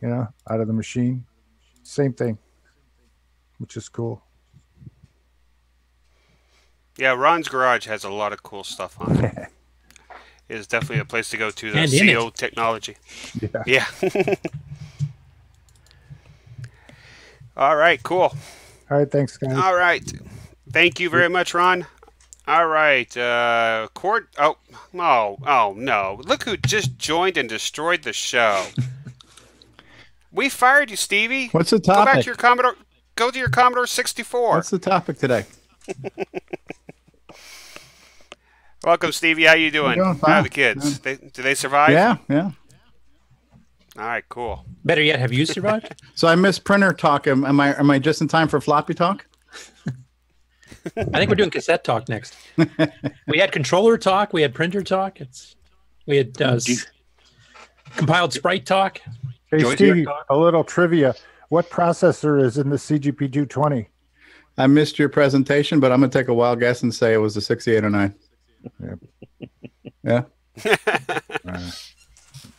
out of the machine. Same thing, which is cool. Yeah, Ron's Garage has a lot of cool stuff on it. It is definitely a place to go to. The And in CO technology. Yeah. All right, cool. All right, thanks, guys. All right. Thank you very much, Ron. All right. Oh, no. Look who just joined and destroyed the show. We fired you, Stevie. What's the Go back topic? to your Commodore. Go to your Commodore 64. What's the topic today? Welcome, Stevie. How you doing? Doing How are fine. the kids? Do they survive? Yeah. All right, cool. Better yet, have you survived? So I missed printer talk. Am I just in time for floppy talk? I think we're doing cassette talk next. We had controller talk. We had printer talk. We had compiled Sprite talk. Hey, Steve, a little trivia. What processor is in the CGP 220? I missed your presentation, but I'm going to take a wild guess and say it was the 6809. Yeah.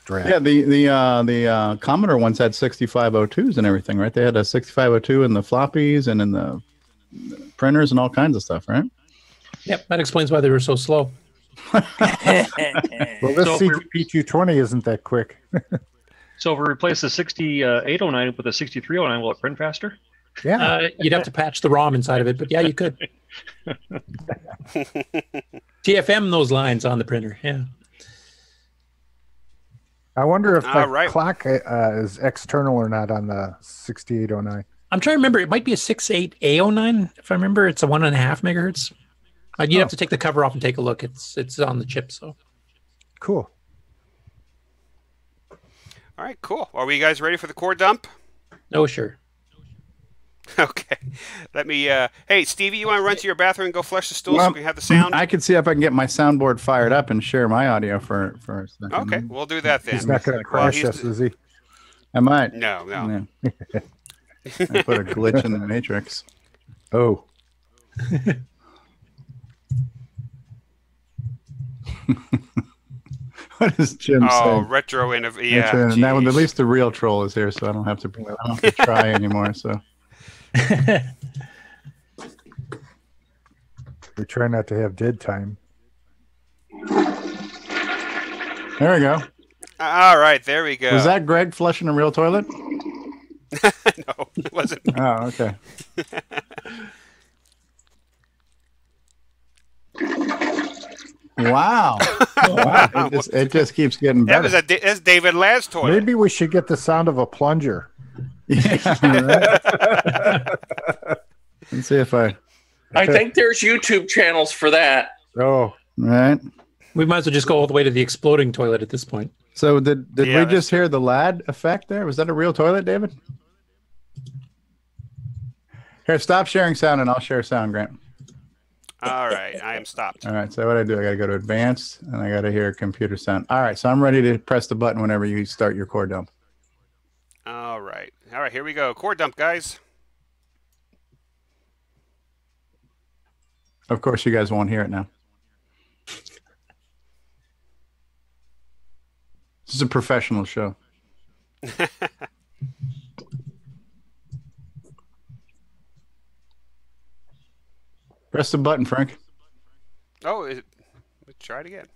Yeah, the Commodore ones had 6502s and everything, right? They had a 6502 in the floppies and in the printers and all kinds of stuff, right? Yep, that explains why they were so slow. Well, this CGP 220 isn't that quick. So if we replace the 6809 with a 6309, will it print faster? Yeah. You'd have to patch the ROM inside of it, but yeah, you could. TFM those lines on the printer, yeah. I wonder if the All right. clock is external or not on the 6809. I'm trying to remember. It might be a 68A09. If I remember, it's a 1.5 megahertz. You'd have to take the cover off and take a look. It's on the chip. So cool. All right, cool. Are we guys ready for the core dump? Oh, sure. Okay. Let me. Hey, Stevie, you want to run to your bathroom and go flush the stool so we can have the sound? I can see if I can get my soundboard fired up and share my audio for a second. Okay, we'll do that then. He's not going to crash us, is he? I might. No. Yeah. I put a glitch in the matrix. Oh. What is Jim saying? Oh, retro innovation. Yeah. Now, at least the real troll is here, so I don't have to try anymore. So we try not to have dead time. There we go. All right, there we go. Was that Greg flushing a real toilet? No, it wasn't. Oh, okay. Wow. Wow. It just keeps getting better. That's David Ladd's toilet. Maybe we should get the sound of a plunger. Yeah. Let's see if I think there's YouTube channels for that. Oh. Right. We might as well just go all the way to the exploding toilet at this point. So did we just hear the Ladd effect there? Was that a real toilet, David? Here, stop sharing sound and I'll share sound, Grant. All right, I am stopped. All right, so what I do, I got to go to advanced and I got to hear computer sound. All right, so I'm ready to press the button whenever you start your core dump. All right, here we go. Core dump, guys. Of course, you guys won't hear it now. This is a professional show. Press the button, Frank. Oh, let's try it again.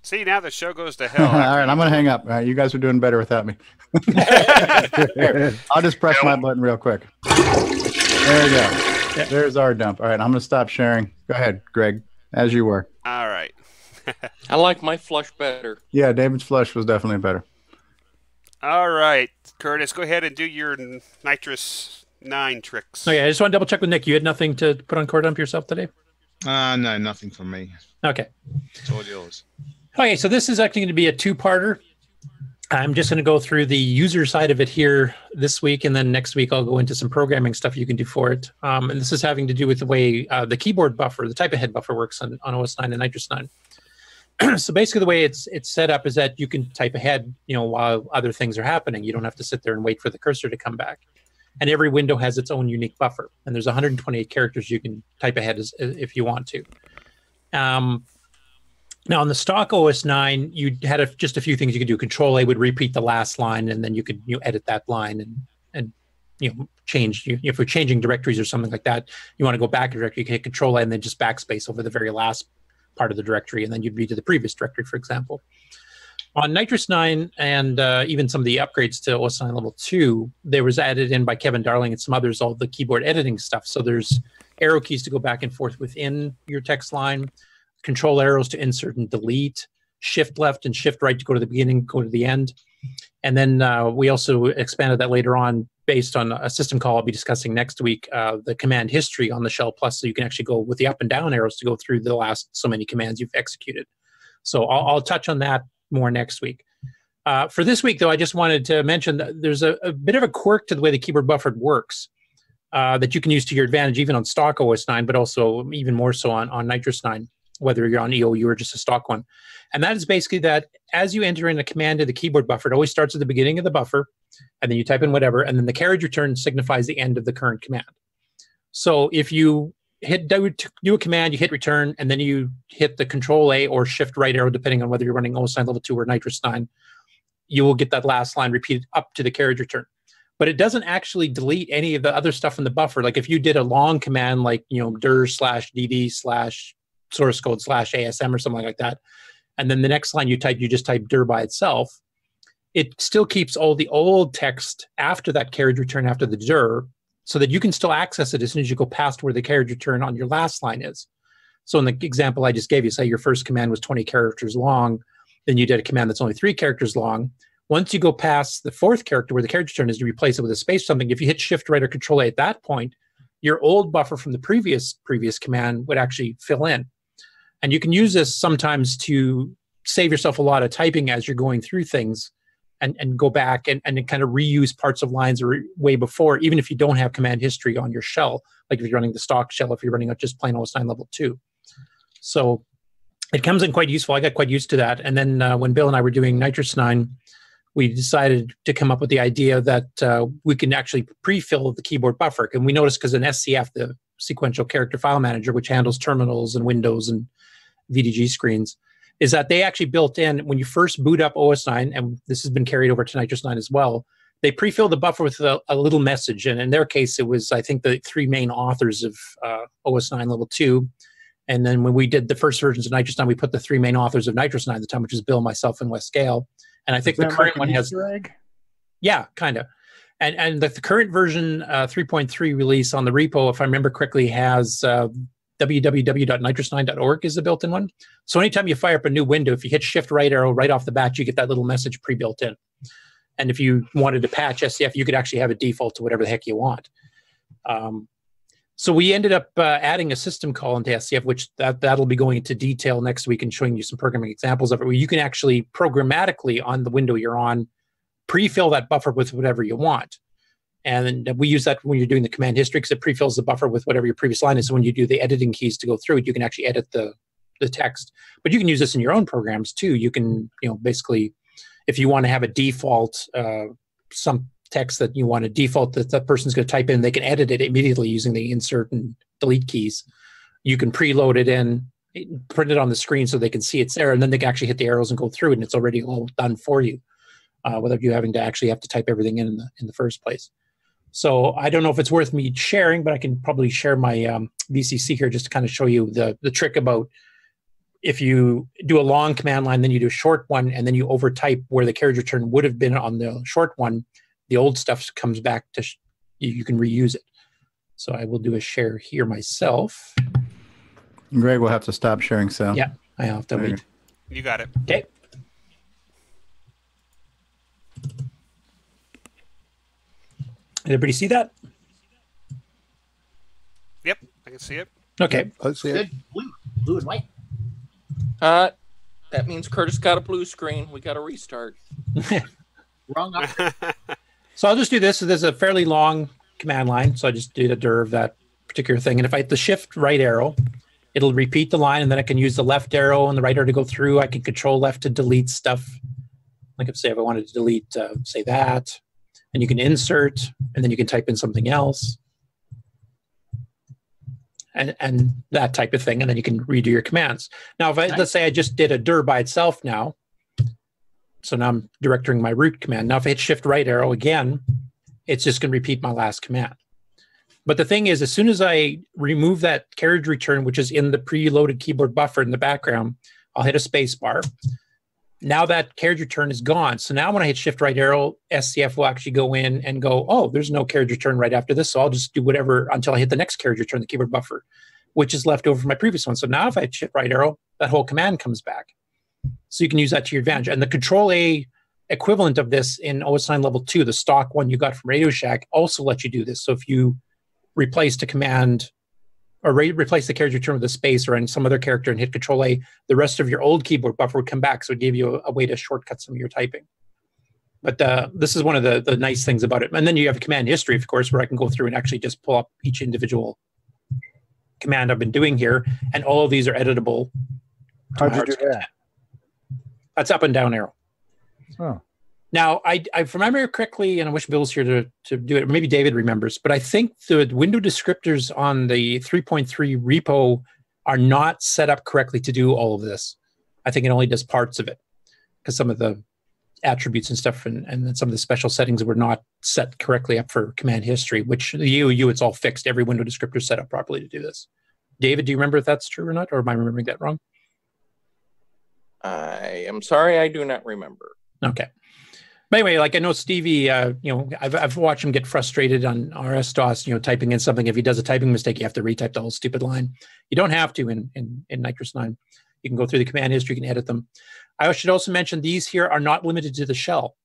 See, now the show goes to hell. All right, I'm going to hang up. You guys are doing better without me. Here, I'll just press my button real quick. There we go. There's our dump. All right, I'm going to stop sharing. Go ahead, Greg, as you were. All right. I like my flush better. Yeah, David's flush was definitely better. All right, Curtis, go ahead and do your nitrous 9 tricks. Okay, I just want to double check with Nick. You had nothing to put on core dump yourself today? No, nothing from me. Okay. It's all yours. Okay, so this is actually going to be a two-parter. I'm just going to go through the user side of it here this week, and then next week I'll go into some programming stuff you can do for it. And this is having to do with the way the keyboard buffer, the type of head buffer works on OS 9 and Nitrous 9. So basically the way it's set up is that you can type ahead, while other things are happening. You don't have to sit there and wait for the cursor to come back. And every window has its own unique buffer. And there's 128 characters you can type ahead if you want to. Now, on the stock OS 9, you had just a few things you could do. Control A would repeat the last line, and then you could edit that line and change. If you're changing directories or something like that, you want to go back a directory, you can hit Control A and then just backspace over the very last part of the directory, and then you'd read to the previous directory, for example. On Nitrous 9 and even some of the upgrades to OS 9 Level 2, there was added in by Kevin Darling and some others, all the keyboard editing stuff. So there's arrow keys to go back and forth within your text line, control arrows to insert and delete, shift left and shift right to go to the beginning, go to the end. And then we also expanded that later on based on a system call I'll be discussing next week, the command history on the Shell Plus, so you can actually go with the up and down arrows to go through the last so many commands you've executed. So I'll touch on that more next week. For this week, though, I just wanted to mention that there's a bit of a quirk to the way the keyboard buffer works that you can use to your advantage, even on stock OS 9, but also even more so on Nitrous 9, whether you're on EOU or just a stock one. And that is basically that as you enter in a command to the keyboard buffer, it always starts at the beginning of the buffer, and then you type in whatever, and then the carriage return signifies the end of the current command. So if you do a command, you hit return, and then you hit the Control A or Shift right arrow, depending on whether you're running OS 9 Level 2 or Nitrous 9, you will get that last line repeated up to the carriage return. But it doesn't actually delete any of the other stuff in the buffer. Like if you did a long command like, dir/dd/source code/ASM or something like that, and then the next line you just type dir by itself, it still keeps all the old text after that carriage return after the dir, so that you can still access it as soon as you go past where the carriage return on your last line is. So in the example I just gave you, say your first command was 20 characters long, then you did a command that's only 3 characters long. Once you go past the 4th character where the character turn is, you replace it with a space or something. If you hit Shift Right or Control A at that point, your old buffer from the previous command would actually fill in. And you can use this sometimes to save yourself a lot of typing as you're going through things and go back and kind of reuse parts of lines way before, even if you don't have command history on your shell, like if you're running the stock shell, if you're running just plain OS9 level 2. So it comes in quite useful. I got quite used to that. And then when Bill and I were doing Nitrous 9, we decided to come up with the idea that we can actually pre-fill the keyboard buffer. And we noticed because in SCF, the sequential character file manager, which handles terminals and windows and VDG screens, is that they actually built in, when you first boot up OS9, and this has been carried over to Nitrous 9 as well, they pre-fill the buffer with a little message. And in their case, it was, I think, the 3 main authors of OS9 level 2. And then when we did the first versions of Nitrous 9, we put the 3 main authors of Nitrous 9 at the time, which is Bill, myself, and Wes Gale. And I think the current one has... Yeah, kind of. And the current version 3.3 release on the repo, if I remember correctly, has www.nitrous9.org is the built-in one. So anytime you fire up a new window, if you hit Shift Right arrow right off the bat, you get that little message pre-built in. And if you wanted to patch SCF, you could actually have it default to whatever the heck you want. So we ended up adding a system call into SCF, which that'll be going into detail next week and showing you some programming examples of it, where you can actually programmatically on the window you're on, pre-fill that buffer with whatever you want. And we use that when you're doing the command history, because it pre-fills the buffer with whatever your previous line is. So when you do the editing keys to go through it, you can actually edit the text. But you can use this in your own programs too. You can, basically, if you want to have a default, some text that you want to default that the person's going to type in, they can edit it immediately using the insert and delete keys. You can preload it in, print it on the screen so they can see it's there, and then they can actually hit the arrows and go through it, and it's already all done for you, without you having to actually have to type everything in the first place. So I don't know if it's worth me sharing, but I can probably share my VCC here just to kind of show you the trick about if you do a long command line, then you do a short one, and then you overtype where the carriage return would have been on the short one, the old stuff comes back to, you can reuse it. So I will do a share here myself. Greg will have to stop sharing, so. Yeah, I have to wait. You got it. Okay. Everybody see that? Yep, I can see it. Okay. Let's see it. Blue and white. That means Curtis got a blue screen. We got to restart. Wrong. So I'll just do this. So there's a fairly long command line. So I just did a dir of that particular thing. And if I hit the Shift Right arrow, it'll repeat the line, and then I can use the left arrow and the right arrow to go through. I can Control Left to delete stuff. Like if I wanted to delete, say that. And you can insert, and then you can type in something else. And that type of thing, and then you can redo your commands. Now, if let's say I just did a dir by itself now, so now I'm directing my root command. Now, if I hit Shift Right arrow again, it's just going to repeat my last command. But the thing is, as soon as I remove that carriage return, which is in the preloaded keyboard buffer in the background, I'll hit a space bar. Now that carriage return is gone. So now when I hit Shift Right arrow, SCF will actually go in and go, oh, there's no carriage return right after this, so I'll just do whatever until I hit the next carriage return, the keyboard buffer, which is left over from my previous one. So now if I hit Shift Right arrow, that whole command comes back. So you can use that to your advantage. And the Control-A equivalent of this in OS9 Level 2, the stock one you got from Radio Shack, also lets you do this. So if you replace the command or replace the carriage return with a space or any some other character and hit Control-A, the rest of your old keyboard buffer would come back. So it gave you a way to shortcut some of your typing. But this is one of the nice things about it. And then you have a command history, of course, where I can go through and actually just pull up each individual command I've been doing here. And all of these are editable. How'd you do that? That's up and down arrow. Oh. Now, I remember correctly, and I wish Bill's here to do it, or maybe David remembers, but I think the window descriptors on the 3.3 repo are not set up correctly to do all of this. I think it only does parts of it because some of the attributes and stuff and some of the special settings were not set correctly up for command history, which the UU, it's all fixed. Every window descriptor is set up properly to do this. David, do you remember if that's true or not, or am I remembering that wrong? I am sorry, I do not remember. Okay. But anyway, like I know Stevie, I've watched him get frustrated on RS-DOS, typing in something. If he does a typing mistake, you have to retype the whole stupid line. You don't have to in Nitrous 9. You can go through the command history, you can edit them. I should also mention these here are not limited to the shell.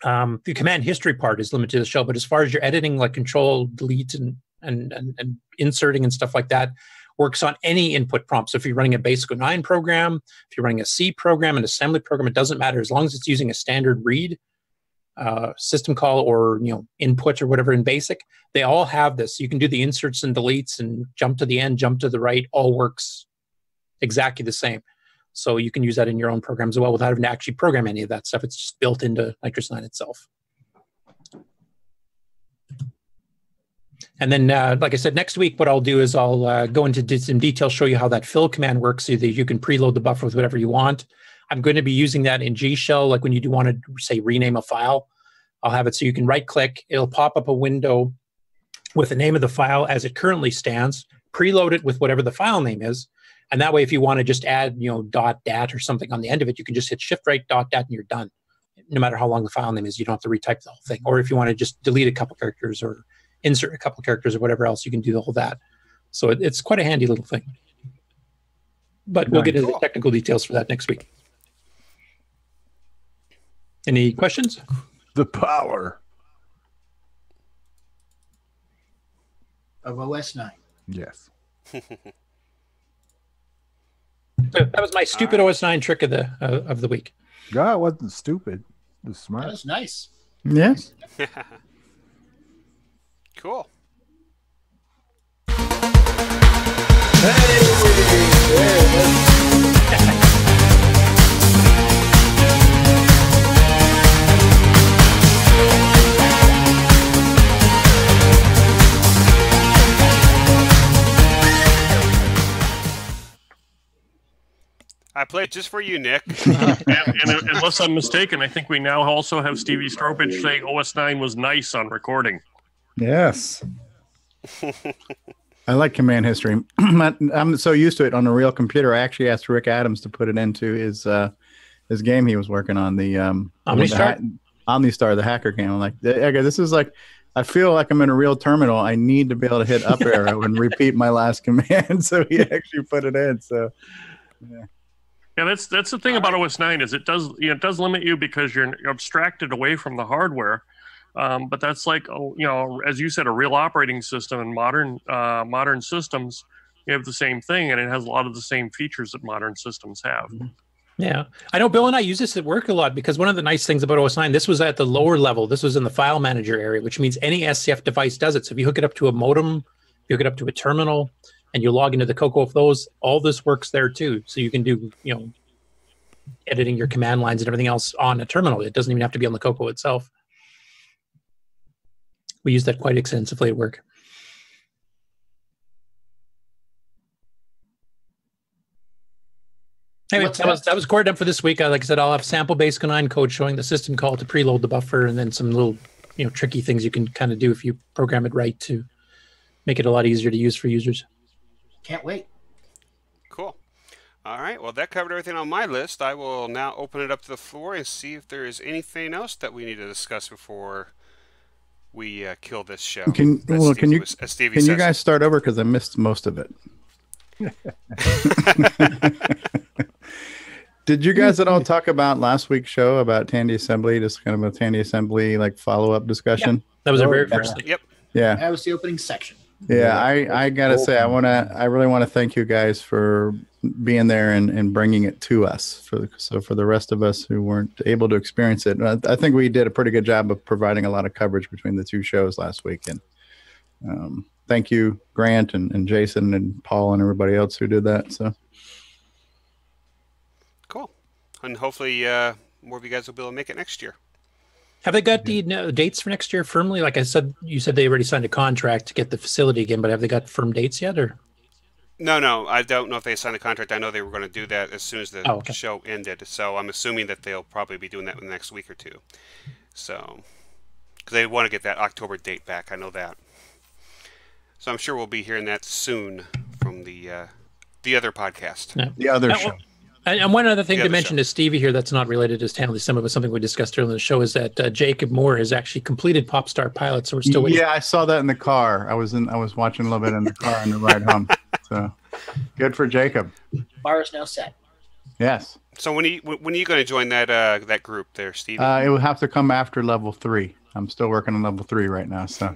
The command history part is limited to the shell, but as far as your editing, like control, delete, and inserting and stuff like that, works on any input prompt. So if you're running a basic 09 program, if you're running a C program, an assembly program, it doesn't matter. As long as it's using a standard read, system call, or input or whatever in basic, they all have this. You can do the inserts and deletes and jump to the end, jump to the right, all works exactly the same. So you can use that in your own program as well without having to actually program any of that stuff. It's just built into Nitrous 9 itself. And then, like I said, next week, what I'll do is I'll go into some detail, show you how that fill command works so that you can preload the buffer with whatever you want. I'm going to be using that in G Shell, like when you do want to, say, rename a file. I'll have it so you can right-click. It'll pop up a window with the name of the file as it currently stands, preload it with whatever the file name is, and that way, if you want to just add, .dat or something on the end of it, you can just hit Shift-Right, .dat, and you're done. No matter how long the file name is, you don't have to retype the whole thing. Or if you want to just delete a couple characters or insert a couple characters or whatever else, you can do the whole that. So it's quite a handy little thing. But we'll get into the technical details for that next week. Any questions? The power of OS 9. Yes. So that was my stupid OS 9 trick of the week. God, it wasn't stupid. It was smart. That was nice. Yes. Cool. I played just for you, Nick. and unless I'm mistaken, I think we now also have Stevie Stropich saying OS 9 was nice on recording. Yes. I like command history. I'm so used to it on a real computer. I actually asked Rick Adams to put it into his game he was working on, the OmniStar, the hacker game. I'm like, okay, this is like, I feel like I'm in a real terminal. I need to be able to hit up arrow and repeat my last command. So he actually put it in. So yeah. Yeah, that's the thing about OS 9 is it does limit you because you're abstracted away from the hardware, but that's like as you said, a real operating system and modern systems, you have the same thing, and it has a lot of the same features that modern systems have. Yeah, I know Bill and I use this at work a lot because one of the nice things about OS 9, this was at the lower level. This was in the file manager area, which means any SCF device does it. So if you hook it up to a modem, if you hook it up to a terminal, and you log into the CoCo of those, all this works there too. So you can do, editing your command lines and everything else on a terminal. It doesn't even have to be on the CoCo itself. We use that quite extensively at work. Anyway, that was CoreDUMP for this week. Like I said, I'll have sample basic 09 code showing the system call to preload the buffer, and then some little, tricky things you can kind of do if you program it right to make it a lot easier to use for users. Can't wait. Cool. All right. Well, that covered everything on my list. I will now open it up to the floor and see if there is anything else that we need to discuss before we kill this show. Can you guys start over, because I missed most of it? Did you guys at all talk about last week's show about Tandy Assembly? Just kind of a Tandy Assembly follow-up discussion. Yeah, that was our very first thing. Yep. Yeah. That was the opening section. Yeah, I gotta say, I really want to thank you guys for being there and bringing it to us. For the rest of us who weren't able to experience it, I think we did a pretty good job of providing a lot of coverage between the two shows last week. And thank you, Grant and Jason and Paul and everybody else who did that. So cool, and hopefully more of you guys will be able to make it next year. Have they got the dates for next year firmly? Like I said, you said they already signed a contract to get the facility again, but have they got firm dates yet? Or No, I don't know if they signed a contract. I know they were going to do that as soon as the show ended. So I'm assuming that they'll probably be doing that in the next week or two. So, because they want to get that October date back, I know that. So I'm sure we'll be hearing that soon from the other podcast. Yeah. The other show. And one other thing Yeah, to the mention to Stevie here that's not related to Stanley Summit, but something we discussed earlier in the show, is that Jacob Moore has actually completed Popstar Pilot, so we're still waiting. Yeah, I saw that in the car. I was watching a little bit in the car on the ride home. So good for Jacob. Bar is now set. Yes. So when are you going to join that group there, Stevie? It will have to come after level 3. I'm still working on level 3 right now, so.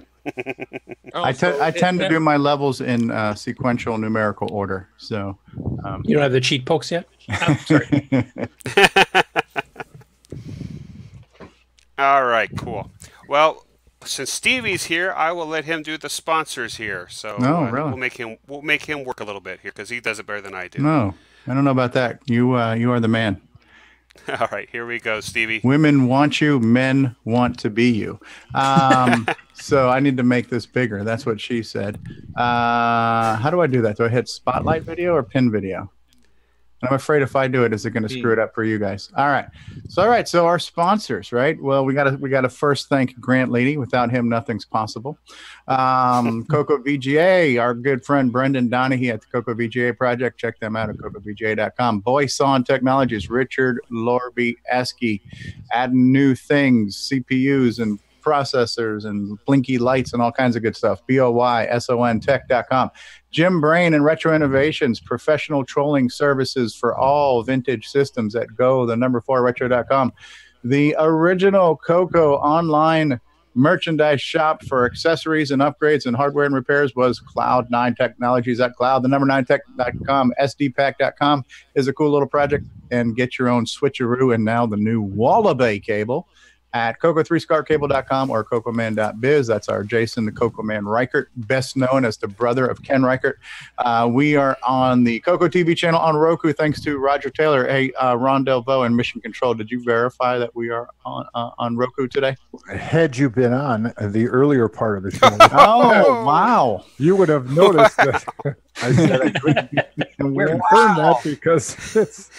I tend to do my levels in sequential numerical order. So you don't have the cheat pokes yet? Oh, sorry. All right, cool. Well, since Stevie's here, I will let him do the sponsors here. So really? we'll make him work a little bit here because he does it better than I do. No, I don't know about that. You are the man. All right, here we go, Stevie. Women want you, men want to be you. So I need to make this bigger. That's what she said. How do I do that? Do I hit spotlight video or pin video? I'm afraid if I do it, is it going to screw it up for you guys? All right. So our sponsors, right? Well, we got to first thank Grant Leighty. Without him, nothing's possible. CoCo VGA, our good friend Brendan Donahue at the CoCo VGA Project. Check them out at CoCoVGA.com. Boyson Technologies, Richard Lorby-Esky, adding new things, CPUs and processors and blinky lights and all kinds of good stuff. BOYSON Tech.com. Jim Brain and Retro Innovations, professional trolling services for all vintage systems at go4retro.com. The original CoCo online merchandise shop for accessories and upgrades and hardware and repairs was Cloud9 Technologies at cloud9tech.com. SDpack.com is a cool little project, and get your own switcheroo and now the new Wallaby cable at CoCo3ScarCable.com or CoComan.biz. That's our Jason, the CoCo Man Reichert, best known as the brother of Ken Reichert. We are on the CoCo TV channel on Roku, thanks to Roger Taylor. Hey, Ron Delvaux and Mission Control, did you verify that we are on Roku today? Had you been on the earlier part of the show, oh, wow. You would have noticed that I said I couldn't confirm that because it's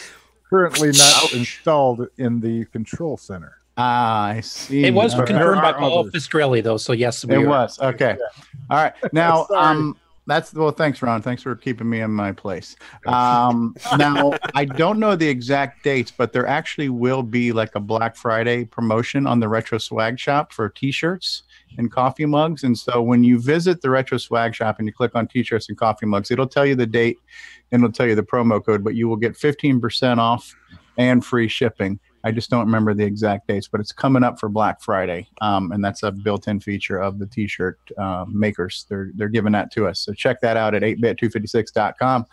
currently not installed in the control center. I see. It was confirmed by Paul Fiscarelli, though, so yes. It was. Okay. All right. Now, thanks, Ron. Thanks for keeping me in my place. Now, I don't know the exact dates, but there actually will be like a Black Friday promotion on the Retro Swag Shop for T-shirts and coffee mugs. And so when you visit the Retro Swag Shop and you click on T-shirts and coffee mugs, it'll tell you the date and it'll tell you the promo code, but you will get 15% off and free shipping. I just don't remember the exact dates, but it's coming up for Black Friday, and that's a built-in feature of the T-shirt makers. They're giving that to us, so check that out at 8bit256.com.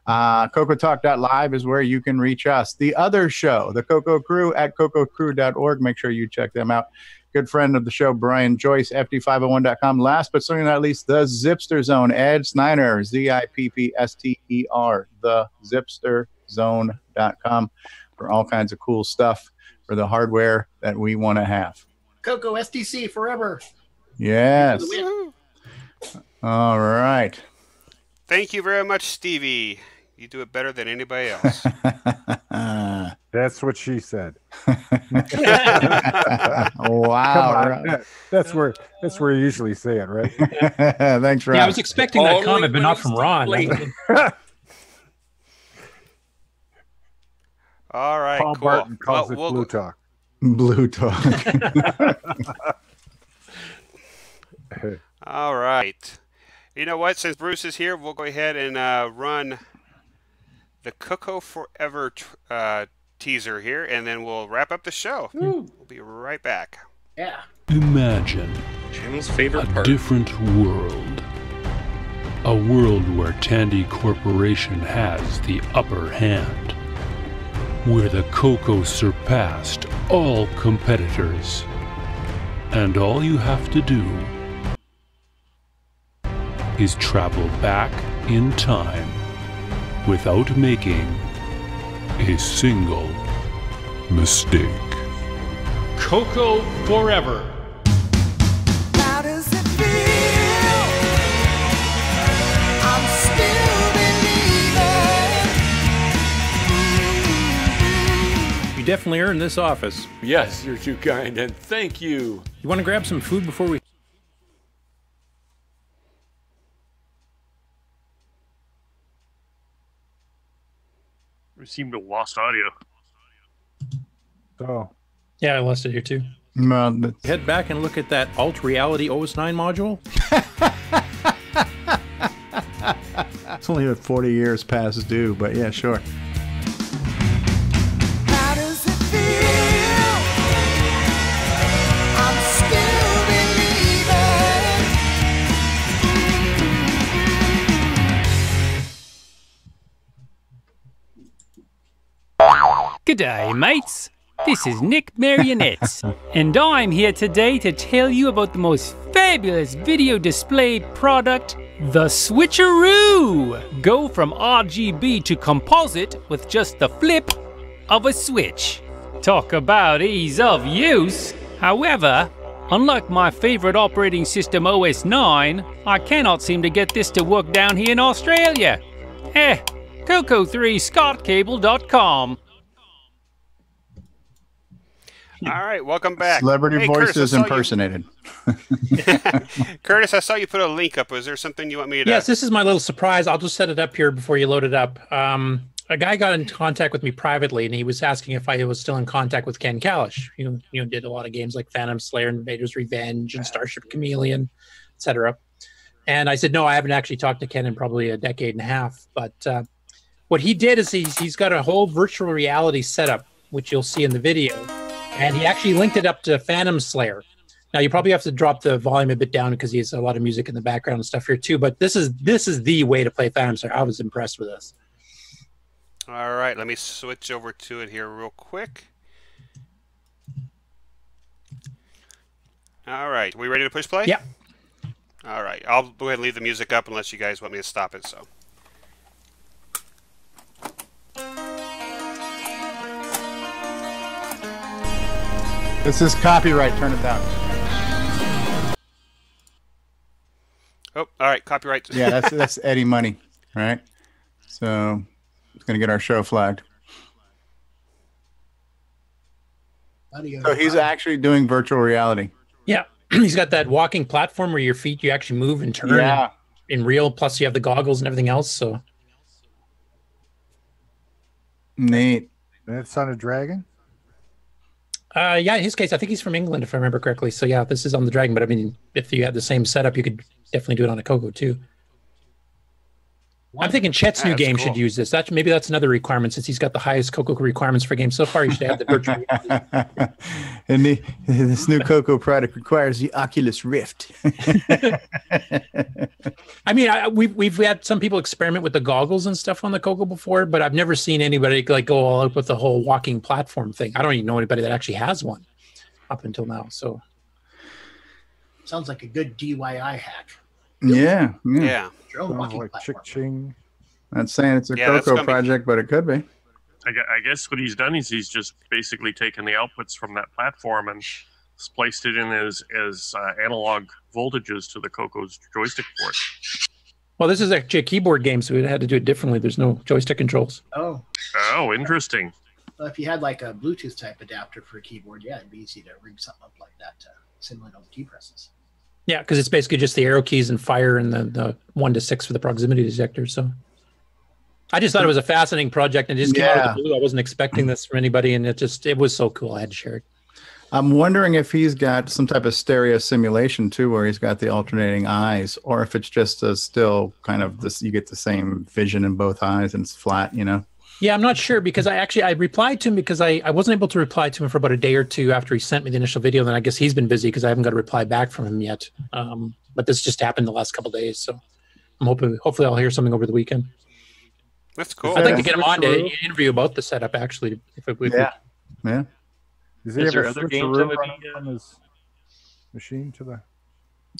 CoCoTalk.live is where you can reach us. The other show, the CoCo Crew, at CoCoCrew.org. Make sure you check them out. Good friend of the show, Brian Joyce, FD501.com. Last but certainly not least, the Zipster Zone, Ed Snyder, ZIPPSTER, the ZipsterZone.com. for all kinds of cool stuff for the hardware that we want to have. CoCo SDC forever. Yes. All right. Thank you very much, Stevie. You do it better than anybody else. That's what she said. Wow. That's where you usually say it, right? Thanks, Ron. Yeah, I was expecting that comment, but not from Ron. All right, Paul cool. Barton calls it Blue Talk. Blue Talk. All right. You know what? Since Bruce is here, we'll go ahead and run the CoCo Forever teaser here, and then we'll wrap up the show. We'll be right back. Yeah. Imagine Jim's favorite a part. different world. A world where Tandy Corporation has the upper hand. Where the CoCo surpassed all competitors. And all you have to do is travel back in time without making a single mistake. CoCo Forever. How does it feel? I'm still believing. You definitely earned this office. Yes, you're too kind, and thank you. You want to grab some food before we... seem to have lost audio. Oh. Yeah, I lost it here too. Well, head back and look at that Alt Reality OS 9 module. It's only 40 years past due, but yeah, sure. How does it feel? I'm still believing. G'day, mates. This is Nick Marionettes, and I'm here today to tell you about the most fabulous video display product, the Switcheroo. Go from RGB to composite with just the flip of a switch. Talk about ease of use. However, unlike my favorite operating system OS 9, I cannot seem to get this to work down here in Australia. CoCo3ScottCable.com. All right, welcome back. Celebrity Hey, voices Curtis, impersonated. Curtis, I saw you put a link up. Was there something you want me to... Yes, this is my little surprise. I'll just set it up here before you load it up. A guy got in contact with me privately, and he was asking if I was still in contact with Ken Kalish. You know, did a lot of games like Phantom Slayer, Invader's Revenge, and Starship Chameleon, etc. And I said, no, I haven't actually talked to Ken in probably a decade and a half. But what he did is he's got a whole virtual reality setup, which you'll see in the video. And he actually linked it up to Phantom Slayer. Now you probably have to drop the volume a bit down because he has a lot of music in the background and stuff here too. But this is the way to play Phantom Slayer. I was impressed with this. All right, let me switch over to it here real quick. All right, we ready to push play? Yeah. All right, I'll go ahead and leave the music up unless you guys want me to stop it. So. This is copyright. Turn it down. Oh, all right, copyright. Yeah, that's Eddie Money, right? So it's going to get our show flagged. So he's actually doing virtual reality. Yeah, he's got that walking platform where your feet, you actually move and turn in real, plus you have the goggles and everything else. So neat. That's on a dragon? Yeah, in his case, I think he's from England, if I remember correctly. So yeah, this is on the Dragon, but I mean, if you had the same setup, you could definitely do it on a CoCo too. I'm thinking Chet's new game should use this. Maybe that's another requirement, since he's got the highest CoCo requirements for games so far. He should have the virtual reality. And this new CoCo product requires the Oculus Rift. I mean, we've had some people experiment with the goggles and stuff on the CoCo before, but I've never seen anybody like go all out with the whole walking platform thing. I don't even know anybody that actually has one up until now. So sounds like a good DIY hack. Yeah. Sounds like Chick-Ching. Not saying it's a CoCo project, but it could be. I guess what he's done is he's just basically taken the outputs from that platform and spliced it in as analog voltages to the CoCo's joystick port. Well, this is actually a keyboard game, so we had to do it differently. There's no joystick controls. Oh, interesting. Well, if you had like a Bluetooth type adapter for a keyboard, yeah, it'd be easy to rig something up like that to simulate all the key presses. Yeah, because it's basically just the arrow keys and fire and the 1 to 6 for the proximity detector. So I just thought it was a fascinating project, and it just came out of the blue. I wasn't expecting this from anybody, and it was so cool. I had to share it. I'm wondering if he's got some type of stereo simulation too, where he's got the alternating eyes, or if it's just still kind of this. You get the same vision in both eyes, and it's flat. You know. Yeah, I'm not sure, because I replied to him because I wasn't able to reply to him for about a day or two after he sent me the initial video. Then I guess he's been busy because I haven't got a reply back from him yet. But this just happened the last couple of days, so I'm hopefully I'll hear something over the weekend. That's cool. I'd like to get him on to interview about the setup, actually. Yeah. Is there other games that would be on his machine to the?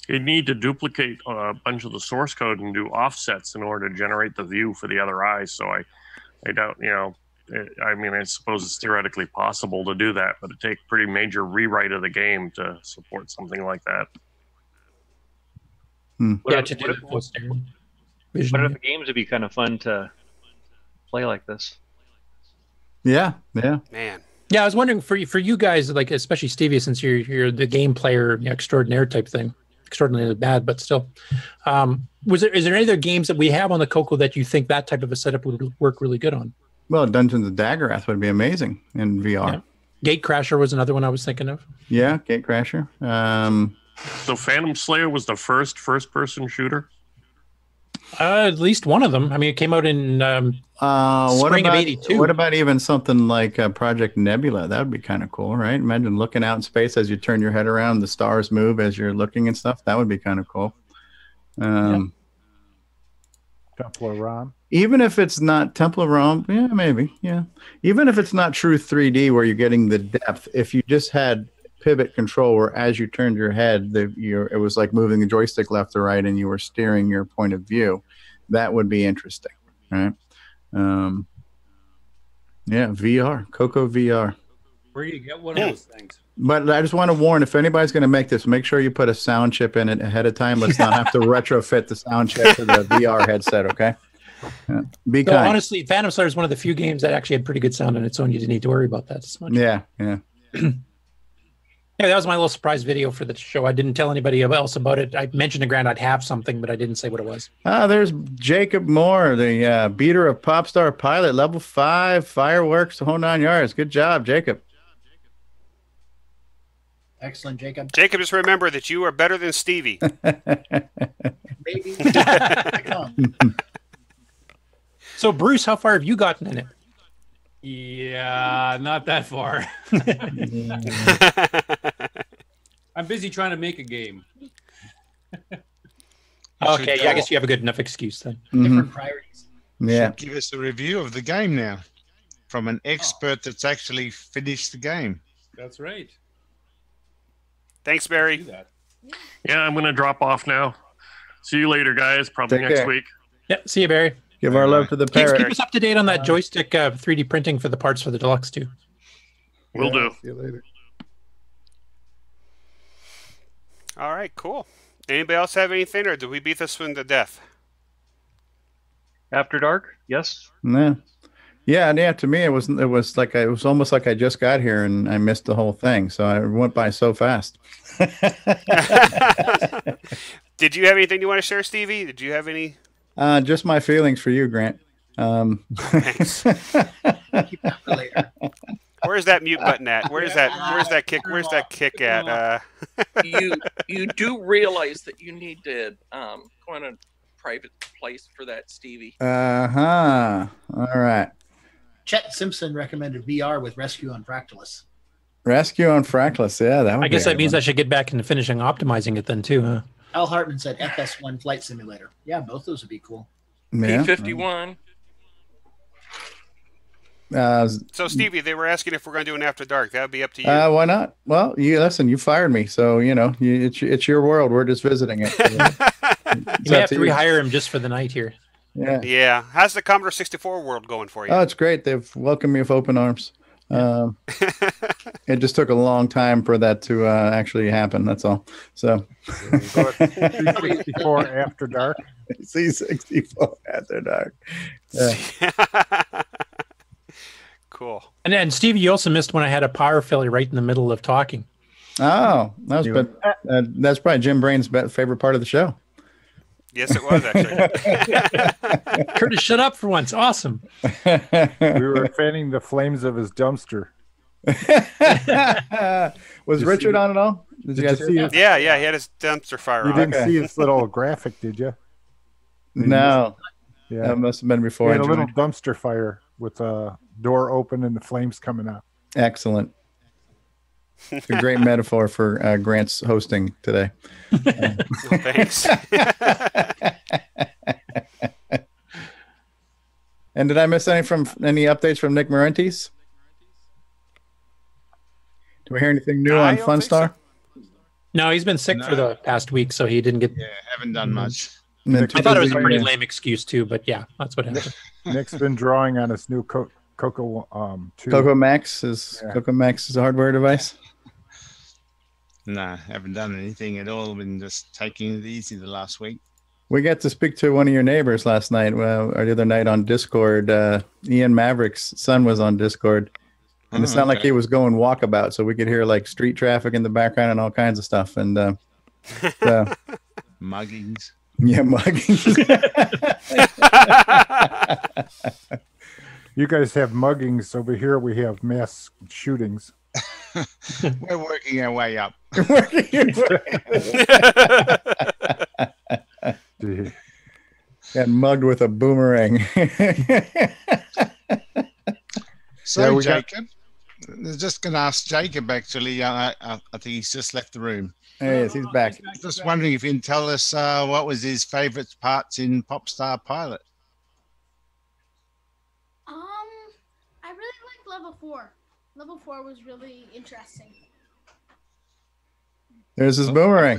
You need to duplicate a bunch of the source code and do offsets in order to generate the view for the other eyes. So I doubt, I mean, I suppose it's theoretically possible to do that, but it takes pretty major rewrite of the game to support something like that. What if the games would be kind of fun to play like this? Yeah. Man. Yeah, I was wondering for you guys, like especially Stevie, since you're the game player extraordinaire type thing, extraordinarily bad, but still. Is there any other games that we have on the CoCo that you think that type of a setup would work really good on? Well, Dungeons of Daggerath would be amazing in VR. Yeah. Gatecrasher was another one I was thinking of. Yeah, Gatecrasher. So Phantom Slayer was the first-person shooter? At least one of them. I mean, it came out in spring of '82. What about even something like Project Nebula? That would be kind of cool, right? Imagine looking out in space as you turn your head around, the stars move as you're looking and stuff. That would be kind of cool. Temple of Rom. Even if it's not Temple of Rom, yeah, maybe, yeah. Even if it's not true 3D where you're getting the depth, if you just had pivot control where as you turned your head, it was like moving the joystick left or right and you were steering your point of view, that would be interesting, right? Yeah, VR, CoCo VR. Where do you get one of those things? But I just want to warn, if anybody's going to make this, make sure you put a sound chip in it ahead of time. Let's not have to retrofit the sound chip to the VR headset, okay? Be So kind. honestly, Phantom Slayer is one of the few games that actually had pretty good sound on its own. You didn't need to worry about that as much. Yeah, yeah. Yeah, that was my little surprise video for the show. I didn't tell anybody else about it. I mentioned to Grant I'd have something, but I didn't say what it was. There's Jacob Moore, the beater of Popstar Pilot, level 5, fireworks, the whole 9 yards. Good job, Jacob. Excellent, Jacob. Jacob, just remember that you are better than Stevie. Maybe. So, Bruce, how far have you gotten in it? Yeah, not that far. I'm busy trying to make a game. Okay, yeah, I guess you have a good enough excuse then. Different priorities. Yeah. Should give us a review of the game now from an expert that's actually finished the game. That's right. Thanks, Barry. Yeah, I'm going to drop off now. See you later, guys. Probably Take next care. week. Yeah, see you, Barry. Give our love to the parrot. Keep us up to date on that joystick 3D printing for the parts for the Deluxe too. Will do. See you later. All right, cool. Anybody else have anything, or did we beat this one to death? After Dark, yes. Yeah. Yeah. To me, it was almost like I just got here and I missed the whole thing. So I went by so fast. Did you have anything you want to share, Stevie? Did you have any? Just my feelings for you, Grant. Thanks. Where's that mute button at? Where's that kick at? You do realize that you need to go in a private place for that, Stevie. All right. Chet Simpson recommended VR with Rescue on Fractalus. Rescue on Fractalus. Yeah, that would I guess be that means I should get back into finishing optimizing it then too, huh? Al Hartman said FS1 Flight Simulator. Yeah, both those would be cool. Yeah. P-51. So, Stevie, they were asking if we're going to do an After Dark. That would be up to you. Why not? Well, you fired me, so it's your world. We're just visiting it. You may have to rehire him just for the night here. Yeah. Yeah. How's the Commodore 64 world going for you? Oh, it's great. They've welcomed me with open arms. It just took a long time for that to actually happen. That's all. So, C64 After Dark. C64 After Dark. Yeah. Cool. And then, Stevie, you also missed when I had a power failure right in the middle of talking. Oh, that's probably Jim Brain's favorite part of the show. Yes, it was actually. Curtis, shut up for once. Awesome. We were fanning the flames of his dumpster. Was Richard on at all? Did you guys see it? Yeah, he had his dumpster fire You on. didn't see his little graphic, did you? No. Yeah. That must have been before He I had a little joined. dumpster fire with a door open and the flames coming out. Excellent. It's a great metaphor for Grant's hosting today. Thanks. And did I miss any updates from Nick Marentes? Do we hear anything new on Funstar? No, he's been sick for the past week, so he didn't get. Yeah, haven't done much. I thought it was a pretty lame excuse too, but yeah, that's what happened. Nick's been drawing on his new CoCo 2. CoCo Max is a hardware device. Nah, haven't done anything at all. Been just taking it easy the last week. We got to speak to one of your neighbors last night, or the other night on Discord. Ian Maverick's son was on Discord. And it sounded like he was going walkabout, so we could hear like street traffic in the background and all kinds of stuff. And muggings. Yeah, muggings. You guys have muggings over here. We have mass shootings. We're working our way up. And mugged with a boomerang. So, Yeah, Jacob, I was just going to ask Jacob, actually. I think he's just left the room. Hey, yes, he's back. Just wondering if you can tell us what was his favourite parts in Popstar Pilot. I really liked level 4. Level 4 was really interesting. There's his boomerang.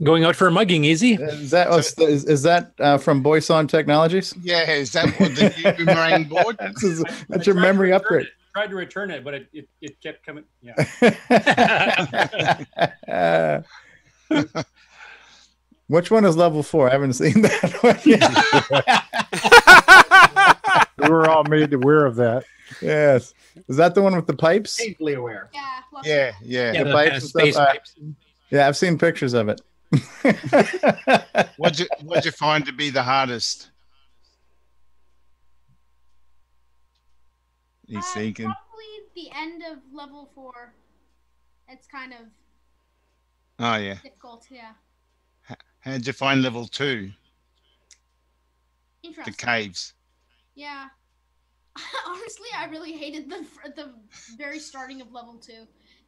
Going out for a mugging, easy. Is that from Boyson Technologies? Yeah, is that what the new boomerang board? That's your memory upgrade. Tried to return it, but it kept coming. Yeah. Which one is level 4? I haven't seen that one yet. We were all made aware of that. Yes. Is that the one with the pipes? Painfully aware. Yeah. The pipes and space stuff? pipes. Yeah, I've seen pictures of it. What'd you find to be the hardest? He's thinking. Probably the end of level 4. It's kind of Oh, yeah. difficult, yeah. How'd you find level 2? The Interesting. caves. Yeah. Honestly, I really hated the very starting of level 2.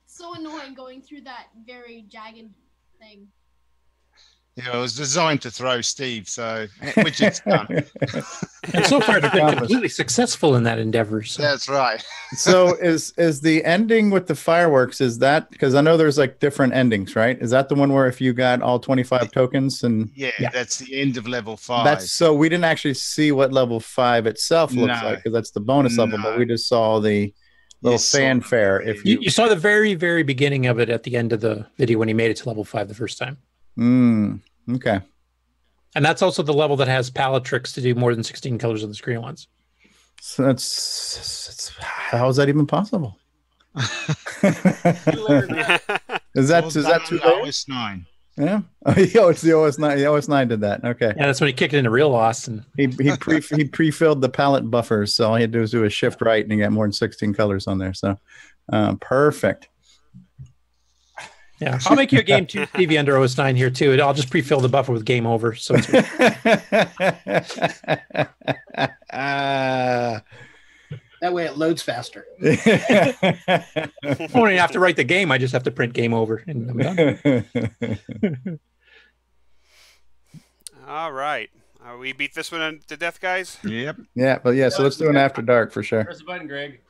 It's so annoying going through that very jagged thing. Yeah, it was designed to throw Steve, so which it's done. And so far, they've been completely successful in that endeavor. So. That's right. So is the ending with the fireworks, is that, because I know there's like different endings, right? Is that the one where if you got all 25 tokens and Yeah, that's the end of level 5. that's, so we didn't actually see what level 5 itself looks No. like, because that's the bonus level, but we just saw the little saw fanfare. If You saw the very, very beginning of it at the end of the video when he made it to level 5 the first time. Okay. And that's also the level that has palette tricks to do more than 16 colors on the screen once. So that's how is that even possible? Is that too late? OS 9? Yeah. Oh, yeah, it's the OS 9. The OS 9 did that. Okay. Yeah, that's when he kicked it into real loss, and he pre-filled the palette buffers, so all he had to do was do a shift right, and he got more than 16 colors on there. So, perfect. yeah, I'll make you a game too, Stevie, under OS 9 here too. I'll just pre-fill the buffer with game over. So it's That way it loads faster. I don't even have to write the game. I just have to print game over, and I'm done. All right. We beat this one to death, guys? Yep. Yeah, but yeah, so let's do an after dark for sure. Press the button, Greg.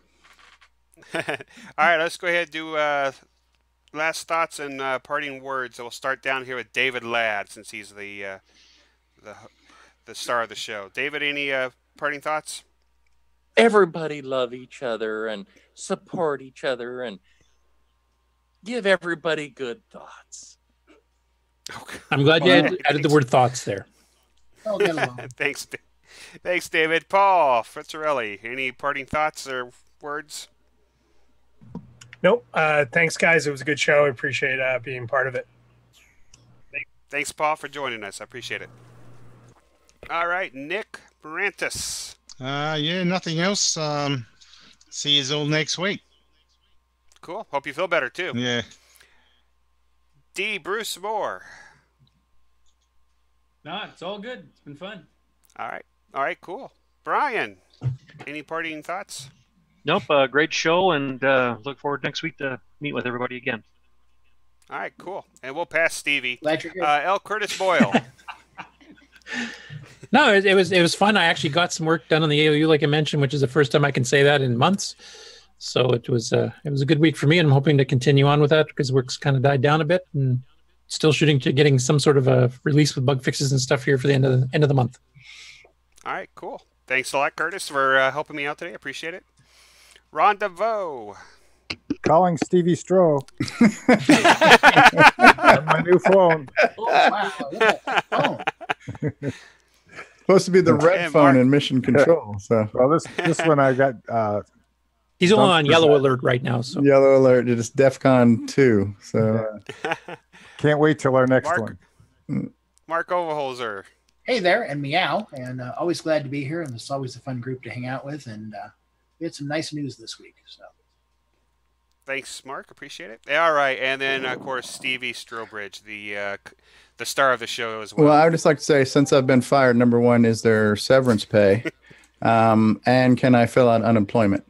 All right, let's go ahead and do last thoughts and parting words. So we'll start down here with David Ladd, since he's the star of the show. David, any parting thoughts? Everybody love each other and support each other and give everybody good thoughts. I'm glad you added the word thoughts there. Thanks, David. Paul Fritzarelli, any parting thoughts or words? Nope. Thanks, guys. It was a good show. I appreciate being part of it. Thanks, Paul, for joining us. I appreciate it. All right, Nick Marentes. Yeah, nothing else. See you all next week. Cool. Hope you feel better, too. Yeah. D. Bruce Moore. Nah, it's all good. It's been fun. All right, cool. Brian, any parting thoughts? Nope, great show, and look forward next week to meet with everybody again. All right, cool. And we'll pass Stevie. Glad you're here. L. Curtis Boyle. No, it was fun. I actually got some work done on the AOU, like I mentioned, which is the first time I can say that in months. So it was a good week for me, and I'm hoping to continue on with that because work's kind of died down a bit, and still shooting to getting some sort of a release with bug fixes and stuff here for the end of the month. All right, cool. Thanks a lot, Curtis, for helping me out today. I appreciate it. Ron DeVoe. Calling Stevie Stroh. On my new phone. Oh, wow. Look at that phone. Supposed to be the red phone in Mission Control. So, well, this one I got. He's only on yellow alert right now. So yellow alert. It's DEFCON 2. So can't wait till our next one. Mark Overholzer. Hey there, and Meow, and always glad to be here, and it's always a fun group to hang out with, and we had some nice news this week. So, thanks, Mark. Appreciate it. All right, and then of course Stevie Strobridge, the star of the show as well. Well, I would just like to say, since I've been fired, number one, is there severance pay, and can I fill out unemployment?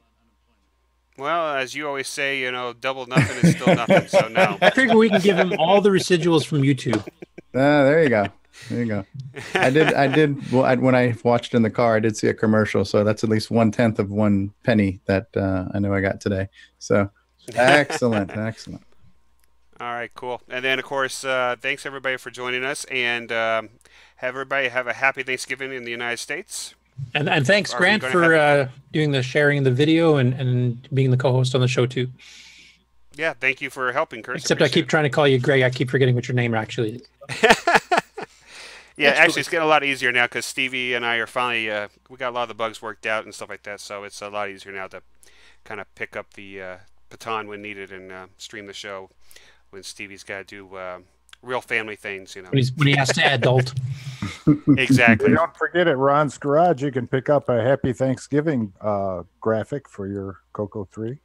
Well, as you always say, you know, double nothing is still nothing. So no. I figure we can give him all the residuals from YouTube. There you go. There you go. I did. Well, when I watched in the car, I did see a commercial, so that's at least 1/10 of 1 penny that I know I got today. So, excellent. All right, cool. And then, of course, thanks everybody for joining us, and have everybody have a happy Thanksgiving in the United States. And thanks, Grant, for doing the sharing of the video and being the co-host on the show too. Yeah, thank you for helping, Curtis. Except I keep trying to call you Greg. I keep forgetting what your name actually is. Yeah, actually, it's getting a lot easier now because Stevie and I are finally we got a lot of the bugs worked out and stuff like that. So it's a lot easier now to kind of pick up the baton when needed and stream the show when Stevie's got to do real family things, you know. When he has to adult. Exactly. Don't forget at Ron's Garage, you can pick up a Happy Thanksgiving graphic for your CoCo 3.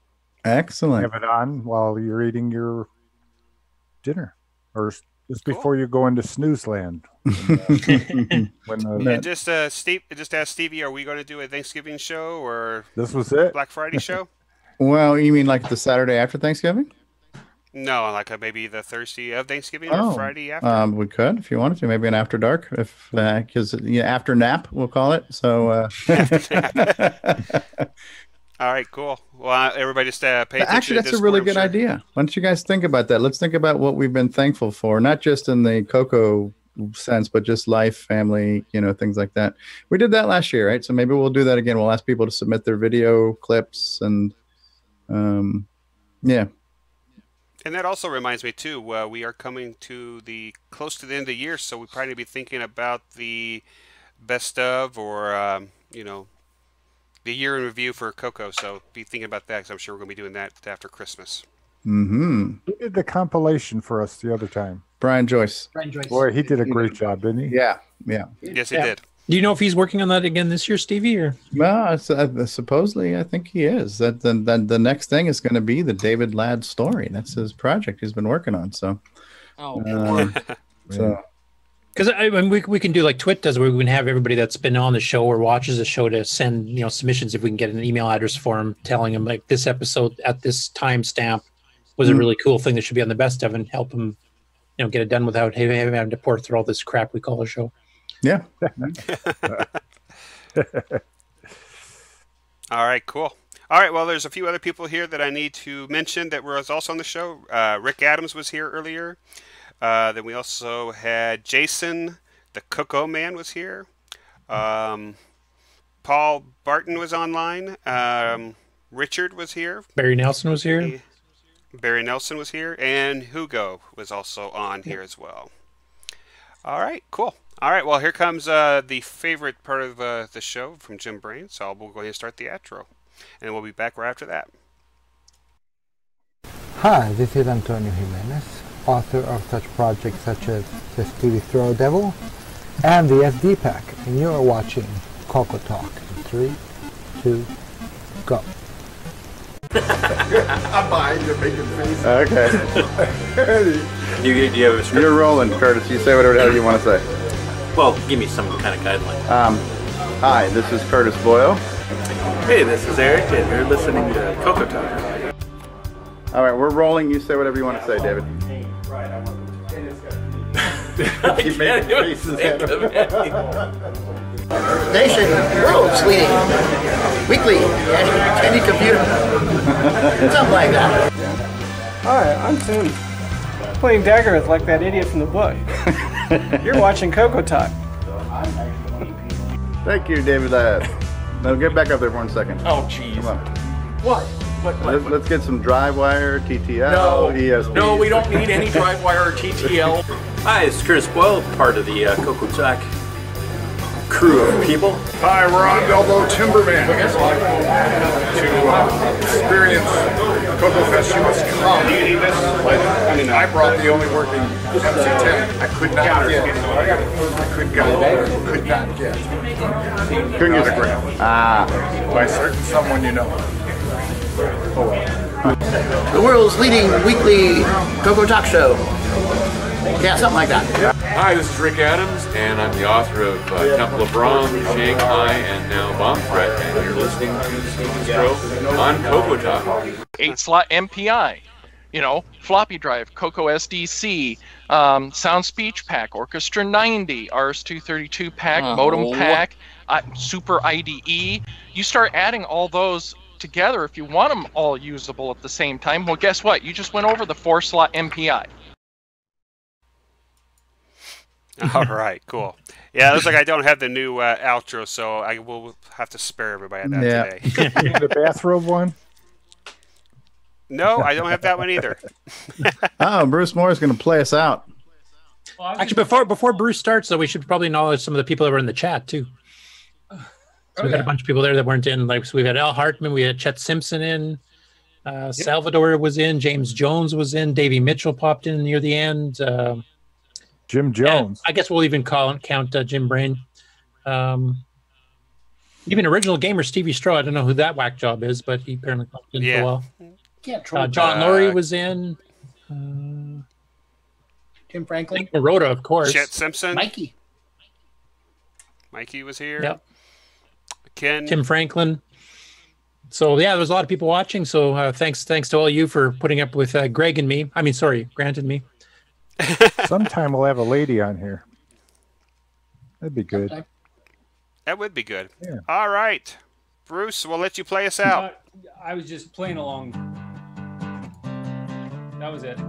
Excellent. Have it on while you're eating your dinner, or just before you go into snooze land. And just ask Stevie, are we going to do a Thanksgiving show or this was it Black Friday show? Well, you mean like the Saturday after Thanksgiving? No, like maybe the Thursday of Thanksgiving or Friday after. We could, if you wanted to, maybe an after dark, if because after nap we'll call it. So. All right, cool. Well, everybody just pay attention. Actually, that's a really good idea. Why don't you guys think about that? Let's think about what we've been thankful for, not just in the CoCo sense, but just life, family, things like that. We did that last year, right? So maybe we'll do that again. We'll ask people to submit their video clips and, yeah. And that also reminds me too. We are coming to close to the end of the year, so we probably be thinking about the best of or the year in review for CoCo. So be thinking about that because I'm sure we're going to be doing that after Christmas. Mm-hmm. Who did the compilation for us the other time? Brian Joyce. Boy, he did a great job, didn't he? Yeah. Yes, he did. Do you know if he's working on that again this year, Stevie? Or well, supposedly, I think he is. That the next thing is going to be the David Ladd story. That's his project he's been working on. So, because we can do like Twit does, where we can have everybody that's been on the show or watches the show to send submissions. If we can get an email address for him, telling him like this episode at this timestamp was a really cool thing that should be on the best of, and help him get it done without having to pour through all this crap we call a show. Yeah. All right, cool. All right, well, there's a few other people here that I need to mention that were also on the show. Rick Adams was here earlier. Then we also had Jason, the CoCo man, was here. Paul Barton was online. Richard was here. Barry Nelson was here. Barry Nelson was here. And Hugo was also on here as well. All right, cool. All right, well, here comes the favorite part of the show from Jim Brain. So we'll go ahead and start the outro. And we'll be back right after that. Hi, this is Antonio Jimenez, author of such projects such as the Stevie Throw Devil and the SD Pack, and you are watching CoCoTALK. 3, 2, go. I'm behind you making faces. Okay. Do you have a script? You're rolling, Curtis. You say whatever the hell you want to say. Well, give me some kind of guideline. Hi, this is Curtis Boyle. Hey, this is Eric, and you're listening to CoCoTALK. All right, we're rolling. You say whatever you want to say, David. I can't even think of anything. Nation, world, sweetie. Weekly, Tandy computer. Something like that. Hi, I'm Tim. Playing Daggerith like that idiot from the book. You're watching CoCoTALK. Thank you, David Ladd. Now get back up there for 1 second. Oh, jeez. Come on. What? Let's get some DriveWire, TTL, ESP. No, we don't need any DriveWire or TTL. Hi, it's Curtis Boyle, part of the CoCoTALK crew of people. Hi, we're on Delvaux Timberman to experience Coco Fest, you must come. Do you need this? I brought the only working MC10. I could not get. Could not get. Couldn't get a grant. By certain someone you know. Oh well. The world's leading weekly CoCoTALK show. Yeah, something like that. Hi, this is Rick Adams, and I'm the author of Temple of Rom, Shanghai, and now Bomb Threat, and you're listening to Stevie Stro on CoCoTALK. 8-slot MPI, you know, floppy drive, CoCo SDC, Sound Speech Pack, Orchestra 90, RS-232 Pack, Modem Pack, Super IDE. You start adding all those together if you want them all usable at the same time. Well, guess what? You just went over the 4-slot MPI. All right, cool. Yeah, it looks like I don't have the new outro, so I will have to spare everybody on that today. The bathrobe one? No, I don't have that one either. Oh, Bruce Moore is going to play us out. Actually, before Bruce starts, though, we should probably acknowledge some of the people that were in the chat, too. So we got a bunch of people there that weren't in. Like, so we had Al Hartman, we had Chet Simpson in, Salvador was in, James Jones was in, Davey Mitchell popped in near the end. Jim Jones. I guess we'll even count Jim Brain. Even original gamer Stevie Stro. I don't know who that whack job is, but he apparently popped in for a while. John Laurie was in. Tim Franklin. Nick Marotta, of course. Chet Simpson. Mikey was here. Yep. Ken. Tim Franklin. So yeah, there was a lot of people watching. So thanks to all you for putting up with Greg and me. I mean, sorry, Grant and me. Sometime we'll have a lady on here. That'd be good. That would be good. Yeah. All right. Bruce, we'll let you play us out. I was just playing along. That was it.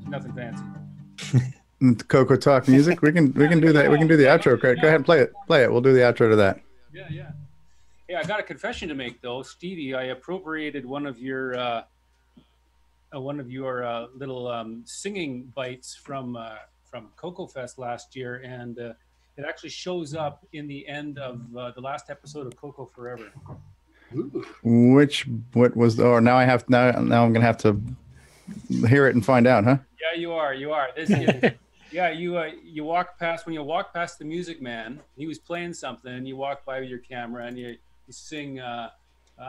Nothing fancy. CoCoTALK music. We can do that. We can do the outro. Go ahead and play it. Play it. We'll do the outro to that. Yeah. Hey, I got a confession to make though, Stevie. I appropriated one of your little singing bites from CoCo Fest last year, and it actually shows up in the end of the last episode of CoCo Forever. What was the? Or now I'm gonna have to hear it and find out, huh? Yeah, you are. Yeah, you walk past when you walk past the Music Man. He was playing something, and you walk by with your camera, and you sing "I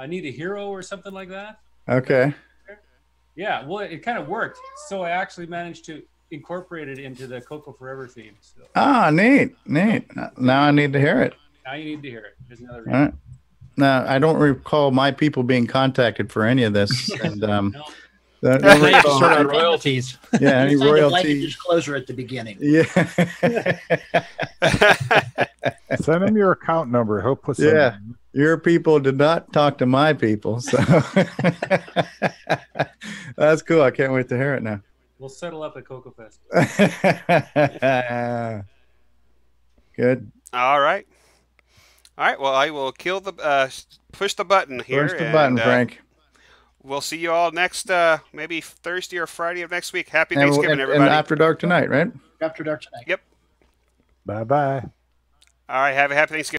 Need a Hero" or something like that. Okay. Yeah, well, it kind of worked. So I actually managed to incorporate it into the CoCo Forever theme. So. Ah, neat. Now I need to hear it. Now you need to hear it. There's another All right. Now, I don't recall my people being contacted for any of this. And don't recall sort of royalties. Yeah, any Signed a blanket royalties. disclosure at the beginning. Yeah. Send him your account number. He'll put some. Yeah. Your people did not talk to my people. So that's cool. I can't wait to hear it now. We'll settle up at CoCo Fest. Good. All right. Well, I will kill the push the button here. Push the button, Frank. We'll see you all next maybe Thursday or Friday of next week. Happy Thanksgiving, everybody. And After Dark tonight, right? After Dark tonight. Yep. Bye-bye. All right. Have a happy Thanksgiving.